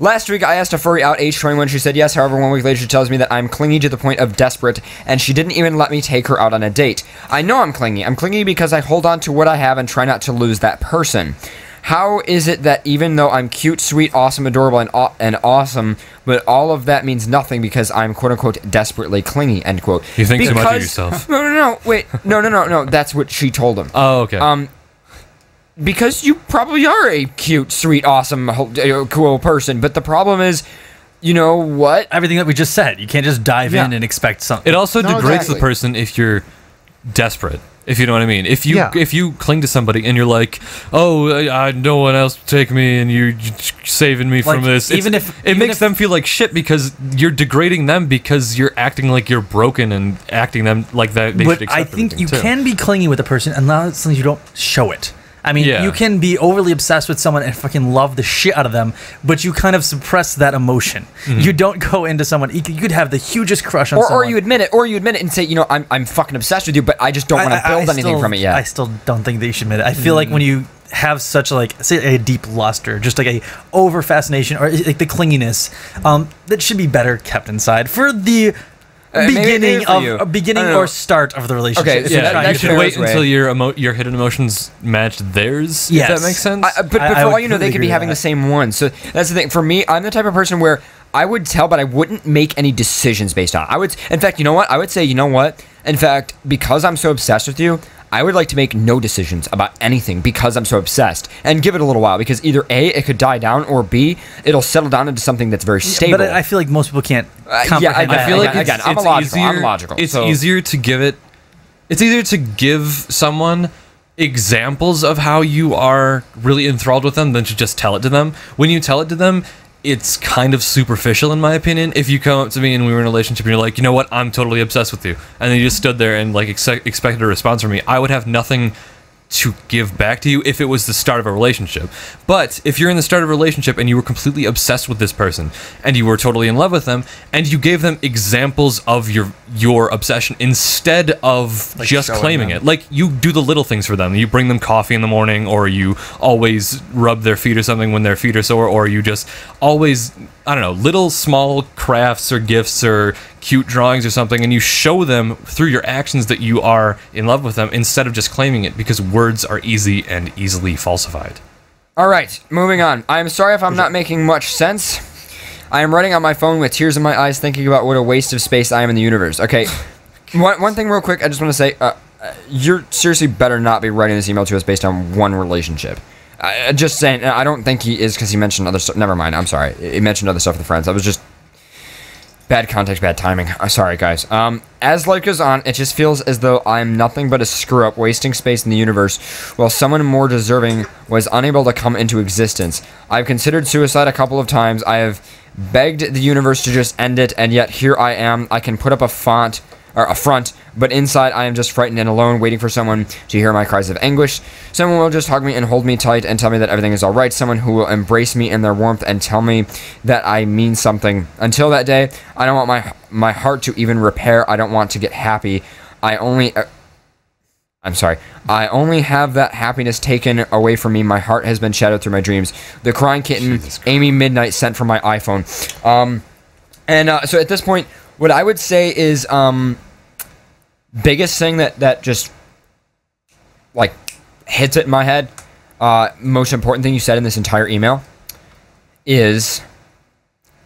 Last week, I asked a furry out age 21. She said yes. However, 1 week later, she tells me that I'm clingy to the point of desperate, and she didn't even let me take her out on a date. I know I'm clingy. I'm clingy because I hold on to what I have and try not to lose that person. How is it that even though I'm cute, sweet, awesome, adorable, and awesome, but all of that means nothing because I'm quote-unquote desperately clingy, end quote. You think too much of yourself. No, wait. No. That's what she told him. Oh, okay. Because you probably are a cute, sweet, awesome, cool person, but the problem is, you know what? Everything that we just said. You can't just dive in and expect something. It also degrades the person if you're desperate, if you know what I mean. If you cling to somebody and you're like, oh, no one else take me and you're saving me from this. It makes them feel like shit because you're degrading them because you're acting like you're broken and acting them like that. They should accept I think you too. can be clingy with a person unless you don't show it. I mean, you can be overly obsessed with someone and fucking love the shit out of them, but you kind of suppress that emotion. Mm-hmm. You don't go into someone. You could have the hugest crush on someone. Or you admit it, and say, you know, I'm fucking obsessed with you, but I just don't want to build anything from it yet. I still don't think that you should admit it. I feel like when you have such say a deep lust or just like a over fascination or like the clinginess, that should be better kept inside for the beginning or start of the relationship. Okay, so you should wait until your hidden emotions match theirs. Yes. If that makes sense. But for all you know, they could be having the same one. So that's the thing. For me, I'm the type of person where I would tell, but I wouldn't make any decisions based on it. In fact, you know what? I would say, you know what? In fact, because I'm so obsessed with you, I would like to make no decisions about anything because I'm so obsessed and give it a little while because either A, it could die down, or B, it'll settle down into something that's very stable. But I feel like most people can't comprehend that. I feel like I'm logical. It's easier to give it. It's easier to give someone examples of how you are really enthralled with them than to just tell it to them. When you tell it to them, it's kind of superficial in my opinion. If you come up to me and we were in a relationship and you're like, you know what, I'm totally obsessed with you, and then you just stood there and like expected a response from me, I would have nothing to give back to you if it was the start of a relationship. But if you're in the start of a relationship and you were completely obsessed with this person and you were totally in love with them and you gave them examples of your obsession instead of like just claiming it, like you do the little things for them, you bring them coffee in the morning, or you always rub their feet or something when their feet are sore, or you just always, I don't know, little small crafts or gifts or cute drawings or something, and you show them through your actions that you are in love with them instead of just claiming it, because words are easy and easily falsified. All right, moving on. I'm sorry if I'm not making much sense. I am writing on my phone with tears in my eyes thinking about what a waste of space I am in the universe. Okay, one thing real quick, I just want to say, you're seriously better not be writing this email to us based on one relationship. Just saying, I don't think he is, because he mentioned other stuff. Never mind, I'm sorry. He mentioned other stuff with friends. I was just... Bad context, bad timing. Sorry, guys. As life goes on, it just feels as though I'm nothing but a screw-up, wasting space in the universe, while someone more deserving was unable to come into existence. I've considered suicide a couple of times. I have begged the universe to just end it, and yet here I am. I can put up a front, but inside I am just frightened and alone, waiting for someone to hear my cries of anguish. Someone will just hug me and hold me tight and tell me that everything is alright. Someone who will embrace me in their warmth and tell me that I mean something. Until that day, I don't want my heart to even repair. I don't want to get happy. I only have that happiness taken away from me. My heart has been shadowed through my dreams. The crying kitten, Amy Midnight, sent from my iPhone. So at this point, what I would say is, biggest thing that just, like, hits it in my head, most important thing you said in this entire email is,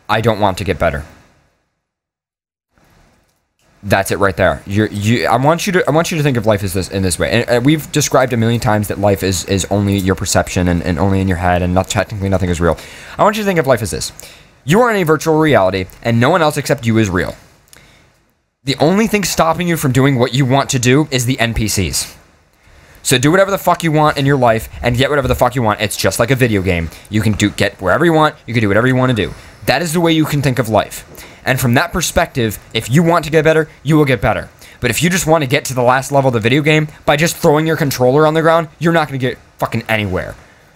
I don't want to get better. That's it right there. I want you to think of life as in this way. And we've described a million times that life is only your perception and only in your head, and technically nothing is real. I want you to think of life as this. You are in a virtual reality, and no one else except you is real. The only thing stopping you from doing what you want to do is the NPCs. So do whatever the fuck you want in your life and get whatever the fuck you want. It's just like a video game. You can get wherever you want. You can do whatever you want to do. That is the way you can think of life. And from that perspective, if you want to get better, you will get better. But if you just want to get to the last level of the video game by just throwing your controller on the ground, you're not going to get fucking anywhere.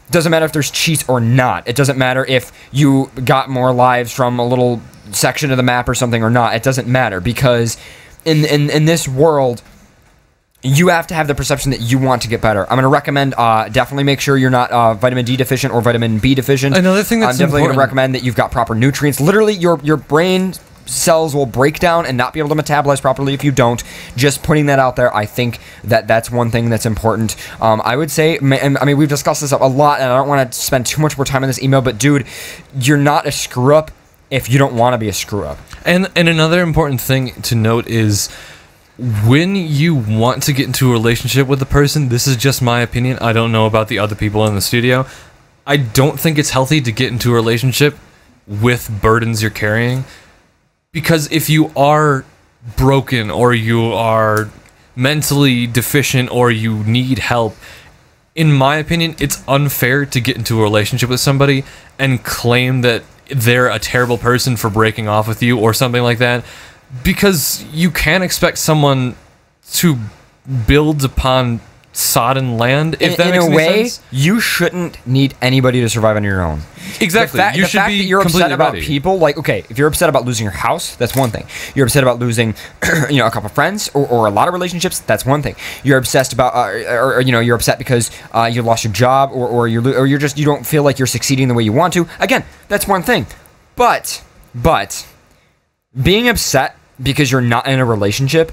Doesn't matter if there's cheats or not. It doesn't matter if you got more lives from a little section of the map or something or not. It doesn't matter, because in this world, you have to have the perception that you want to get better. I'm going to recommend definitely make sure you're not vitamin D deficient or vitamin B deficient. Another thing that's I'm definitely going to important. recommend that you've got proper nutrients. Literally, your brain cells will break down and not be able to metabolize properly if you don't. Just putting that out there, I think that's one thing that's important. I would say, I mean, we've discussed this a lot, and I don't want to spend too much more time on this email, but dude, you're not a screw-up if you don't want to be a screw-up. And another important thing to note is, when you want to get into a relationship with a person, this is just my opinion, I don't know about the other people in the studio, I don't think it's healthy to get into a relationship with burdens you're carrying. Because if you are broken, or you are mentally deficient, or you need help, in my opinion, it's unfair to get into a relationship with somebody and claim that they're a terrible person for breaking off with you or something like that. Because you can't expect someone to build upon sodden land, if that makes any sense. You shouldn't need anybody to survive on your own. Exactly. The fact that you're upset about people, like, okay, if you're upset about losing your house, that's one thing. You're upset about losing, a couple friends or a lot of relationships, that's one thing. You're obsessed about, you're upset because you lost your job or you don't feel like you're succeeding the way you want to. Again, that's one thing. But being upset because you're not in a relationship,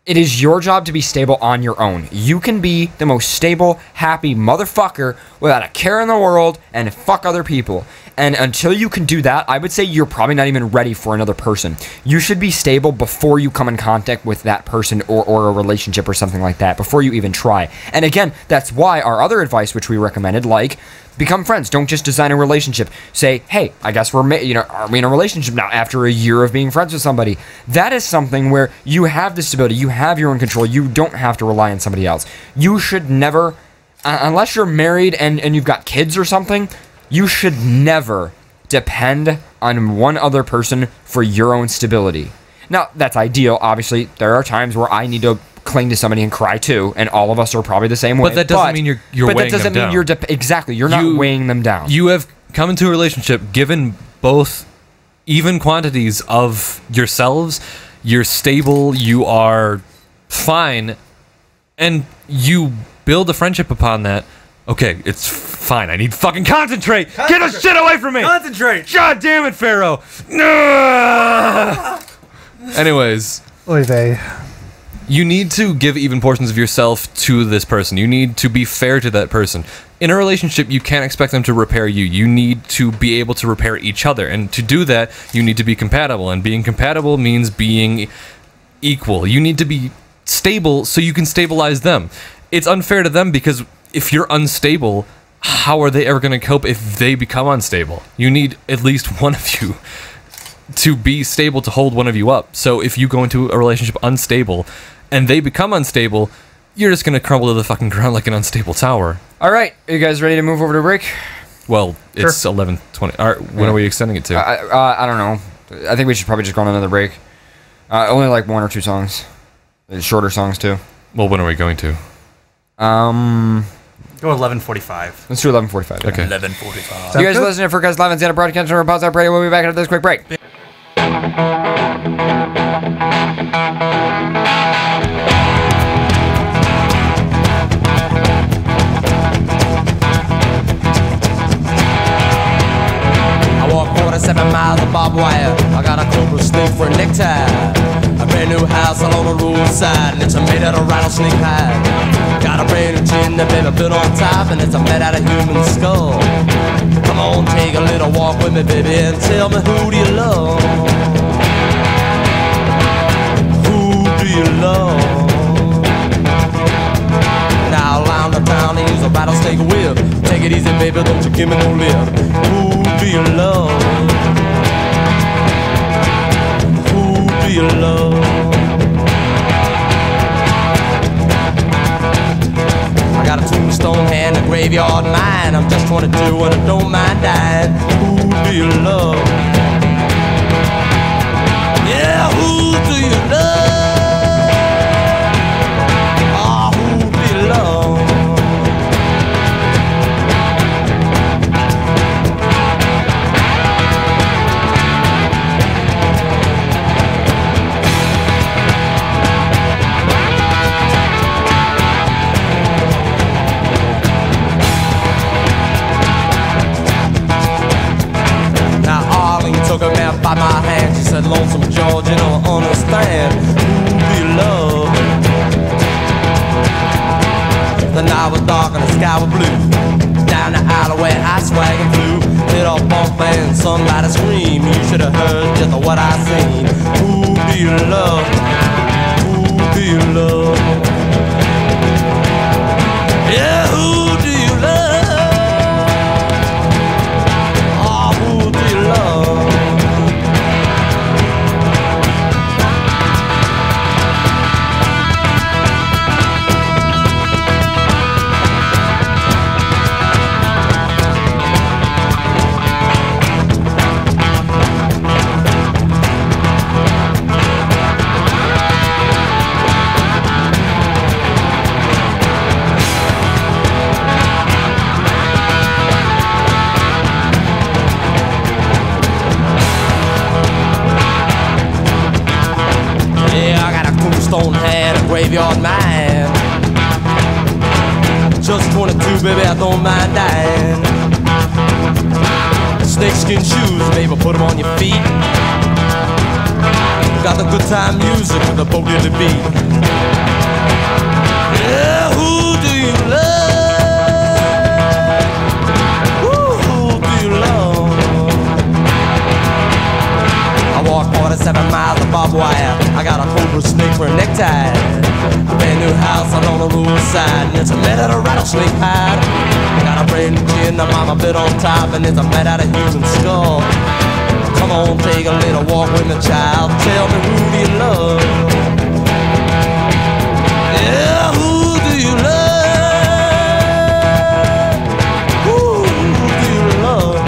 it is your job to be stable on your own. You can be the most stable, happy motherfucker without a care in the world and fuck other people. And until you can do that, I would say you're probably not even ready for another person. You should be stable before you come in contact with that person or a relationship or something like that, before you even try. And again, that's why our other advice, which we recommended, like, become friends. Don't just design a relationship. Say, hey, I guess are we in a relationship now after a year of being friends with somebody? That is something where you have the stability, you have your own control, you don't have to rely on somebody else. You should never, unless you're married and you've got kids or something, you should never depend on one other person for your own stability. Now, that's ideal. Obviously, there are times where I need to cling to somebody and cry too, and all of us are probably the same way. But that doesn't mean you're weighing them down. Exactly, you're not weighing them down. You have come into a relationship given both even quantities of yourselves. You're stable, you are fine, and you build a friendship upon that. Okay, it's fine. I need fucking concentrate. Get the shit away from me. Concentrate. God damn it, Pharaoh. No. Anyways. Oy vey. You need to give even portions of yourself to this person. You need to be fair to that person. In a relationship, you can't expect them to repair you. You need to be able to repair each other. And to do that, you need to be compatible. And being compatible means being equal. You need to be stable so you can stabilize them. It's unfair to them because if you're unstable, how are they ever going to cope if they become unstable? You need at least one of you to be stable to hold one of you up. So if you go into a relationship unstable and they become unstable, you're just going to crumble to the fucking ground like an unstable tower. All right, are you guys ready to move over to break? Well, it's 11:20. All right, when are we extending it to? I don't know. I think we should probably just go on another break. Only like 1 or 2 songs. Shorter songs, too. Well, when are we going to? Go 11:45. Let's do 11:45. Okay. 11:45. You guys are listening to FurCast Live and Santa Broadcast on Pause Up Radio. We'll be back after this quick break. I walk 47 miles of barbed wire. I got a cobra snake for a necktie. A brand new house along the roadside, and it's made out of rattlesnake hide. Got a brand new chin that baby built on top, and it's made out of human skull. Come on, take a little walk with me, baby, and tell me who do you love? Who do you love? Now around the town they use a rattlesnake whip. Take it easy, baby, don't you give me no lip. Who do you love? Who do you love? I got a tombstone hand, a graveyard mind. I'm just 22 and I don't mind dying. Who do you love? Yeah, who do you love? Ah, who do you love? Took her man by my hand. She said, Lonesome George, you don't understand. Who do you love? The night was dark and the sky was blue. Down the alleyway I swag and flew. Hit off bump and somebody scream. You should have heard just what I seen. Who do you love? Who do you love? Yeah, who do you love? Oh, who do you love? Stone head, a graveyard man. Just 22, baby, I don't mind dying. Snakeskin shoes, baby, put them on your feet. Got the good time music with the boogie to the beat. Yeah, who do you love? Who do you love? I walk 47 miles of barbed wire. I got a cobra snake for a necktie. A brand new house on the roadside, and it's made out of rattlesnake hide. Got a brand new chin, the mama bit on top, and it's made out of human skull. Come on, take a little walk with me, child. Tell me who do you love? Yeah, who do you love? Who do you love?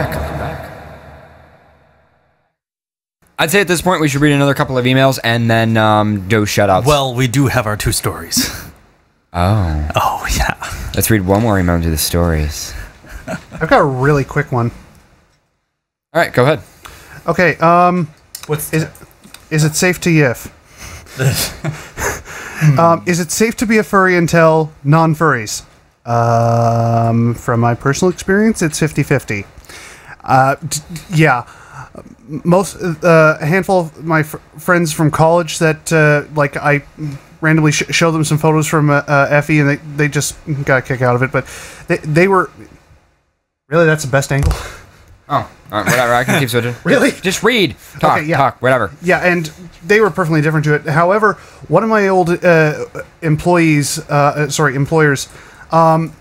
back. I'd say at this point we should read another couple of emails and then do shoutouts. Well, we do have our 2 stories. Oh. Oh, yeah. Let's read one more email and do the stories. I've got a really quick one. All right, go ahead. Okay, is it safe to yiff? Is it safe to be a furry and tell non-furries? From my personal experience, it's 50-50. Yeah. A handful of my friends from college that, I randomly show them some photos from FE, and they just got a kick out of it, but they were... Really, that's the best angle? Oh, whatever, I can keep switching. Really? Just read. Talk, whatever. Yeah, and they were perfectly different to it. However, one of my old employers, I'm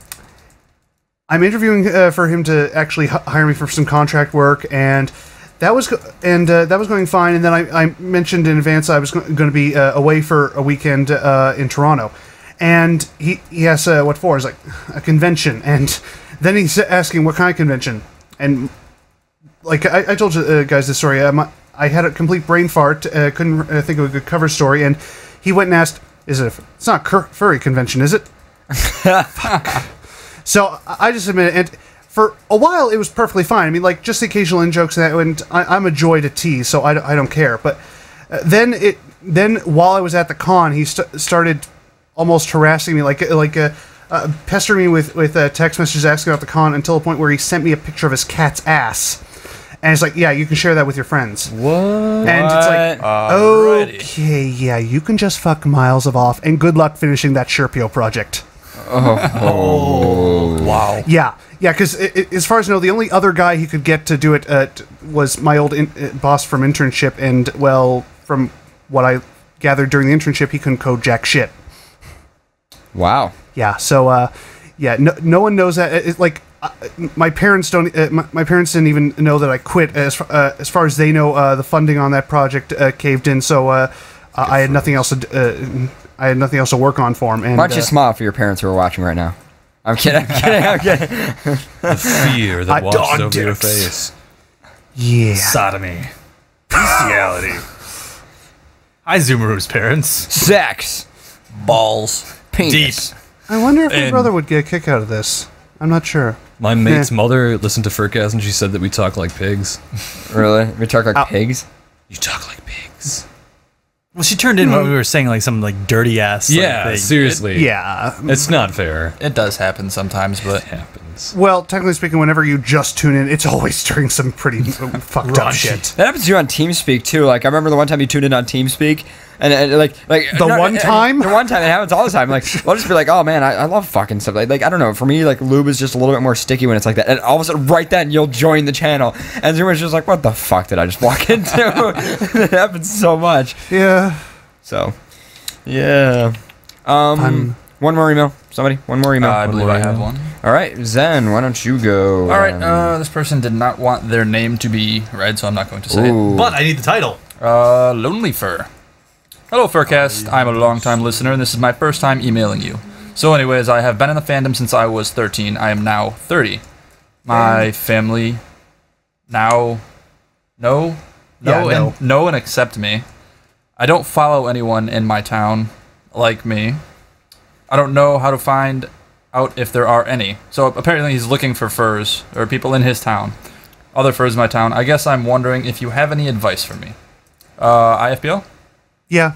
interviewing for him to actually hire me for some contract work, and that was going fine. And then I mentioned in advance I was going to be away for a weekend in Toronto, and he asked what for. It's like a convention, and then he's asking what kind of convention, and like I told you guys this story. I had a complete brain fart, couldn't think of a good cover story, and he went and asked, it's not a furry convention, is it? Fuck. So I just admitted, and for a while it was perfectly fine. I mean, like, just the occasional in-jokes, and I'm a joy to tease, so I don't care. But then while I was at the con, he started almost harassing me, pestering me with text messages asking about the con, until the point where he sent me a picture of his cat's ass. And it's like, yeah, you can share that with your friends. What? And it's like, okay, yeah, you can just fuck miles off, and good luck finishing that Sherpio project. Oh, wow. Yeah, because as far as I know, the only other guy he could get to do it was my old boss from internship, and, well, from what I gathered during the internship, he couldn't code jack shit. Wow. Yeah, so, no one knows that. My parents don't. My parents didn't even know that I quit. As far as they know, the funding on that project caved in, so I had nothing else to. I had nothing else to work on for him. And, why don't you smile for your parents who are watching right now? I'm kidding. The fear that washes over your face. Yeah. Sodomy. Bestiality. Hi, Zoomeroo's parents. Sex. Balls. Penis. Deep. I wonder if my brother would get a kick out of this. I'm not sure. My mate's mother listened to FurCast and she said that we talk like pigs. Really? We talk like pigs? You talk like pigs. Well, she turned in what we were saying, like some dirty ass. Yeah, seriously. Yeah. It's not fair. It does happen sometimes, but it happens. Well, technically speaking, whenever you just tune in, it's always during some pretty fucked up shit. That happens to you on TeamSpeak too. Like, I remember the one time you tuned in on TeamSpeak, and the one time it happens all the time. Like, I'll just be like, oh man, I love fucking stuff. Like I don't know. For me, like, lube is just a little bit more sticky when it's like that. And all of a sudden, right then, you'll join the channel, and Zoomer's just like, what the fuck did I just walk into? It happens so much. Yeah. So, yeah. One more email. Somebody, one more email. I believe I have one. All right, Zen, why don't you go? All right, this person did not want their name to be read, so I'm not going to say it. But I need the title. Lonely Fur. Hello, FurCast. I'm a long-time listener, and this is my first time emailing you. So anyways, I have been in the fandom since I was 13. I am now 30. My family now know and accept me. I don't follow anyone in my town like me. I don't know how to find out if there are any. So apparently he's looking for furs, or people in his town. Other furs in my town. I guess I'm wondering if you have any advice for me. IFPL? Yeah.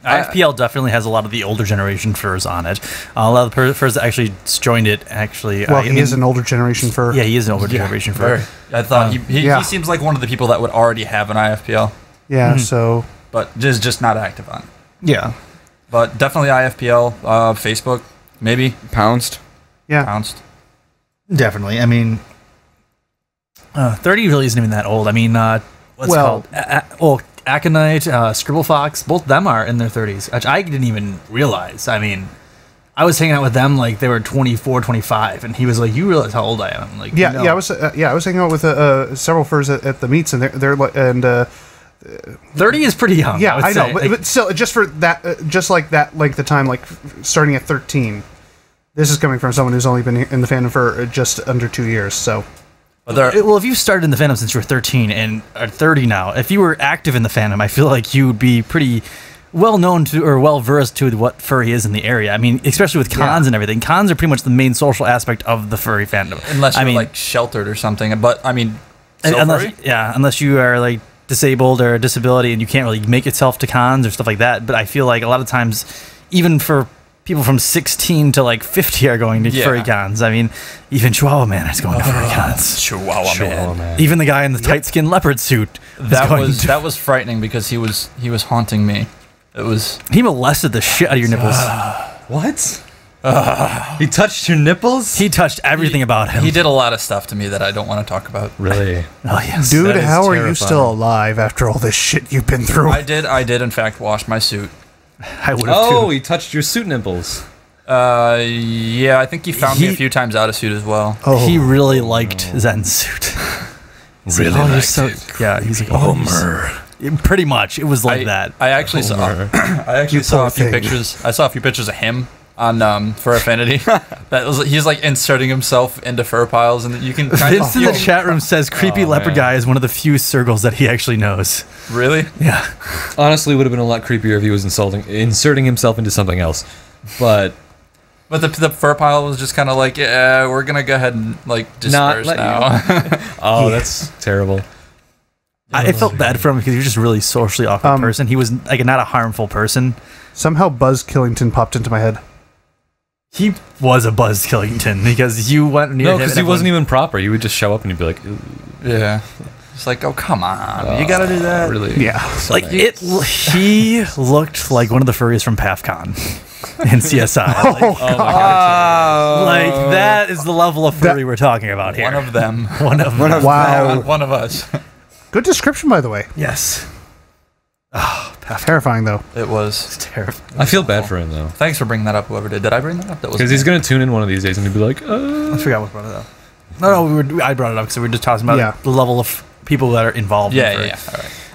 IFPL definitely has a lot of the older generation furs on it. A lot of the furs that actually joined it, actually. Well, he is an older generation fur. Yeah, he is an older generation fur. I thought he seems like one of the people that would already have an IFPL. Yeah, so... But just not active on it. Yeah. But definitely IFPL, Facebook, maybe. Pounced. Yeah. Pounced. Definitely. I mean, 30 really isn't even that old. I mean, what's it called? Aconite, Scribblefox, both of them are in their 30s, which I didn't even realize. I mean, I was hanging out with them like they were 24, 25, and he was like, "You realize how old I am?" I'm like, yeah, no. yeah, I was hanging out with several furs at the meets, and they're 30 is pretty young. Yeah, I know, say. but still, just for that, just like that length of time, like starting at 13. This is coming from someone who's only been in the fandom for just under 2 years, so. Well, if you started in the fandom since you were 13 and are 30 now, if you were active in the fandom, I feel like you would be pretty well known to or well versed to what furry is in the area. I mean, especially with cons and everything. Cons are pretty much the main social aspect of the furry fandom. Unless you're like sheltered or something. But I mean, unless you are like disabled or a disability and you can't really make yourself to cons or stuff like that. But I feel like a lot of times, even for people from 16 to like 50 are going to furry cons. I mean, even Chihuahua Man is going to furry cons. Chihuahua Man. Even the guy in the tight skin leopard suit. That was frightening because he was haunting me. He molested the shit out of your nipples. What? He touched your nipples? He touched everything about him. He did a lot of stuff to me that I don't want to talk about. Really? Oh yes. Dude, how are you still alive after all this shit you've been through? I did in fact wash my suit. I would have too. He touched your suit nipples. Yeah, I think he found me a few times out of suit as well. He really liked Zen's suit. Really liked it. Yeah, he's like, Homer. Pretty much, it was like that. I actually saw a few pictures. I saw a few pictures of him on Fur Affinity. He's like inserting himself into fur piles, and you can. Vince in the chat room says creepy leopard guy is one of the few circles that he actually knows. Really? Yeah. Honestly, it would have been a lot creepier if he was inserting himself into something else. But the fur pile was just kind of like, yeah, we're gonna go ahead and like disperse now. That's terrible. I felt bad for him because he was just a really socially awkward person. He was like not a harmful person. Somehow Buzz Killington popped into my head. He was a Buzz Killington because you went near him. No, because he wasn't even proper. You would just show up and you'd be like, ooh. Yeah. It's like, oh, come on. You gotta do that. Really? Yeah. So like, he looked like one of the furries from PAFCON in CSI. Like, oh my god. Like, that is the level of furry we're talking about here. One of them. One of them. Wow. One of us. Good description, by the way. Yes. Oh, terrifying, though. It was. It's terrifying. I feel bad for him, though. Thanks for bringing that up, whoever did. Did I bring that up? That was because he's going to tune in one of these days and he'll be like, I forgot what brought it up. No, I brought it up because we were just talking about the level of people that are involved. Yeah.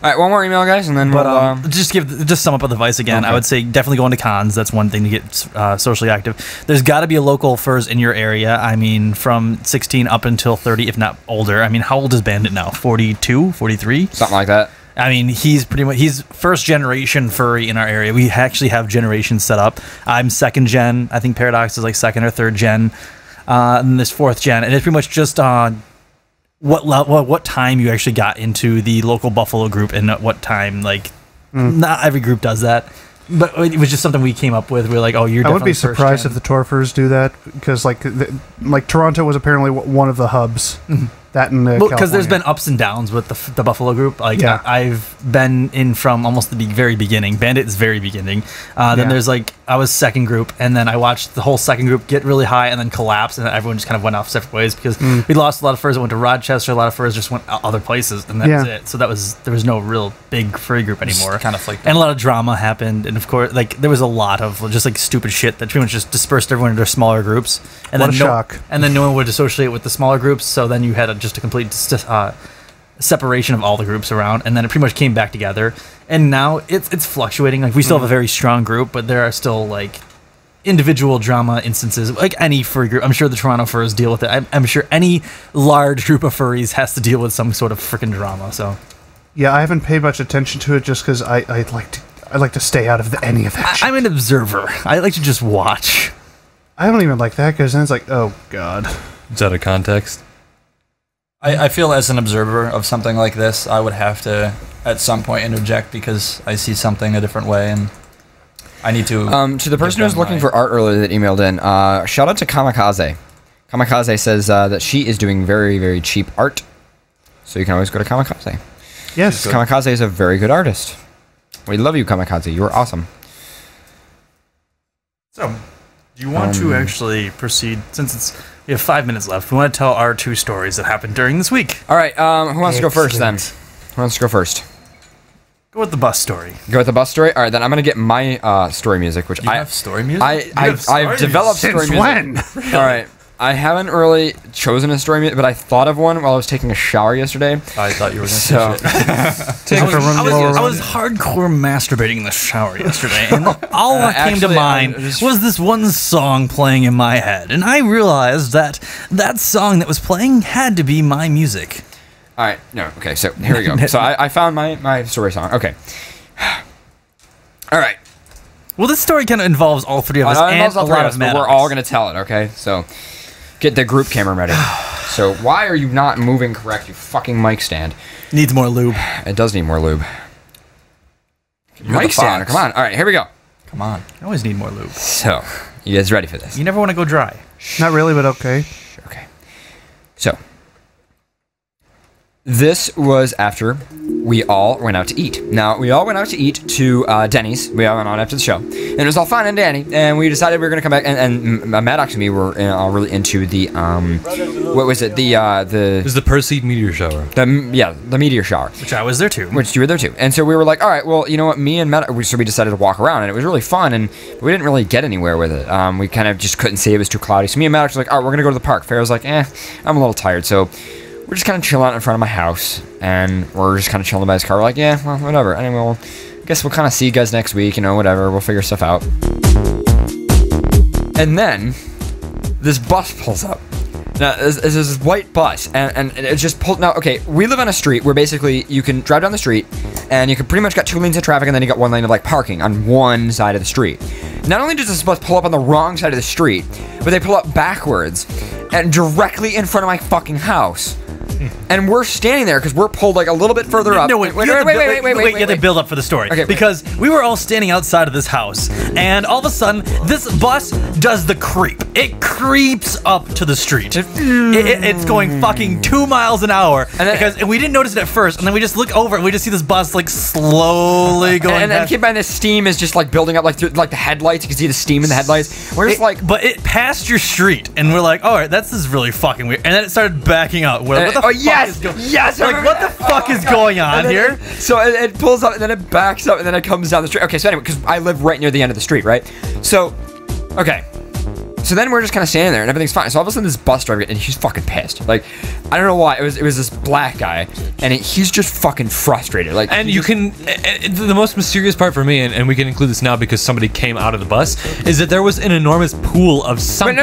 All right, one more email, guys, and then we'll just sum up with advice again. Okay. I would say definitely going to cons. That's one thing to get socially active. There's got to be a local furs in your area. I mean, from 16 up until 30, if not older. I mean, how old is Bandit now? 42, 43? Something like that. I mean, he's first generation furry in our area. We actually have generations set up. I'm second gen. I think Paradox is like second or third gen. And this fourth gen, and it's pretty much just what time you actually got into the local Buffalo group and at what time. Like, not every group does that, but it was just something we came up with. We're like, oh, you're. I would be surprised if the Torfers do that because, like Toronto was apparently one of the hubs. Mm-hmm. That and because there's been ups and downs with the Buffalo group. Like I've been in from almost the very beginning. Bandit is very beginning. Then there's like I was second group, and then I watched the whole second group get really high and then collapse, and everyone just kind of went off separate ways because we lost a lot of furs that went to Rochester. A lot of furs just went other places, and that was it. So there was no real big furry group anymore. Kind of flaked and a lot of drama happened, and of course, like there was a lot of just like stupid shit that pretty much just dispersed everyone into smaller groups. And what a shock! And then no one would associate with the smaller groups, so then you had just a complete separation of all the groups around, and then it pretty much came back together. And now it's fluctuating. Like we still have a very strong group, but there are still like individual drama instances, like any furry group. I'm sure the Toronto furs deal with it. I'm sure any large group of furries has to deal with some sort of freaking drama. So yeah, I haven't paid much attention to it just because I like to stay out of any of that. I'm an observer. I like to just watch. I don't even like that because then it's like, oh god, it's out of context. I feel as an observer of something like this, I would have to at some point interject because I see something a different way and I need to. To the person who was looking for art earlier that emailed in, shout out to Kamikaze. Kamikaze says that she is doing very, very cheap art, so you can always go to Kamikaze. Yes, Kamikaze is a very good artist. We love you, Kamikaze. You are awesome. So, do you want to actually proceed since we have 5 minutes left? We want to tell our 2 stories that happened during this week. All right, who wants to go first then? Who wants to go first? Go with the bus story. Go with the bus story? All right, then I'm going to get my story music, which I have story music? I've developed story music. Since when? All right. I haven't really chosen a story, but I thought of one while I was taking a shower yesterday. I thought you were going to say shit. I was hardcore masturbating in the shower yesterday, and all that came to mind was this one song playing in my head, and I realized that that song that was playing had to be my music. All right, no, okay, so here we go. So I found my story song. Okay. All right. Well, this story kind of involves all three of us and a lot of but we're all going to tell it, okay? So get the group camera ready. So why are you not moving correct, you fucking mic stand? Needs more lube. It does need more lube. Mic stand, come on. All right, here we go. Come on. I always need more lube. So, you guys ready for this? You never want to go dry. Not really, but okay. Okay. So, this was after we all went out to eat. Now, we all went out to eat to Denny's. We all went on after the show. And it was all fine and dandy. And we decided we were going to come back. And Maddox and me were really into the, what was it? It was the Perseid meteor shower. The meteor shower. Which I was there too. Which you were there too. And so we were like, all right, well, you know what? Me and Maddox, so we decided to walk around. And it was really fun. And we didn't really get anywhere with it. We kind of just couldn't see. It was too cloudy. So me and Maddox were like, all right, we're going to go to the park. Pharaoh's like, I'm a little tired. So we're just kind of chilling out in front of my house, and we're just kind of chilling by his car. We're like, yeah, well, whatever. Anyway, well, I guess we'll kind of see you guys next week, whatever. We'll figure stuff out. And then this bus pulls up. Now, there's this white bus, and it just pulled. Now, okay, we live on a street where basically you can drive down the street, and you can pretty much got 2 lanes of traffic, and then you got 1 lane of like parking on one side of the street. Not only does this bus pull up on the wrong side of the street, but they pull up backwards and directly in front of my fucking house. And we're standing there because we're pulled like a little bit further up. No, wait, you have to build up for the story. Okay, because we were all standing outside of this house, and all of a sudden, this bus does the creep. It creeps up to the street. It's going fucking 2 miles an hour. And we didn't notice it at first, and then we just look over and we just see this bus like slowly going. And then keep in mind, the steam is just like building up like through like the headlights. You can see the steam in the headlights. We're just like, but it passed your street, and we're like, all right, this is really fucking weird. And then it started backing up. We're like, what the fuck is going? Yes! Like, what the fuck is going on here? So it pulls up, and then it backs up, and then it comes down the street. Okay, so anyway, because I live right near the end of the street, right? So, okay. So then we're just kind of standing there, and everything's fine. So all of a sudden, this bus driver, and he's fucking pissed. Like, I don't know why. It was this black guy, and he's just fucking frustrated. Like, and you can. The most mysterious part for me, and we can include this now because somebody came out of the bus, is that there was an enormous pool of something.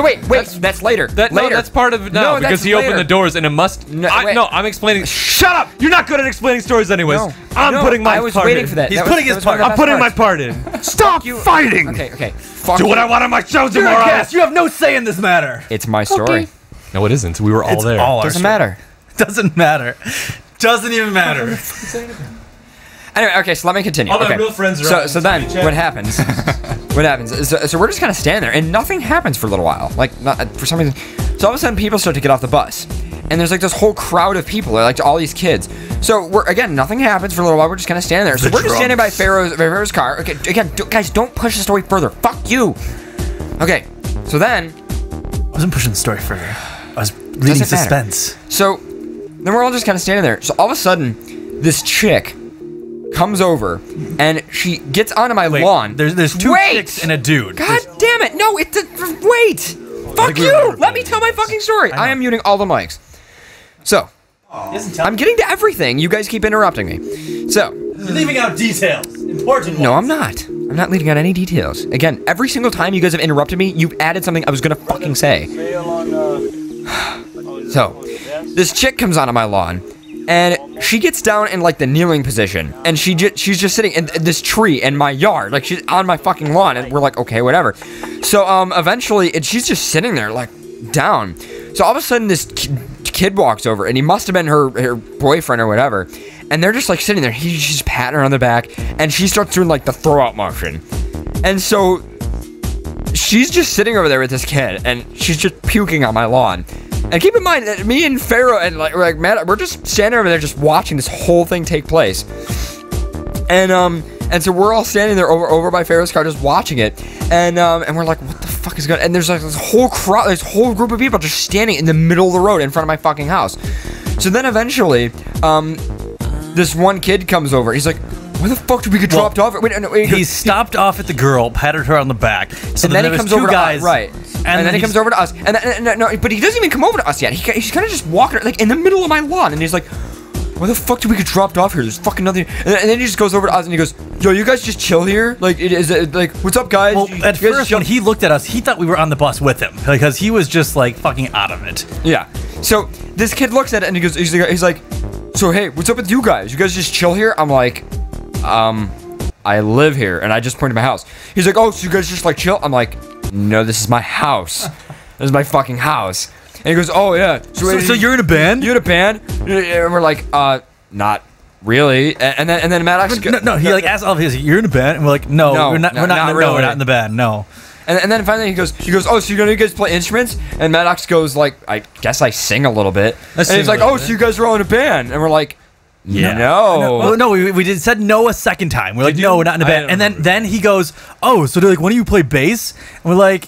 Wait, wait. That's later. Later. No, that's part of it now because he opened the doors, and it must. No, I'm explaining. Shut up! You're not good at explaining stories, anyways. I'm putting my part in. I was waiting for that. He's putting his part. I'm putting my part in. Stop fighting! Okay. Do what I want on my show tomorrow. Yes, you have no say in this matter. It's my story. No, it isn't. We were all there. Doesn't matter. Doesn't matter. Doesn't even matter. Anyway, okay, so let me continue. All okay. my real friends are so then, what happens? So we're just kind of standing there, and nothing happens for a little while. Like, for some reason. So all of a sudden, people start to get off the bus. And there's like this whole crowd of people. They're like all these kids. So nothing happens for a little while. We're just kind of standing there. So we're just standing by Pharaoh's car. Okay, again, guys, don't push the story further. Fuck you. Okay, so then I wasn't pushing the story further. I was leaving suspense. So then we're all just kind of standing there. So all of a sudden, this chick comes over and she gets onto my lawn. There's two chicks and a dude. God damn it! No, wait. Fuck you! Let me tell my fucking story. I am muting all the mics. So, I'm getting to everything. You guys keep interrupting me. So, you're leaving out details. Important ones. No, I'm not. I'm not leaving out any details. Again, every single time you guys have interrupted me, you've added something I was gonna fucking say. So, this chick comes onto my lawn, and she gets down in like the kneeling position, and she's just sitting in this tree in my yard, like she's on my fucking lawn, and we're like, okay, whatever. So eventually, she's just sitting there like down. So all of a sudden, this kid walks over, and he must have been her boyfriend or whatever, and they're just like sitting there. He's just patting her on the back, and she starts doing like the throw out motion, and so she's just sitting over there with this kid, and she's just puking on my lawn. And keep in mind that me and Pharaoh and like Matt, we're just standing over there just watching this whole thing take place. And so we're all standing there over by Pharaoh's car just watching it. And we're like, what the fuck is going on? And there's like this whole crowd, this whole group of people just standing in the middle of the road in front of my fucking house. So then eventually, this one kid comes over. He's like, why the fuck did we get dropped off? Wait, no, he stopped off at the girl, patted her on the back. So and then he comes over to us, right? And then he comes over to us, and no, but he doesn't even come over to us yet. He's kind of just walking like in the middle of my lawn, and he's like, why the fuck did we get dropped off here? There's fucking nothing. And then he just goes over to us and he goes, yo, you guys just chill here? Like, like, what's up, guys? Well, at first, when he looked at us, he thought we were on the bus with him because he was just like fucking out of it. Yeah. So this kid looks at it and he goes, he's like, so hey, what's up with you guys? You guys just chill here? I'm like, I live here, and I just pointed to my house. He's like, oh, so you guys just like chill? I'm like, no, this is my house. This is my fucking house. And he goes, oh yeah. So you're in a band? You're in a band? And we're like, not really. And then Matt actually he like asked all of his, you're in a band? And we're like, no, we're not in the band, no. And then finally he goes, oh, so you guys play instruments? And Maddox goes like, I guess I sing a little bit. And he's like, oh, so you guys are all in a band? And we're like, yeah. No, we said no a second time. We're like, no, we're not in a band. And then he goes, oh, so they're like, one of you play bass? And we're like,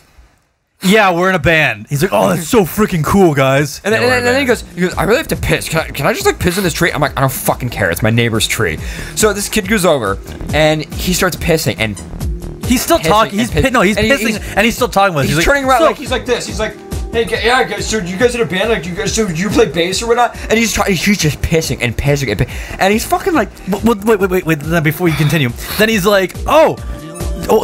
yeah, we're in a band. He's like, oh, that's so freaking cool, guys. And then he goes, I really have to piss. Can I just like piss in this tree? I'm like, I don't fucking care. It's my neighbor's tree. So this kid goes over and he starts pissing and he's still talking. He's pissing and he's still talking with us. He's turning around like he's like this. He's like, hey, yeah, guys. So you guys in a band? Like, do you play bass or whatnot? And he's just pissing and pissing and he's fucking like, wait. Then before you continue, then he's like, oh,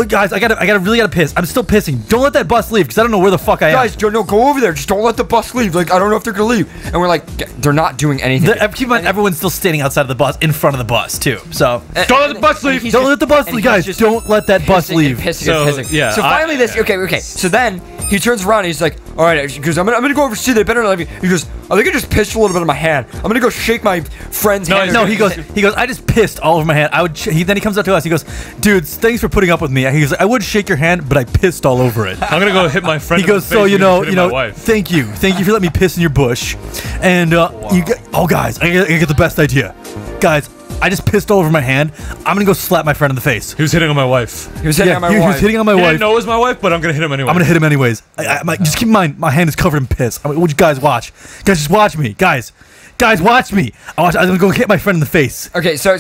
guys, I really gotta piss. I'm still pissing. Don't let that bus leave because I don't know where the fuck I am. Guys, no, go over there. Just don't let the bus leave. Like, I don't know if they're gonna leave. And we're like, they're not doing anything. Keep in mind, everyone's still standing outside of the bus, in front of the bus too. So don't let the bus leave. Don't let the bus leave, guys. Don't let that bus leave. Pissing. Yeah. So finally, okay. So then he turns around and he's like, all right, because I'm gonna go over to see. They better not leave me. He goes, I think I just pissed a little bit on my hand. I'm gonna go shake my friend's hand. No, he goes, I just pissed all over my hand. Then he comes up to us. He goes, dudes, thanks for putting up with me. He goes, I would shake your hand, but I pissed all over it. I'm gonna go hit my friend. He goes, so you know, thank you for letting me piss in your bush. And guys, I get the best idea, guys. I just pissed all over my hand. I'm gonna go slap my friend in the face. He was hitting on my wife. He was hitting on my wife. He was hitting on my wife. He didn't know it was my wife, but I'm gonna hit him anyway. I'm gonna hit him anyways. Just keep in mind, my hand is covered in piss. Would you guys watch? Guys, just watch me, guys. Guys, watch me. I'm gonna go hit my friend in the face. Okay, so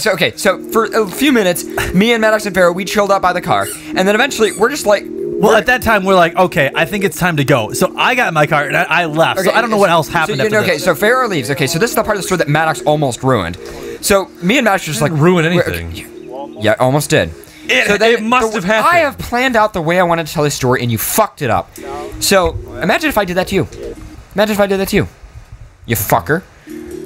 for a few minutes, me and Maddox and Pharaoh, we chilled out by the car, and then eventually we're just like. Well, at that time, we're like, okay, I think it's time to go. So I got in my car and I left. Okay, so I don't know what else happened after this. So Pharaoh leaves. Okay, so this is the part of the story that Maddox almost ruined. So me and Maddox just like ruin anything. Yeah, almost did. It must have happened. I have planned out the way I wanted to tell this story, and you fucked it up. So imagine if I did that to you. Imagine if I did that to you. You fucker.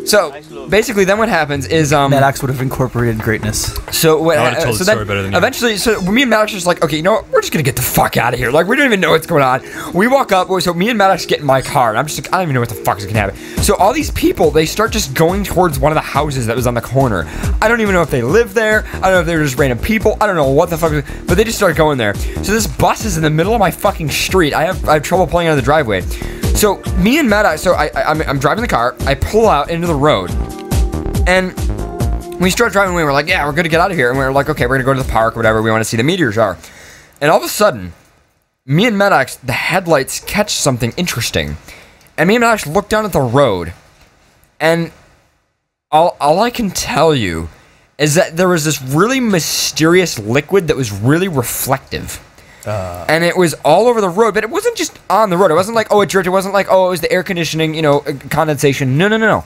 So basically, then what happens is Maddox would have incorporated greatness. So eventually, so me and Maddox are just like, okay, you know what? We're just gonna get the fuck out of here. Like, we don't even know what's going on. We walk up. So me and Maddox get in my car, and I'm just like, I don't even know what the fuck is gonna happen. So all these people, they start just going towards one of the houses that was on the corner. I don't even know if they live there. I don't know if they're just random people. I don't know what the fuck, but they just start going there. So this bus is in the middle of my fucking street. I have trouble pulling out of the driveway. So me and Maddox, so I'm driving the car. I pull out into the road, and we start driving away. We're like, yeah, we're gonna get out of here. And we're like, okay, we're gonna go to the park or whatever. We want to see the meteors are. And all of a sudden, me and Maddox, the headlights catch something interesting, and me and Maddox look down at the road, and all I can tell you is that there was this really mysterious liquid that was really reflective. And it was all over the road, but it wasn't just on the road. It wasn't like, oh, it dripped. It wasn't like, oh, it was the air conditioning, condensation. No.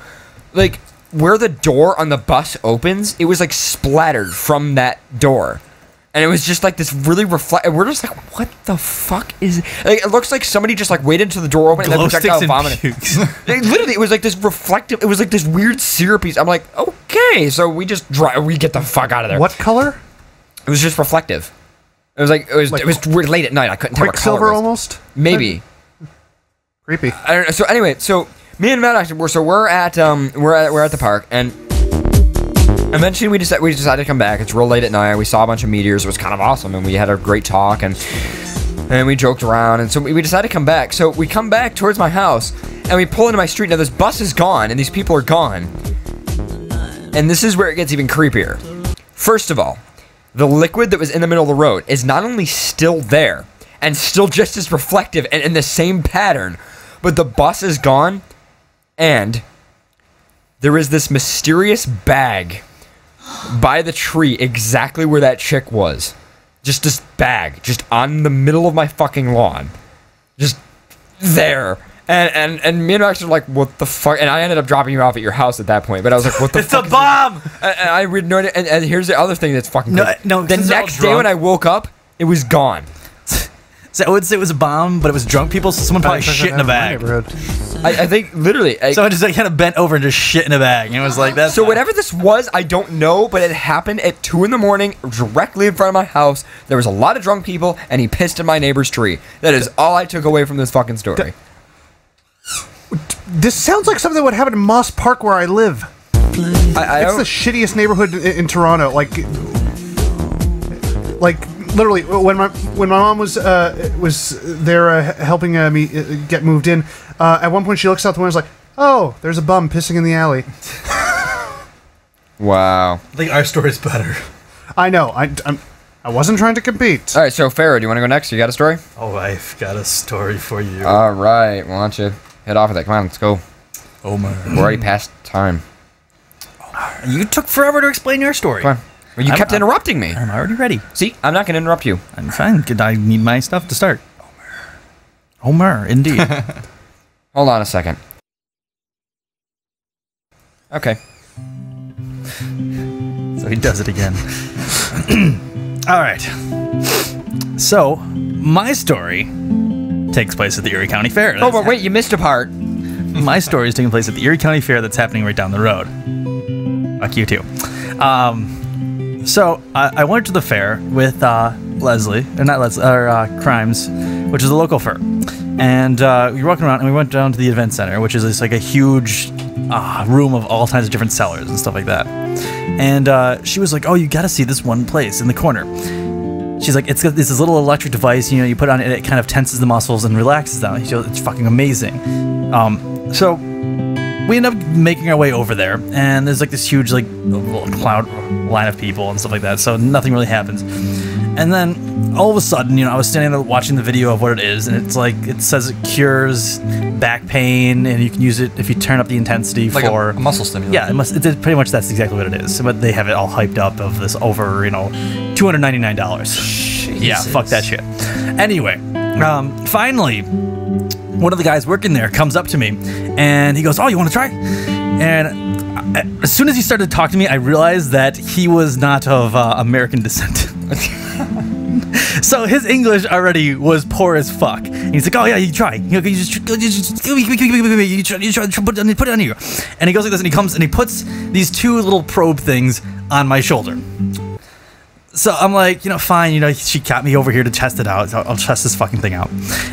Like, where the door on the bus opens, it was like splattered from that door. And it was just like this really we're just like, what the fuck is it? Like, it looks like somebody just like waited until the door opened and then projectile vomited. Literally, it was like this reflective, it was like this weird syrupy. I'm like, okay, so we just we get the fuck out of there. What color? It was just reflective. It was late at night. I couldn't tell what color it was. Quicksilver almost? Maybe. Creepy. I don't know. So anyway, so me and Matt actually we're at the park, and eventually we decided to come back. It's real late at night. We saw a bunch of meteors. It was kind of awesome, and we had a great talk, and we joked around, and so we decided to come back. So we come back towards my house, and we pull into my street. Now this bus is gone, and these people are gone, and this is where it gets even creepier. First of all, the liquid that was in the middle of the road is not only still there and still just as reflective and in the same pattern, but the bus is gone, and there is this mysterious bag by the tree exactly where that chick was. Just this bag, just on the middle of my fucking lawn. Just there. And me and Max were like, what the fuck? And I ended up dropping you off at your house at that point. But I was like, what the It's fuck? a bomb! And I read no. And here's the other thing that's fucking No, crazy. no, the this is all next day when drunk. I woke up, it was gone. So I would say it was a bomb, but it was drunk people, so someone probably shit in a bag. I think literally. Someone just like kind of bent over and just shit in a bag. And it was like that. So whatever this was, I don't know, but it happened at 2 in the morning, directly in front of my house. There was a lot of drunk people, and he pissed in my neighbor's tree. That is all I took away from this fucking story. This sounds like something that would happen in Moss Park where I live. It's the shittiest neighborhood in Toronto. Like literally, when my mom was there helping me get moved in, at one point she looks out the window and is like, "Oh, there's a bum pissing in the alley." Wow. I think our story's better. I know. I wasn't trying to compete. All right, so Farrah, do you want to go next? You got a story? Oh, I've got a story for you. All right, why don't you head off with that? Come on, let's go. Omar. We're already past time. You took forever to explain your story. Come on. Well, you kept interrupting me. I'm already ready. See, I'm not going to interrupt you. I'm fine. I need my stuff to start. Omar, indeed. Hold on a second. Okay. So he does it again. All right. So, my story takes place at the Erie County Fair. Oh, but wait, you missed a part. My story is taking place at the Erie County Fair that's happening right down the road. Fuck you, too. So, I went to the fair with Leslie, or not Leslie, or Crimes, which is a local fair. And we were walking around, and we went down to the event center, which is just like a huge room of all kinds of different sellers and stuff like that. And she was like, "Oh, you got to see this one place in the corner." She's like, "It's got this little electric device, you know, you put it on it, it kind of tenses the muscles and relaxes them." She goes, "It's fucking amazing." So we end up making our way over there, and there's like this huge like little cloud line of people and stuff like that, so nothing really happens. And then all of a sudden, you know, I was standing there watching the video of what it is, and it's like, it says it cures back pain, and you can use it if you turn up the intensity Like for a muscle stimulator. Yeah, it's pretty much that's exactly what it is. But they have it all hyped up of this over, you know, $299. Yeah, fuck that shit. Anyway, finally, one of the guys working there comes up to me, and he goes, "Oh, you want to try?" And as soon as he started to talk to me, I realized that he was not of American descent. So his English already was poor as fuck. And he's like, "Oh yeah, you try. You just put it on you." And he goes like this, and he comes and he puts these two little probe things on my shoulder. So I'm like, you know, fine, you know, she got me over here to test it out. So I'll test this fucking thing out.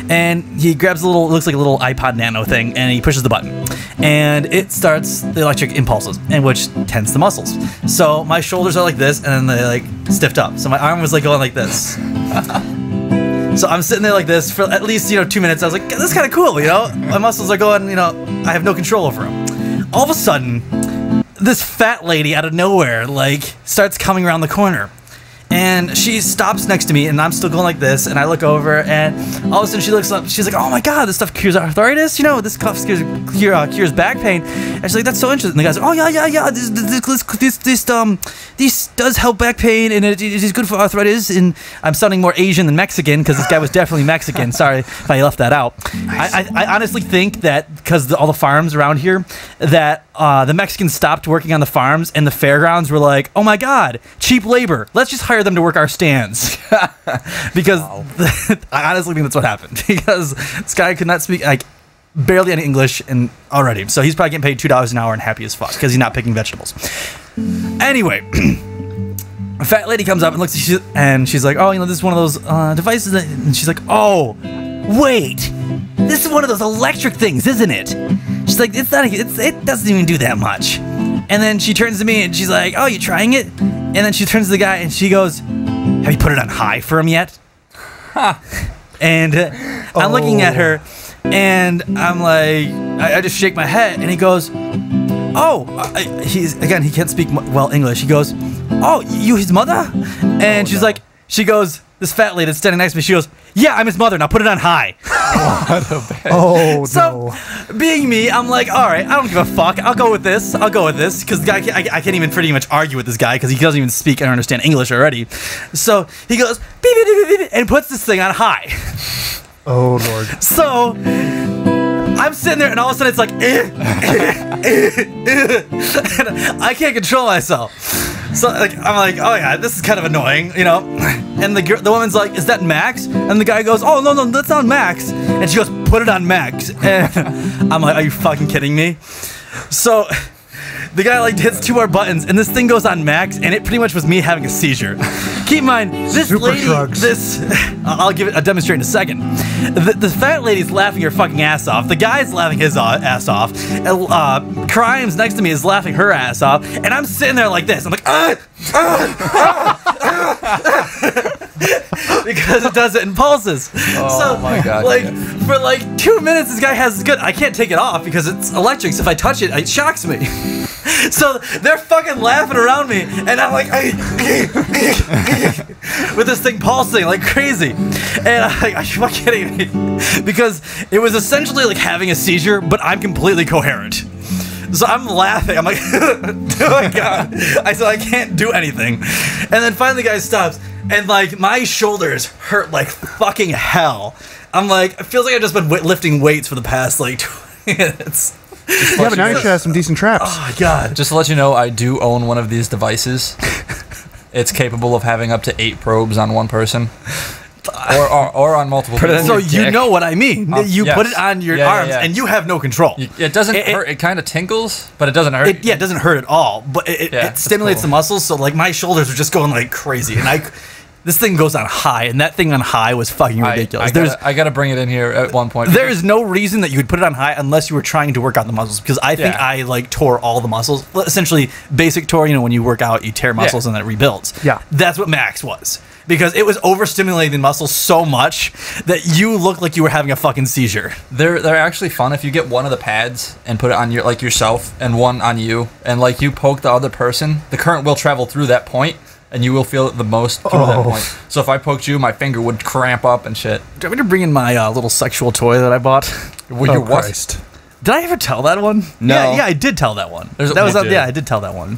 And he grabs a little, looks like a little iPod Nano thing, and he pushes the button. And it starts the electric impulses, and which tense the muscles. So my shoulders are like this, and then they like stiffed up. So my arm was like going like this. So I'm sitting there like this for at least, you know, 2 minutes. I was like, this is kind of cool, you know? My muscles are going, you know, I have no control over them. All of a sudden, this fat lady out of nowhere, like, starts coming around the corner. And she stops next to me, and I'm still going like this, and I look over, and all of a sudden she looks up, she's like, "Oh my god, this stuff cures arthritis, you know, this stuff cures back pain." And she's like, "That's so interesting." And the guy's like, "Oh yeah, this does help back pain, and it is good for arthritis." And I'm sounding more Asian than Mexican, because this guy was definitely Mexican. Sorry if I left that out. I honestly think that because all the farms around here, that the Mexicans stopped working on the farms, and the fairgrounds were like, "Oh my god, cheap labor, let's just hire them to work our stands." Because I honestly think that's what happened, because this guy could not speak like barely any English and already, so he's probably getting paid $2 an hour and happy as fuck because he's not picking vegetables. Anyway, a fat lady comes up and looks, and she's like, "Oh, you know, this is one of those devices that," and she's like, "Oh, wait, this is one of those electric things, isn't it?" She's like, "It's not, it doesn't even do that much." And then she turns to me and she's like, "Oh, you trying it?" And then she turns to the guy and she goes, "Have you put it on high for him yet?" And I'm looking at her, and I'm like, I just shake my head, and he goes, "Oh," he can't speak well English. He goes, "Oh, you his mother?" And she's like, she goes, this fat lady that's standing next to me, she goes, "Yeah, I'm his mother. Now put it on high." Oh, So, being me, I'm like, all right, I don't give a fuck. I'll go with this. Because the guy, I can't even pretty much argue with this guy because he doesn't even speak and understand English already. So he goes, beep, beep, beep, beep, beep, and puts this thing on high. Oh, Lord. So I'm sitting there, and all of a sudden it's like, and I can't control myself. So like I'm like, oh yeah, this is kind of annoying, you know. And the woman's like, "Is that max?" And the guy goes, "Oh no, that's not max." And she goes, "Put it on max." And I'm like, "Are you fucking kidding me?" So the guy like hits 2 more buttons, and this thing goes on max, and it pretty much was me having a seizure. Keep in mind, this Super lady, shrugs. I'll give it a demonstrate in a second. The fat lady's laughing her fucking ass off. The guy's laughing his ass off. Crimes next to me is laughing her ass off, and I'm sitting there like this. I'm like, because it does it in pulses. Oh my God, Like yeah. for like 2 minutes, this guy has good. I can't take it off because it's electric. So if I touch it, it shocks me. So they're fucking laughing around me, and I'm like, with this thing pulsing like crazy. And I'm like, are you fucking kidding me? Because it was essentially like having a seizure, but I'm completely coherent. So I'm laughing. I'm like, oh my God. I said, I can't do anything. And then finally the guy stops, and like my shoulders hurt like fucking hell. I'm like, it feels like I've just been lifting weights for the past like 20 minutes. Yeah, but now you should have some decent traps. Oh my God. Just to let you know, I do own one of these devices. It's capable of having up to 8 probes on one person. Or on multiple people. So you know what I mean. You yes. put it on your arms, and you have no control. It doesn't hurt. It kind of tingles, but it doesn't hurt. It doesn't hurt at all, but it stimulates the muscles, so like my shoulders are just going like crazy. And this thing goes on high, and that thing on high was fucking ridiculous. I gotta bring it in here at one point. There is no reason that you would put it on high unless you were trying to work out the muscles, because I think I like tore all the muscles. Essentially, basic tore, you know, when you work out, you tear muscles and then it rebuilds. Yeah. That's what max was. Because it was overstimulating the muscles so much that you looked like you were having a fucking seizure. They're actually fun if you get one of the pads and put it on your yourself and one on you, and like you poke the other person, the current will travel through that point, and you will feel it the most through that point. So if I poked you, my finger would cramp up and shit. Do you want me to bring in my little sexual toy that I bought? What? Christ. Did I ever tell that one? No. Yeah, I did tell that one. You did. I did tell that one.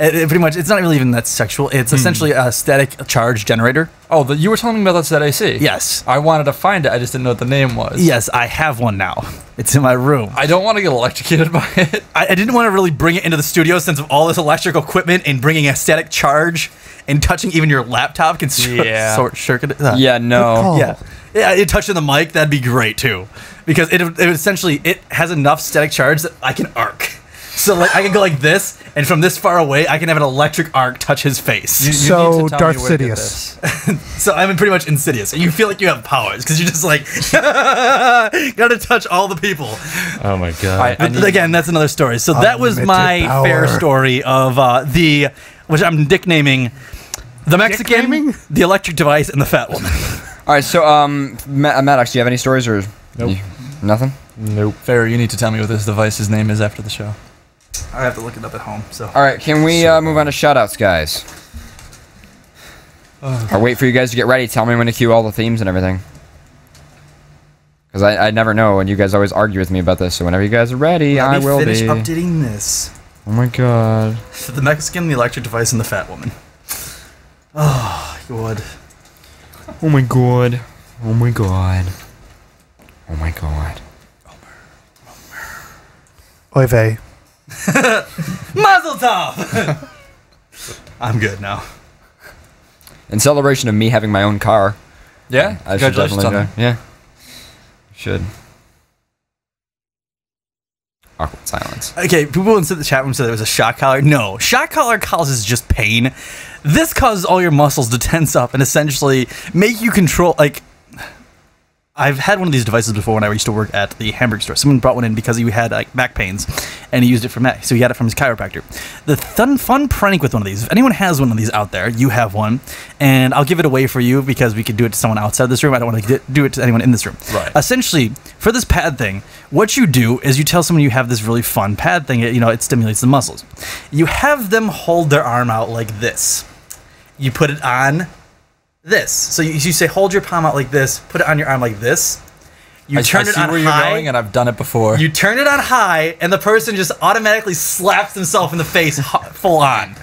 It pretty much, it's not really even that sexual. It's essentially a static charge generator. Oh, you were telling me about that AC. Yes. I wanted to find it. I just didn't know what the name was. Yes, I have one now. It's in my room. I don't want to get electrocuted by it. I didn't want to really bring it into the studio since of all this electrical equipment, and bringing a static charge and touching even your laptop can short circuit it. Yeah, no. Yeah, it touching the mic, that'd be great too. Because it essentially, it has enough static charge that I can arc. So like I can go like this, and from this far away, I can have an electric arc touch his face. You So need to tell Darth me where to get Sidious. this. So I'm pretty much insidious. And you feel like you have powers because you're just like gotta touch all the people. Oh my God. But again, that's another story. So that was my Unlimited fair power. story of which I'm nicknaming the Mexican, Nicknaming? the electric device, and the fat woman. All right, so Maddox, do you have any stories or Nope. Nothing? Nope. Fair, you need to tell me what this device's name is after the show. I have to look it up at home. So All right, can we move on to shoutouts, guys? I'll wait for you guys to get ready. Tell me when to cue all the themes and everything. Because I never know, and you guys always argue with me about this. So whenever you guys are ready, I will be. finish updating this. Oh my God. So the Mexican, the electric device, and the fat woman. Oh, God. Oh my God. Oh my God. Oh my God. Oy vey. Mazel tov! I'm good now. In celebration of me having my own car, Yeah? I should Congratulations definitely on do. Yeah. Should. Awkward silence. Okay, people in the chat room said it was a shock collar. No, shock collar causes just pain. This causes all your muscles to tense up and essentially make you control, like, I've had one of these devices before when I used to work at the hamburger store. Someone brought one in because he had like back pains, and he used it for that. So he had it from his chiropractor. The fun prank with one of these. If anyone has one of these out there, you have one, and I'll give it away for you because we could do it to someone outside this room. I don't want to do it to anyone in this room. Right. Essentially, for this pad thing, what you do is you tell someone you have this really fun pad thing. It stimulates the muscles. You have them hold their arm out like this. You put it on this. So you say hold your palm out like this, put it on your arm like this. You turn it on where high. You're going, and I've done it before. You turn it on high, and the person just automatically slaps himself in the face full on.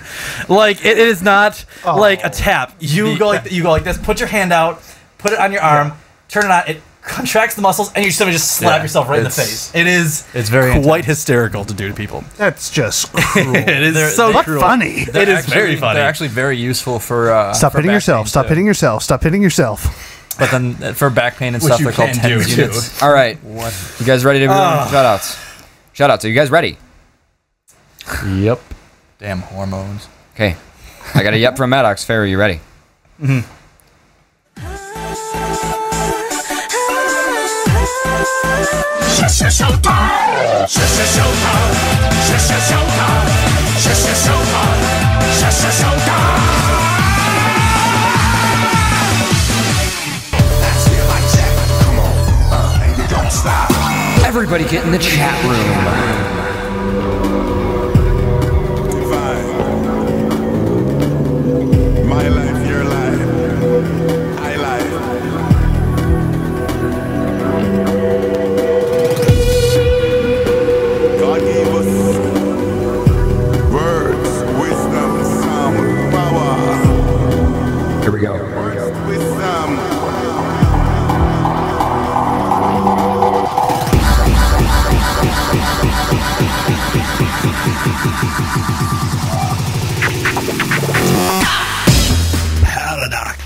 Like it is not like a tap. You go like this. Put your hand out, put it on your arm, turn it on. It contracts the muscles, and you're going to just slap yourself right in the face. It's very quite hysterical to do to people. That's just cruel. It is so cruel. Funny. It is very funny. They're actually very useful for stop hitting yourself. Stop hitting yourself. Stop hitting yourself. But then for back pain and stuff, they're called tendon units. All right, you guys ready to do shout-outs? Shout-outs. Are you guys ready? Yep. Damn hormones. Okay, I got a yep from Maddox. Fair, are you ready? Mm-hmm. Everybody get in the chat room. My life, your life, I life. God gave us words, wisdom, sound, power. Here we go. Words, wisdom.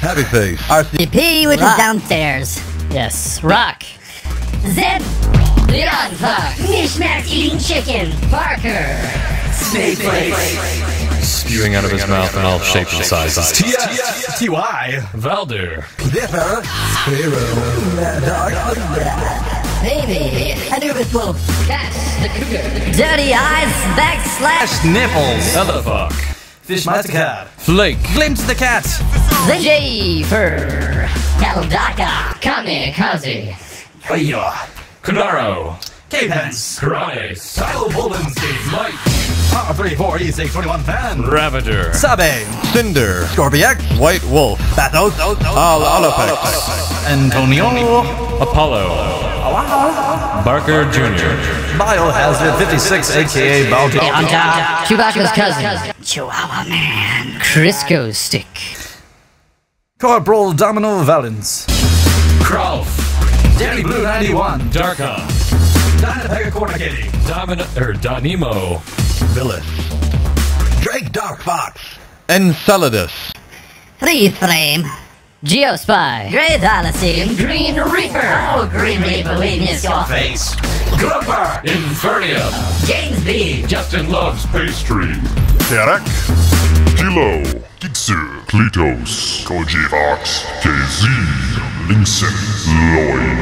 Happy face. RCP, which is downstairs. Yes. Rock. Zed. Leon Fuck. Mishmash eating chicken. Parker. Snake Face. Spewing out of his mouth in all shapes and sizes. T.Y. Valder. Baby. Anubis Wolf. Cash. The Cougar. Dirty Eyes. Backslash. Nipples. Motherfuck. Fish Mastercard. Flake. Glimpse the cat. The J for Kaldaka. Kamikaze. Hiya. Kunaro. K-Pence. Karate. Silo Volensky. Mike. R34 E6 21 fan. Ravager. Sabe. Cinder. Scorpiac. White Wolf. Bathos. Alopex. Antonio. Apollo. Barker Jr. Biohazard 56, aka Bounty. On top. Chewbacca's cousin. Chihuahua Man. Crisco Stick. Corporal Domino Valens. Kralf. Danny Blue 91. Darka. Dynapega Corner Kitty. Donimo. Billis. Drake Dark Fox. Enceladus. Free Frame. Geospy. Grey Thylacine. Green Reaper. Oh, Green Reaper, we miss your face. Grumper. Infernium. James B. Justin loves pastry. Derek, Kilo, Kitsu, Klitos, Koji Fox, KZ, Linkson, Lloyd,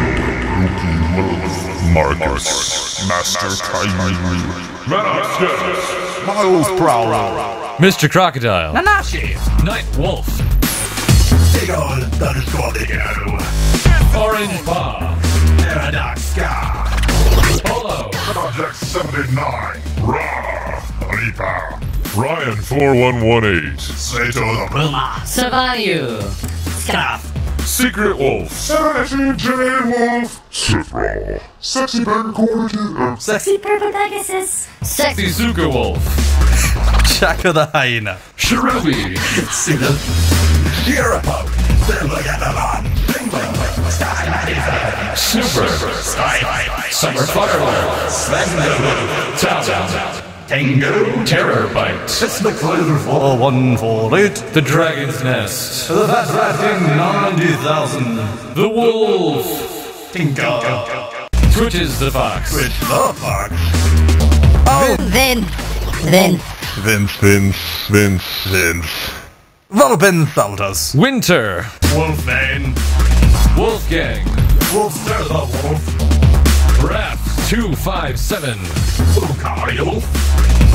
Rookie Wolf, Marcus, Master Kyrie, Miles Prowler, Mr. Crocodile. Nanashi. Night Wolf. Orange Paw. Paradox Scar, Polo. Project 79, Ra, Reaper, Ryan 4118, Sato the Ruma. Savanu. Scarf. Secret Wolf, Serenity J Wolf, Citra, Sexy Burger Quarter, Sexy Purple Pegasus. Sexy Suka Wolf. Chaka the Hyena. Cherubi. Super. Summer Firewall. Tango. Terror Bite. It's the clear 4148. The Dragon's Nest. The Fat Rat King 90,000. The Wolf. Tinka. Twitches the Fox. Twitch the Fox. Oh, Vince. Vince. Volpin Saltus. Winter. Wolfbane. Wolfgang. Wolfster the Wolf. Raph 257. Lucario.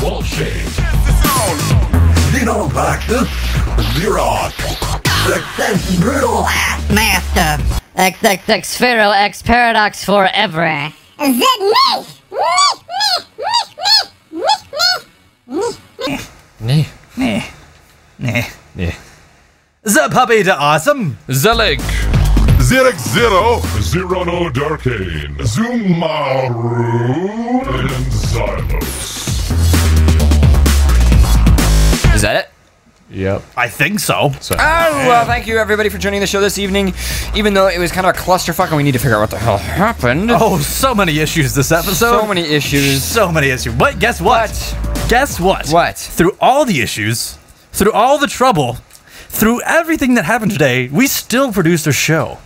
Wolfshade. Dino Practice. Zero. Success Brutal Master. XXX Pharaoh X Paradox Forever. Is it me? Nee. Nah. The puppy to awesome. Zelig. Xerix Zero, Zero no Darkane, Zumaru, and Xylos. Is that it? Yep. I think so. Oh, well, thank you everybody for joining the show this evening. Even though it was kind of a clusterfuck and we need to figure out what the hell happened. Oh, so many issues this episode. So many issues. So many issues. But guess what? Guess what? What? Through all the issues, through all the trouble, through everything that happened today, we still produced a show.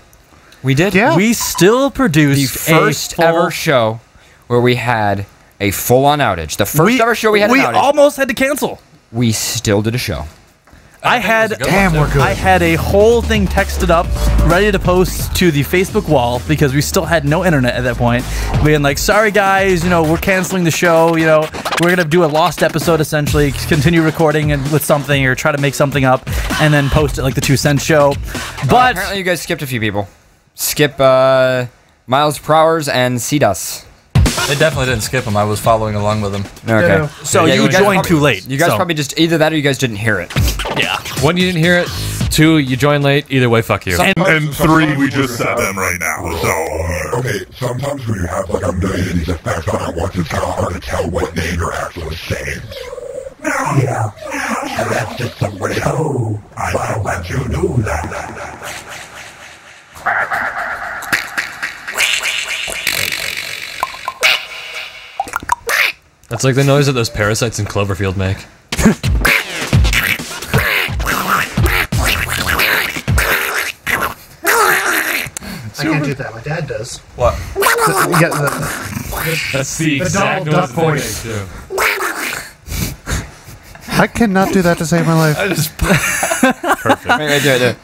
We did? Yeah. We still produced The first ever show where we had a full-on outage. The first ever show we had an outage. We almost had to cancel. We still did a show. I had we're good. I had a whole thing texted up, ready to post to the Facebook wall because we still had no internet at that point. Being like, sorry guys, we're canceling the show. We're gonna do a lost episode essentially, continue recording with something or try to make something up, and then post it like the 2 Cent Show. But apparently you guys skipped a few people. Skip Miles Prowers and Cedas. They definitely didn't skip him. I was following along with him. Okay. So Yeah, you guys joined probably- too late. You guys so. probably just either that or you guys didn't hear it. Yeah. 1, you didn't hear it. 2, you joined late. Either way, fuck you. And 3, we just said them right now. So, okay, sometimes when you have like a million of these effects on at once, it's kind of hard to tell what name you're actually saying. Yeah, that's just the way. Oh, I'll let you do that. That's like the noise that those parasites in Cloverfield make. I can't do that. My dad does. What? That's the exact Donald noise Duck they make, voice. too. I cannot do that to save my life. Perfect. Wait, do it.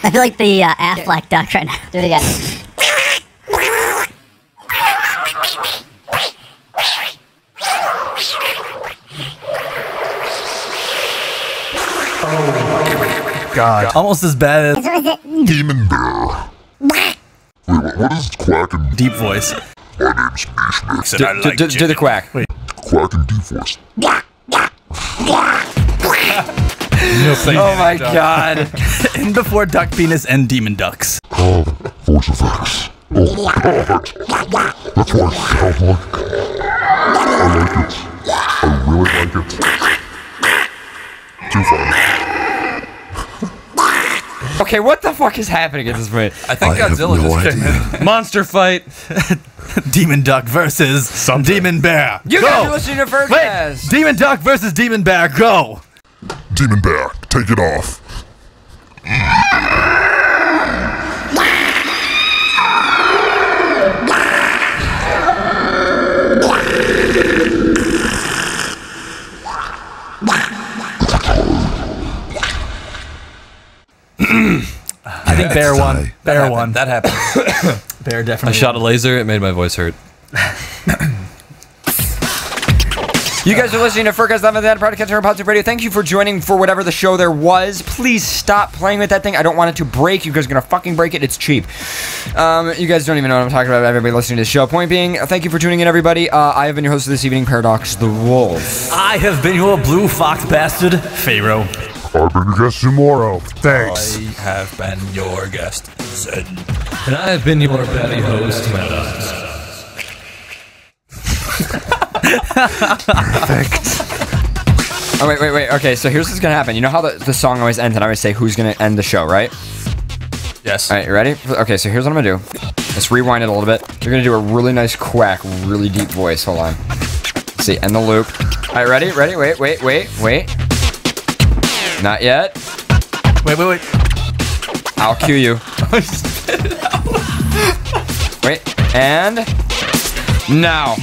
I feel like the Affleck duck right now. Do it again. God. Almost as bad as Demon Bear. Wait, what is quacking? deep voice. My name's Mishmix. Do the quack. Wait. Quacking D-Force. Oh my god. In before Duck Penis and Demon Ducks. Oh, voice effects. Oh god. That's what it sounds like. I like it. I really like it. Too funny. Okay, what the fuck is happening at this point? I think Godzilla just kicked in. Monster fight. Demon Duck versus Demon Bear. You Go! guys are listening to FurCast. Wait, Demon Duck versus Demon Bear. Go! Demon Bear, take it off. I think Bear won. Bear won. That happened. Bear I definitely shot a won. laser. It made my voice hurt. You guys are listening to FurCast Live on the Product Catcher Positive Radio. Thank you for joining for whatever the show there was. Please stop playing with that thing. I don't want it to break. You guys are going to fucking break it. It's cheap. You guys don't even know what I'm talking about. Everybody listening to this show. Point being, thank you for tuning in, everybody. I have been your host this evening, Paradox the Wolf. I have been your blue fox bastard, Pharaoh. I've been your guest tomorrow. Thanks. I have been your guest, Zed. And I have been your Betty host, Maddox. Oh, wait. Okay, so here's what's going to happen. You know how the song always ends and I always say who's going to end the show, right? Yes. All right, you ready? Okay, so here's what I'm going to do. Let's rewind it a little bit. You're going to do a really nice quack, really deep voice. Hold on. Let's see, end the loop. All right, ready? Wait. Not yet. Wait. I'll cue you. Wait, and now.